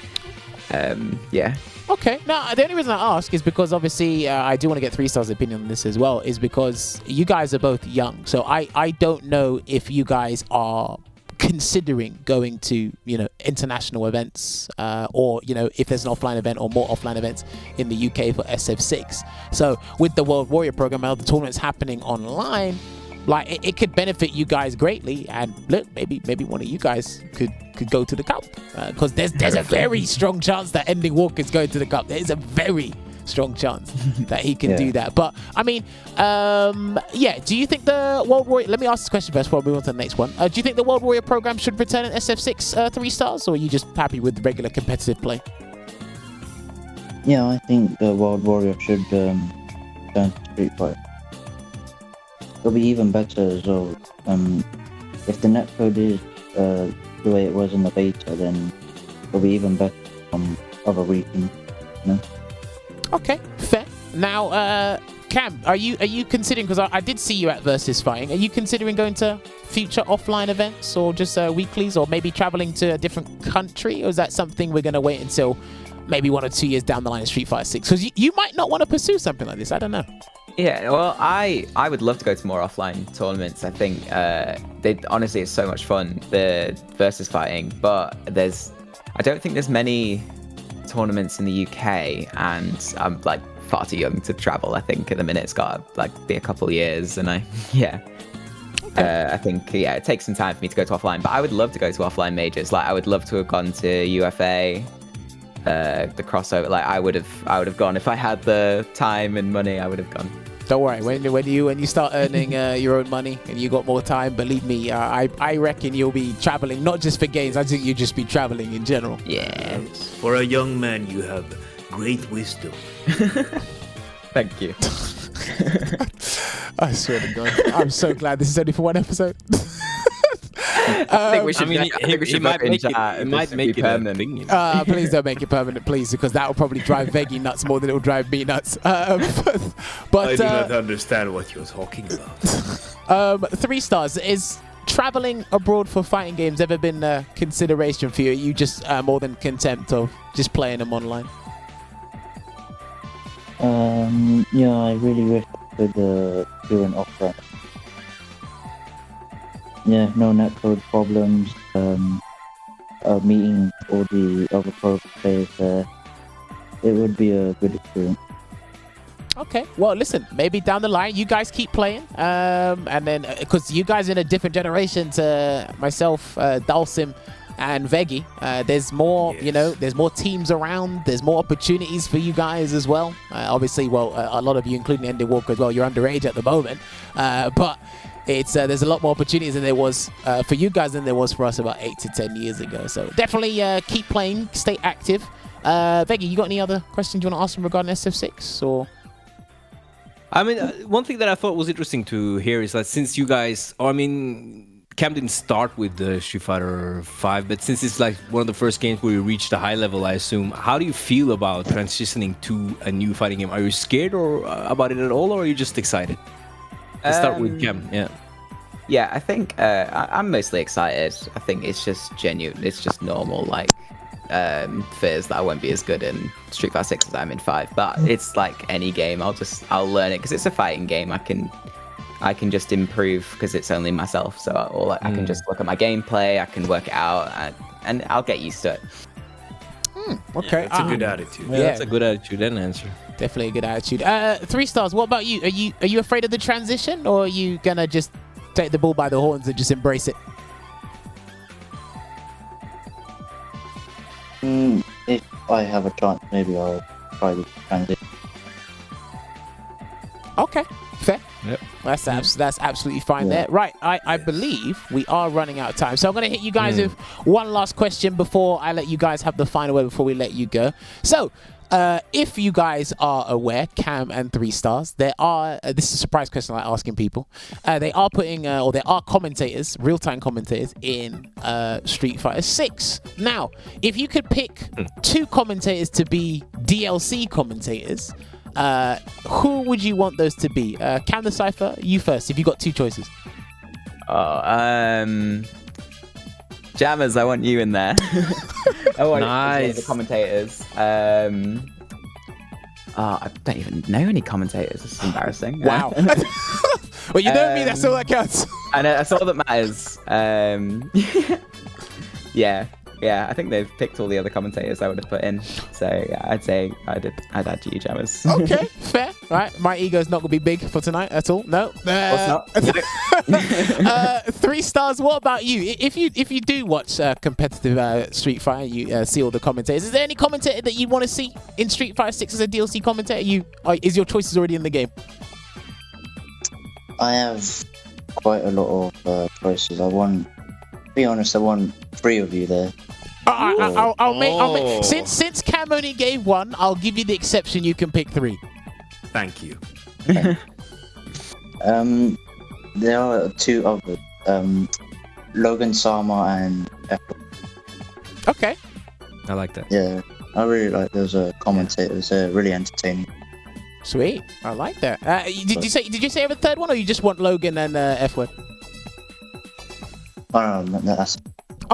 Yeah. Okay. Now, the only reason I ask is because obviously I do want to get 3Starz' opinion on this as well, is because you guys are both young, so I don't know if you guys are considering going to, you know, international events or, you know, if there's an offline event or more offline events in the UK for SF6. So with the World Warrior program, all the tournaments happening online, like it could benefit you guys greatly. And look, maybe one of you guys could go to the cup, because there's a very strong chance that Ending Walker's going to the cup. There is a very strong chance that he can do that. But I mean, do you think the World Warrior, let me ask this question first before we move on to the next one. Do you think the World Warrior program should return in SF6 3Starz, or are you just happy with regular competitive play? Yeah, I think the World Warrior should turn to Street Fighter. It'll be even better as well. If the netcode is the way it was in the beta, then it'll be even better from other regions, you know? Okay, fair. Now, Cam, are you considering, because I did see you at Versus Fighting, are you considering going to future offline events or just weeklies, or maybe traveling to a different country, or is that something we're going to wait until maybe 1 or 2 years down the line in Street Fighter 6? Because you might not want to pursue something like this. I don't know. Yeah, well, I would love to go to more offline tournaments. I think honestly, it's so much fun, the versus fighting. But I don't think there's many tournaments in the UK, and I'm like far too young to travel. I think at the minute it's got to like be a couple of years, and I think it takes some time for me to go to offline. But I would love to go to offline majors. Like I would love to have gone to UFA. The crossover, like I would have gone if I had the time and money. I would have gone. Don't worry. When you start earning your own money and you got more time, believe me, I reckon you'll be traveling not just for games. I think you'll just be traveling in general. Yeah. For a young man, you have great wisdom. Thank you. I swear to God, I'm so glad this is only for one episode. I think we should. He might make it permanent. Please don't make it permanent, please, because that will probably drive Veggie nuts more than it will drive me nuts. But I do not understand what you're talking about. 3Starz, is traveling abroad for fighting games ever been a consideration for you? Are you just more than content of just playing them online? Yeah, I really wish I could do an offline. Yeah, no netcode problems, meeting all the other pro players there. It would be a good experience. Okay, well, listen, maybe down the line, you guys keep playing, and then, because you guys are in a different generation to myself, Dalsim, and Veggie. There's more, there's more teams around, there's more opportunities for you guys as well. Obviously, well, a lot of you, including Andy Walker as well, you're underage at the moment, but it's there's a lot more opportunities than there was for you guys than there was for us about 8 to 10 years ago. So definitely keep playing, stay active. Veggie, you got any other questions you want to ask them regarding SF6 or? I mean, one thing that I thought was interesting to hear is that since you guys, Cam didn't start with the Street Fighter 5, but since it's like one of the first games where you reached a high level, I assume, how do you feel about transitioning to a new fighting game? Are you scared or about it at all, or are you just excited? Let's start with Cam, yeah. Yeah, I think I'm mostly excited. I think it's just genuine. It's just normal, like, fears that I won't be as good in Street Fighter 6 as I am in 5. But it's like any game. I'll learn it because it's a fighting game. I can just improve because it's only myself. So I can just look at my gameplay. I can work it out, and I'll get used to it. Okay, that's a good attitude. Yeah, that's a good attitude and answer. Definitely a good attitude. 3Starz, what about you? Are you afraid of the transition, or are you gonna just take the bull by the horns and just embrace it? If I have a chance, maybe I'll try the transition. Okay, fair. Yep. That's absolutely fine there. Right, I believe we are running out of time. So I'm going to hit you guys with one last question before I let you guys have the final word before we let you go. So, if you guys are aware, Cam and 3Starz, there are, this is a surprise question I like asking people, they are putting, or there are commentators, real-time commentators in Street Fighter 6. Now, if you could pick 2 commentators to be DLC commentators, who would you want those to be? Cam the Cipher, you first, if you got 2 choices. Jammers, I want you in there. I want nice. The commentators. I don't even know any commentators. This is embarrassing. Wow. Well, you know me, that's all that counts. And that's all that matters. Yeah, I think they've picked all the other commentators I would have put in. So yeah, I'd say I'd add you, Jammers. Okay, fair. Right, my ego's not gonna be big for tonight at all. No. Of course not. 3Starz, what about you? If you do watch competitive Street Fighter, you see all the commentators. Is there any commentator that you want to see in Street Fighter 6 as a DLC commentator? Is your choices already in the game? I have quite a lot of choices. To be honest, I want 3 of you there. I'll make since Cam only gave 1, I'll give you the exception. You can pick 3. Thank you. There are 2 others, Logan Sama and Echo. Okay. I like that. Yeah, I really like those commentators. They're really entertaining. Sweet, I like that. Did you say you have a 3rd one, or you just want Logan and F-Word? Oh, no, that's.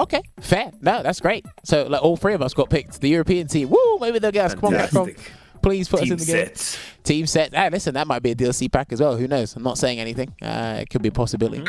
Okay, fair. No, that's great. So like all three of us got picked. The European team. Woo! Maybe they'll get us. Come on, Fantastic. please put Team us in the game. sets. Team set. Hey, listen, that might be a DLC pack as well. Who knows? I'm not saying anything. It could be a possibility.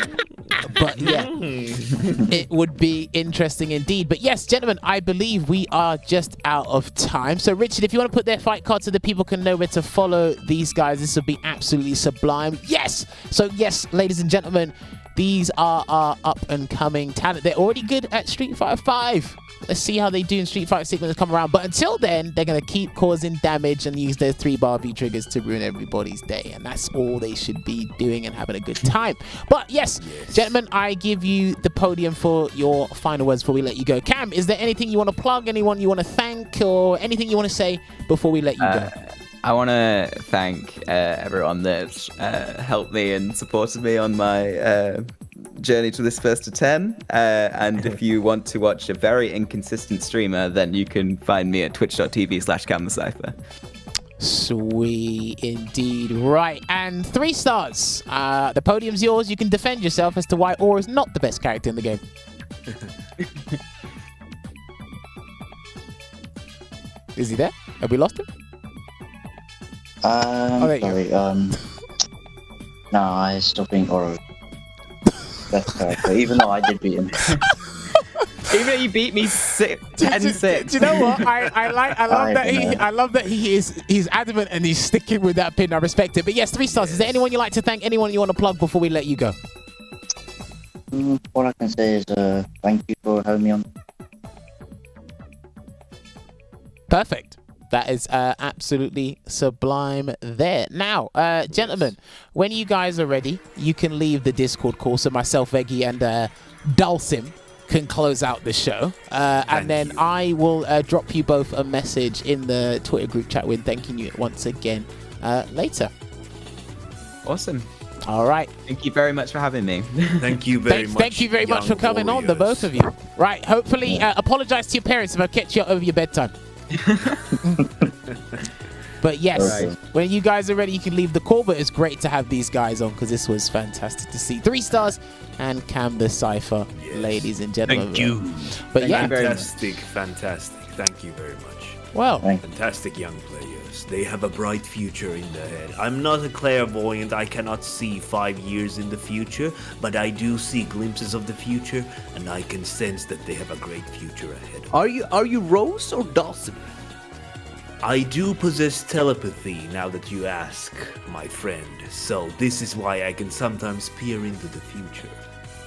But yeah, it would be interesting indeed. But yes, gentlemen, I believe we are just out of time. So Richard, if you want to put their fight card so that people can know where to follow these guys, this would be absolutely sublime. Yes. So yes, ladies and gentlemen, these are our up-and-coming talent. They're already good at Street Fighter 5. Let's see how they do in Street Fighter 6 when they come around. But until then, they're going to keep causing damage and use their 3-bar V triggers to ruin everybody's day. And that's all they should be doing and having a good time. But yes, gentlemen, I give you the podium for your final words before we let you go. Cam, is there anything you want to plug, anyone you want to thank, or anything you want to say before we let you go? I want to thank everyone that's helped me and supported me on my journey to this first to 10. And if you want to watch a very inconsistent streamer, then you can find me at twitch.tv/Cipher. Sweet indeed. Right, and 3Starz. The podium's yours. You can defend yourself as to why Aura is not the best character in the game. Is he there? Have we lost him? There you sorry, no, I still think Oro best character, even though I did beat him. Even though you beat me 10-6. Do you know what? I love that he's adamant and he's sticking with that pin. I respect it. But yes, 3Starz. Is there anyone you'd like to thank? Anyone you want to plug before we let you go? All I can say is thank you for having me on. Perfect. That is absolutely sublime there. Now, gentlemen, when you guys are ready, you can leave the Discord call so myself, Veggie, and Dalsim can close out the show. And then I will drop you both a message in the Twitter group chat with thanking you once again later. Awesome. All right. Thank you very much for having me. Thank you very much. Thank you very much for coming on, the both of you. Right. Hopefully, apologize to your parents if I kept you over your bedtime. But yes, when you guys are ready, you can leave the call. But it's great to have these guys on because this was fantastic to see. 3Starz and Cam the Cipher, ladies and gentlemen. Thank you. But yeah, fantastic. Thank you very much. Well, fantastic young players. They have a bright future in their head. I'm not a clairvoyant. I cannot see 5 years in the future, but I do see glimpses of the future, and I can sense that they have a great future ahead. Are you Rose or Dawson? I do possess telepathy now that you ask, my friend. So this is why I can sometimes peer into the future.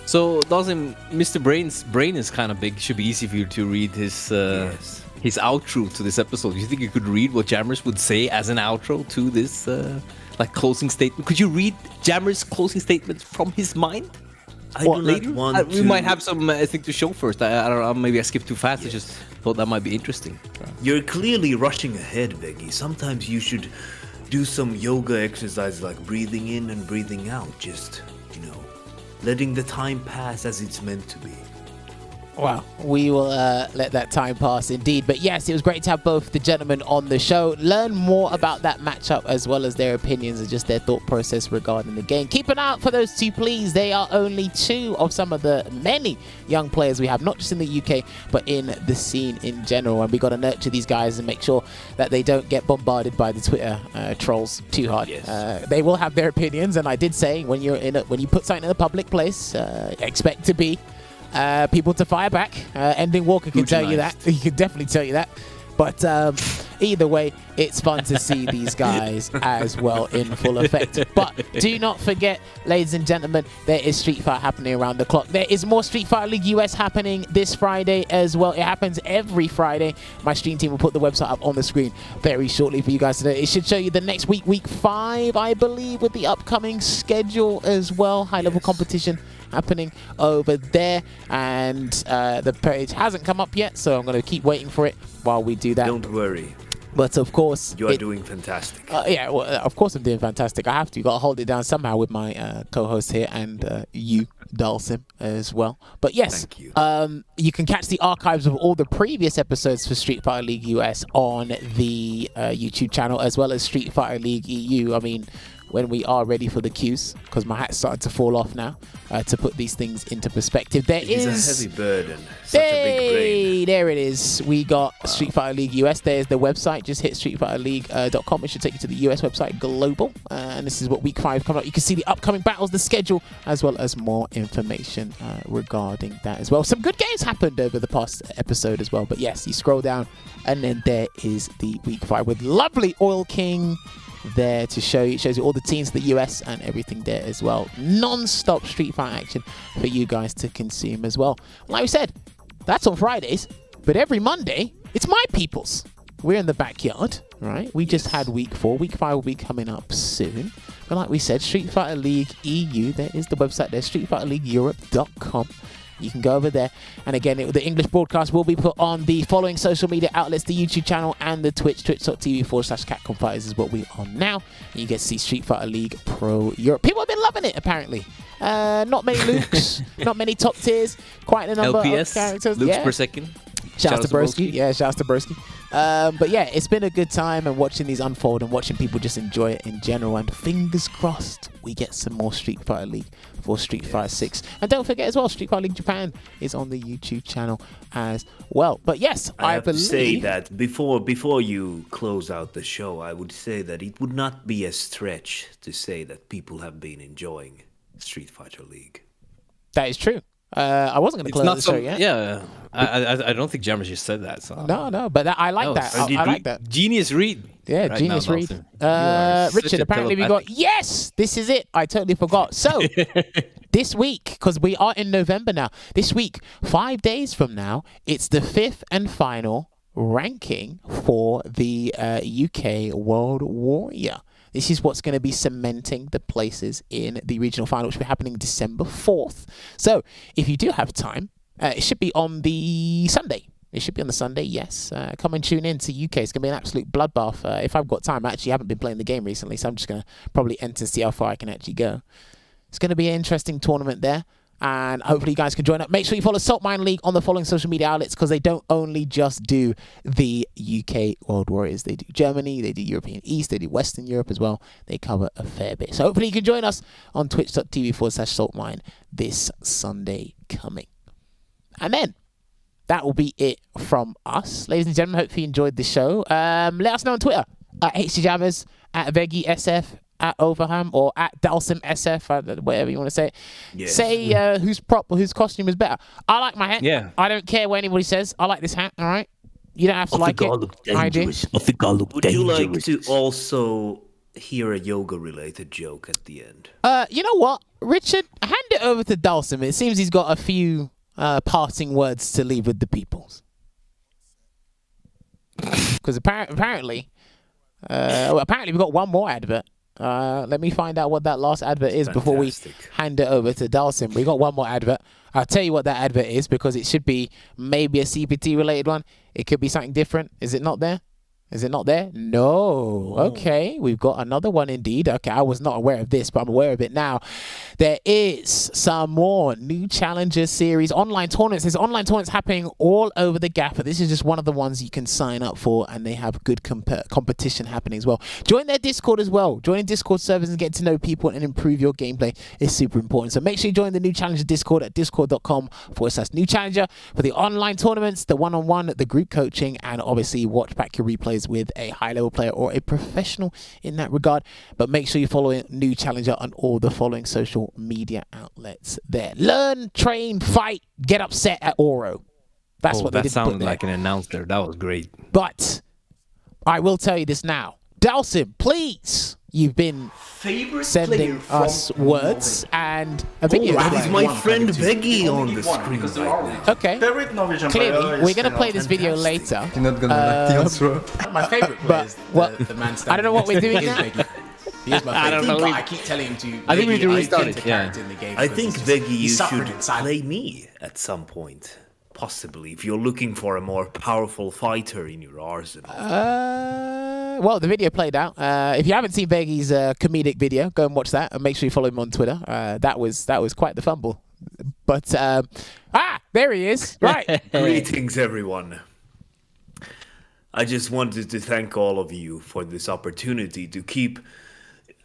So Dawson, Mr. Brain's brain is kind of big. It should be easy for you to read his outro to this episode. Do you think you could read what Jammers would say as an outro to this closing statement? Could you read Jammers' closing statement from his mind? I do not want we might have some thing to show first. I don't know. Maybe I skipped too fast. I just thought that might be interesting. You're clearly rushing ahead, Veggie. Sometimes you should do some yoga exercises like breathing in and breathing out. Just, letting the time pass as it's meant to be. Well, we will let that time pass indeed. But yes, it was great to have both the gentlemen on the show. Learn more about that matchup as well as their opinions and just their thought process regarding the game. Keep an eye out for those two, please. They are only two of some of the many young players we have, not just in the UK, but in the scene in general. And we got to nurture these guys and make sure that they don't get bombarded by the Twitter trolls too hard. Yes. They will have their opinions, and I did say when you put something in a public place, expect to be people to fire back. Ending Walker can tell you that. He can definitely tell you that. But either way, it's fun to see these guys as well in full effect. But do not forget, ladies and gentlemen, there is Street Fighter happening around the clock. There is more Street Fighter League US happening this Friday as well. It happens every Friday. My stream team will put the website up on the screen very shortly for you guys today. It should show you the next week, week 5, I believe, with the upcoming schedule as well. High-level competition happening over there, and the page hasn't come up yet, so I'm going to keep waiting for it while we do that. Don't worry. But of course, you are doing fantastic. Yeah, well, of course I'm doing fantastic. I have to. You got to hold it down somehow with my co-host here and you, Dalsim, as well. But yes, thank you. You can catch the archives of all the previous episodes for Street Fighter League US on the YouTube channel, as well as Street Fighter League EU. I mean, when we are ready for the cues, because my hat's started to fall off now, to put these things into perspective. There is a heavy burden. Such a big brain. There it is. We got Street Fighter League US. There's the website. Just hit streetfighterleague.com. It should take you to the US website, global. And this is what week 5 coming up. You can see the upcoming battles, the schedule, as well as more information regarding that as well. Some good games happened over the past episode as well. But yes, you scroll down, and then there is the week 5 with lovely Oil King there to show you. It shows you all the teams, the US, and everything there as well. Non-stop Street Fighter action for you guys to consume as well. Like we said, that's on Fridays, but every Monday, it's my people's. We're in the backyard, right? We just had week 4. Week 5 will be coming up soon. But like we said, Street Fighter League EU, there is the website there, streetfighterleagueeurope.com. You can go over there. And again, the English broadcast will be put on the following social media outlets, the YouTube channel and the Twitch, twitch.tv/CatConfighters is what we're on now. And you get to see Street Fighter League Pro Europe. People have been loving it, apparently. Not many Lukes, not many top tiers, quite a number LPS, of characters. Lukes per second. Shout out to Broski. Yeah, shout out to Broski. But yeah, it's been a good time and watching these unfold and watching people just enjoy it in general. And fingers crossed, we get some more Street Fighter League for Street Fighter 6. And don't forget as well, Street Fighter League Japan is on the YouTube channel as well. But yes, I have believe... to say that before you close out the show, I would say that it would not be a stretch to say that people have been enjoying Street Fighter League. That is true. I wasn't going to close the show yet. Yeah, I don't think Jammers just said that. So. No, but I like that. I like that. Genius read. Yeah, right genius now, read. Richard, apparently we got... Yes! This is it. I totally forgot. So, this week, because we are in November now, this week, 5 days from now, it's the 5th and final ranking for the UK World Warrior. This is what's going to be cementing the places in the regional final, which will be happening December 4th. So, if you do have time, it should be on the Sunday. It should be on the Sunday, yes. Come and tune in to UK. It's going to be an absolute bloodbath. If I've got time, I actually haven't been playing the game recently, so I'm just going to probably enter and see how far I can actually go. It's going to be an interesting tournament there. And hopefully you guys can join up. Make sure you follow Saltmine League on the following social media outlets, because they don't only just do the UK World Warriors. They do Germany, they do European East, they do Western Europe as well. They cover a fair bit. So hopefully you can join us on twitch.tv/Saltmine this Sunday coming. And then that will be it from us. Ladies and gentlemen, hopefully you enjoyed the show. Let us know on Twitter at HCJammers, at VeggySF, at Overham, or at DalsimSF, whatever you want to say it. Yeah. Say whose prop or whose costume is better. I like my hat. Yeah. I don't care what anybody says. I like this hat, all right? You don't have to like it. I do. I think I look Would you like to also hear a yoga-related joke at the end? You know what? Richard, hand it over to Dalsim. It seems he's got a few parting words to leave with the peoples. Because apparently we've got one more advert. Let me find out what that last advert is before we hand it over to Dalsim. We got one more advert. I'll tell you what that advert is, because it should be maybe a CPT related one. It could be something different. Is it not there? Is it not there? No. Okay, we've got another one indeed. Okay, I was not aware of this, but I'm aware of it now. There is some more new Challenger Series online tournaments. There's online tournaments happening all over the gap, but this is just one of the ones you can sign up for, and they have good competition happening as well. Join their Discord as well. Joining Discord servers and getting to know people and improve your gameplay is super important. So make sure you join the New Challenger Discord at discord.com/New Challenger for the online tournaments, the one-on-one, the group coaching, and obviously watch back your replays with a high-level player or a professional in that regard. But make sure you follow New Challenger on all the following social media outlets there. Learn, train, fight, get upset at Oro. That's what they did. That sounded like an announcer. That was great. But I will tell you this now. Dalsim, please. You've been sending us words and a video. That is my friend Veggie on the screen right now. Okay. Clearly, we're going to play this video later. You're not going to like the answer. My favorite player is the man standing. I don't know what we're doing now. He is my favorite. I keep telling him to. I think we need to restart it. Yeah. I think Veggie, you should play me at some point. Possibly, if you're looking for a more powerful fighter in your arsenal. Well, the video played out. If you haven't seen Veggie's comedic video, go and watch that, and make sure you follow him on Twitter. That was quite the fumble. But there he is. Right. Greetings, everyone. I just wanted to thank all of you for this opportunity to keep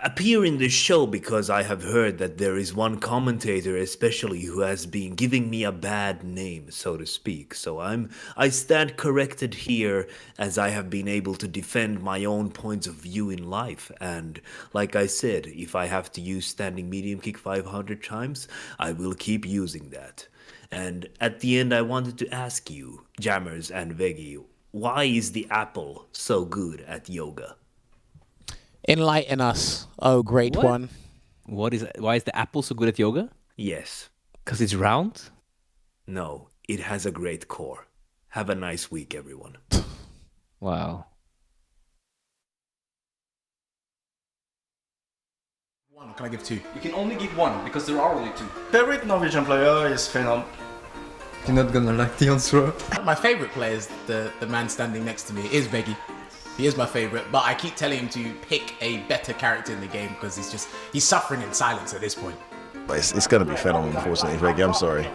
appear in this show because I have heard that there is one commentator especially who has been giving me a bad name, so to speak. So I stand corrected here as I have been able to defend my own points of view in life. And like I said, if I have to use standing medium kick 500 times, I will keep using that. And at the end, I wanted to ask you, Jammers and Veggie, why is the apple so good at yoga? Enlighten us, oh great one. Why is the apple so good at yoga? Yes. Because it's round? No, it has a great core. Have a nice week, everyone. Wow. One, can I give 2? You can only give 1 because there are only 2. Favorite Norwegian player is Phenom. You're not gonna like the answer. My favorite player is the man standing next to me is Veggie. He is my favorite, but I keep telling him to pick a better character in the game because he's suffering in silence at this point. But it's going to be Phenom, unfortunately, Veggie. I'm sorry.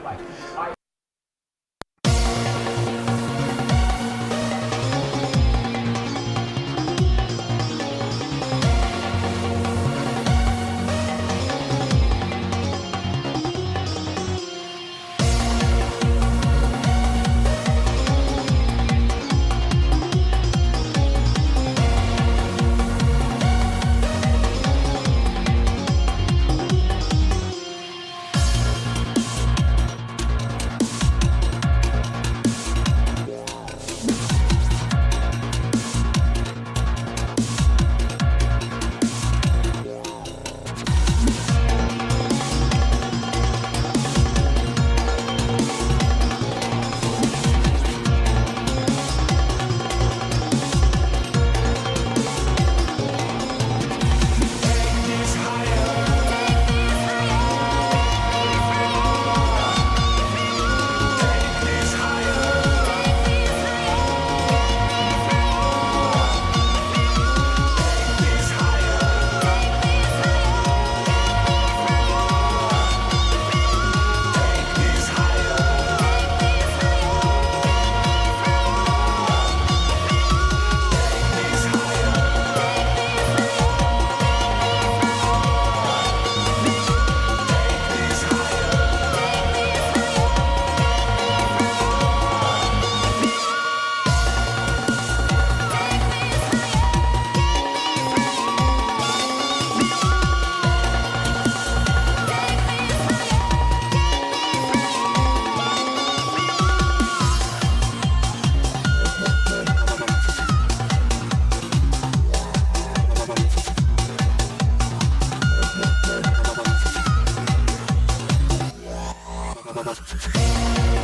Motherfucker.